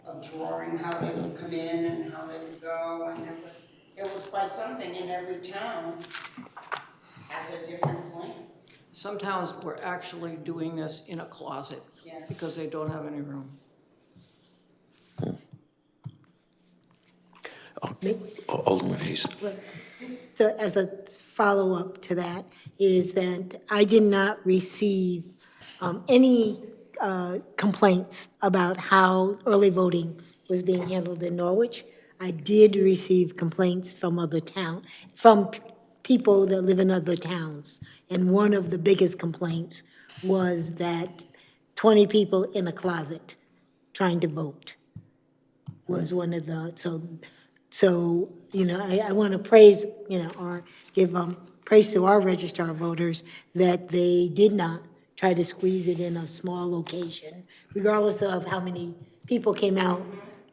[SPEAKER 14] of drawing how they would come in and how they would go, and it was by something, and every town has a different plan.
[SPEAKER 13] Some towns were actually doing this in a closet
[SPEAKER 14] Yeah.
[SPEAKER 13] because they don't have any room.
[SPEAKER 1] Alderman Hayes.
[SPEAKER 9] So as a follow-up to that, is that I did not receive any complaints about how early voting was being handled in Norwich. I did receive complaints from from people that live in other towns. And one of the biggest complaints was that 20 people in a closet trying to vote was one of the, so, you know, I want to praise, you know, or give praise to our registrar of voters that they did not try to squeeze it in a small location, regardless of how many people came out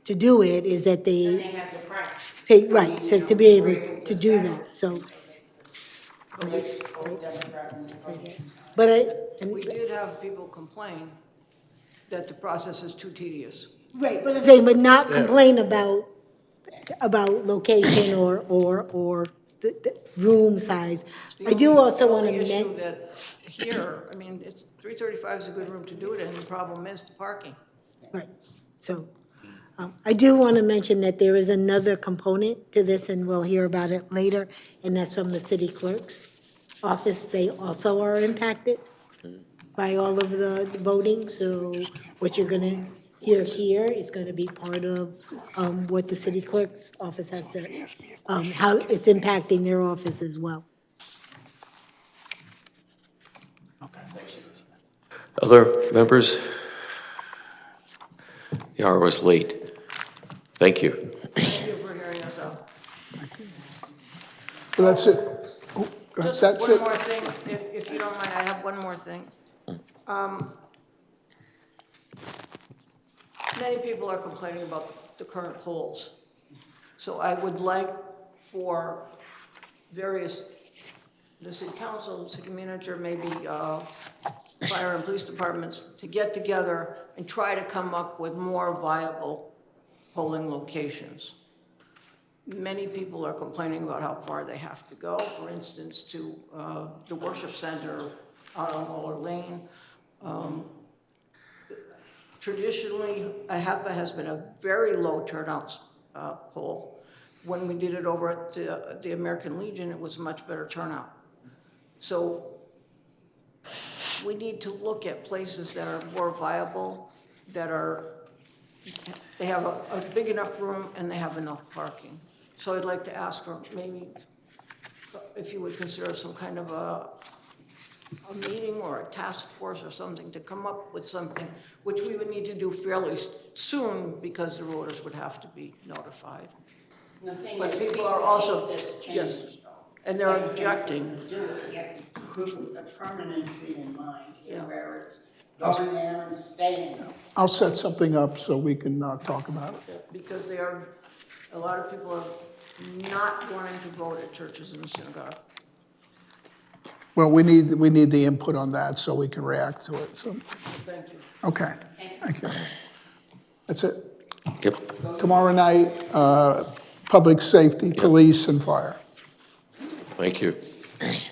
[SPEAKER 9] to do it, is that
[SPEAKER 14] Then they
[SPEAKER 9] they
[SPEAKER 14] had the price.
[SPEAKER 9] say, right, so to be able to do that, so.
[SPEAKER 14] Both Democrat and Republican side.
[SPEAKER 9] But
[SPEAKER 13] We did have people complain that the process is too tedious.
[SPEAKER 9] right, but I'm saying, but not complain about location or the room size. I do also want to
[SPEAKER 13] The issue
[SPEAKER 9] mention.
[SPEAKER 13] that here, I mean, it's, 335 is a good room to do it in, the problem is the parking.
[SPEAKER 9] Right, so, I do want to mention that there is another component to this, and we'll hear about it later, and that's from the city clerk's office. They also are impacted by all of the voting, so what you're going to hear here is going to be part of what the city clerk's office has to, how it's impacting their office as well.
[SPEAKER 1] Other members? Yara was late. Thank you.
[SPEAKER 13] Thank you for hearing us out.
[SPEAKER 2] So that's it. Oh,
[SPEAKER 13] Just
[SPEAKER 2] that's
[SPEAKER 13] one
[SPEAKER 2] it.
[SPEAKER 13] more thing, if you don't mind, I have one more thing. Many people are complaining about the current polls. So I would like for the city council, city manager, maybe fire and police departments to get together and try to come up with more viable polling locations. Many people are complaining about how far they have to go, for instance, to the worship center out on Waller Lane. Traditionally, AHEPA has been a very low turnout poll. When we did it over at the American Legion, it was a much better turnout. So we need to look at places that are more viable, they have a big enough room and they have enough parking. So I'd like to ask her maybe if you would consider some kind of a meeting or a task force or something to come up with something, which we would need to do fairly soon because the voters would have to be notified.
[SPEAKER 14] The thing
[SPEAKER 13] But
[SPEAKER 14] is,
[SPEAKER 13] people are also,
[SPEAKER 14] hate this
[SPEAKER 13] yes,
[SPEAKER 14] change, though.
[SPEAKER 13] and they're objecting.
[SPEAKER 14] Do it, you have to prove the permanency in mind, here,
[SPEAKER 13] Yeah.
[SPEAKER 14] where it's going there and staying.
[SPEAKER 2] I'll set something up so we can talk about it.
[SPEAKER 13] Because a lot of people are not wanting to vote at churches and synagogue.
[SPEAKER 2] Well, we need the input on that so we can react to it, so,
[SPEAKER 13] Thank you.
[SPEAKER 2] okay, thank you. That's it.
[SPEAKER 1] Yep.
[SPEAKER 2] Tomorrow night, public safety, police, and fire.
[SPEAKER 1] Thank you.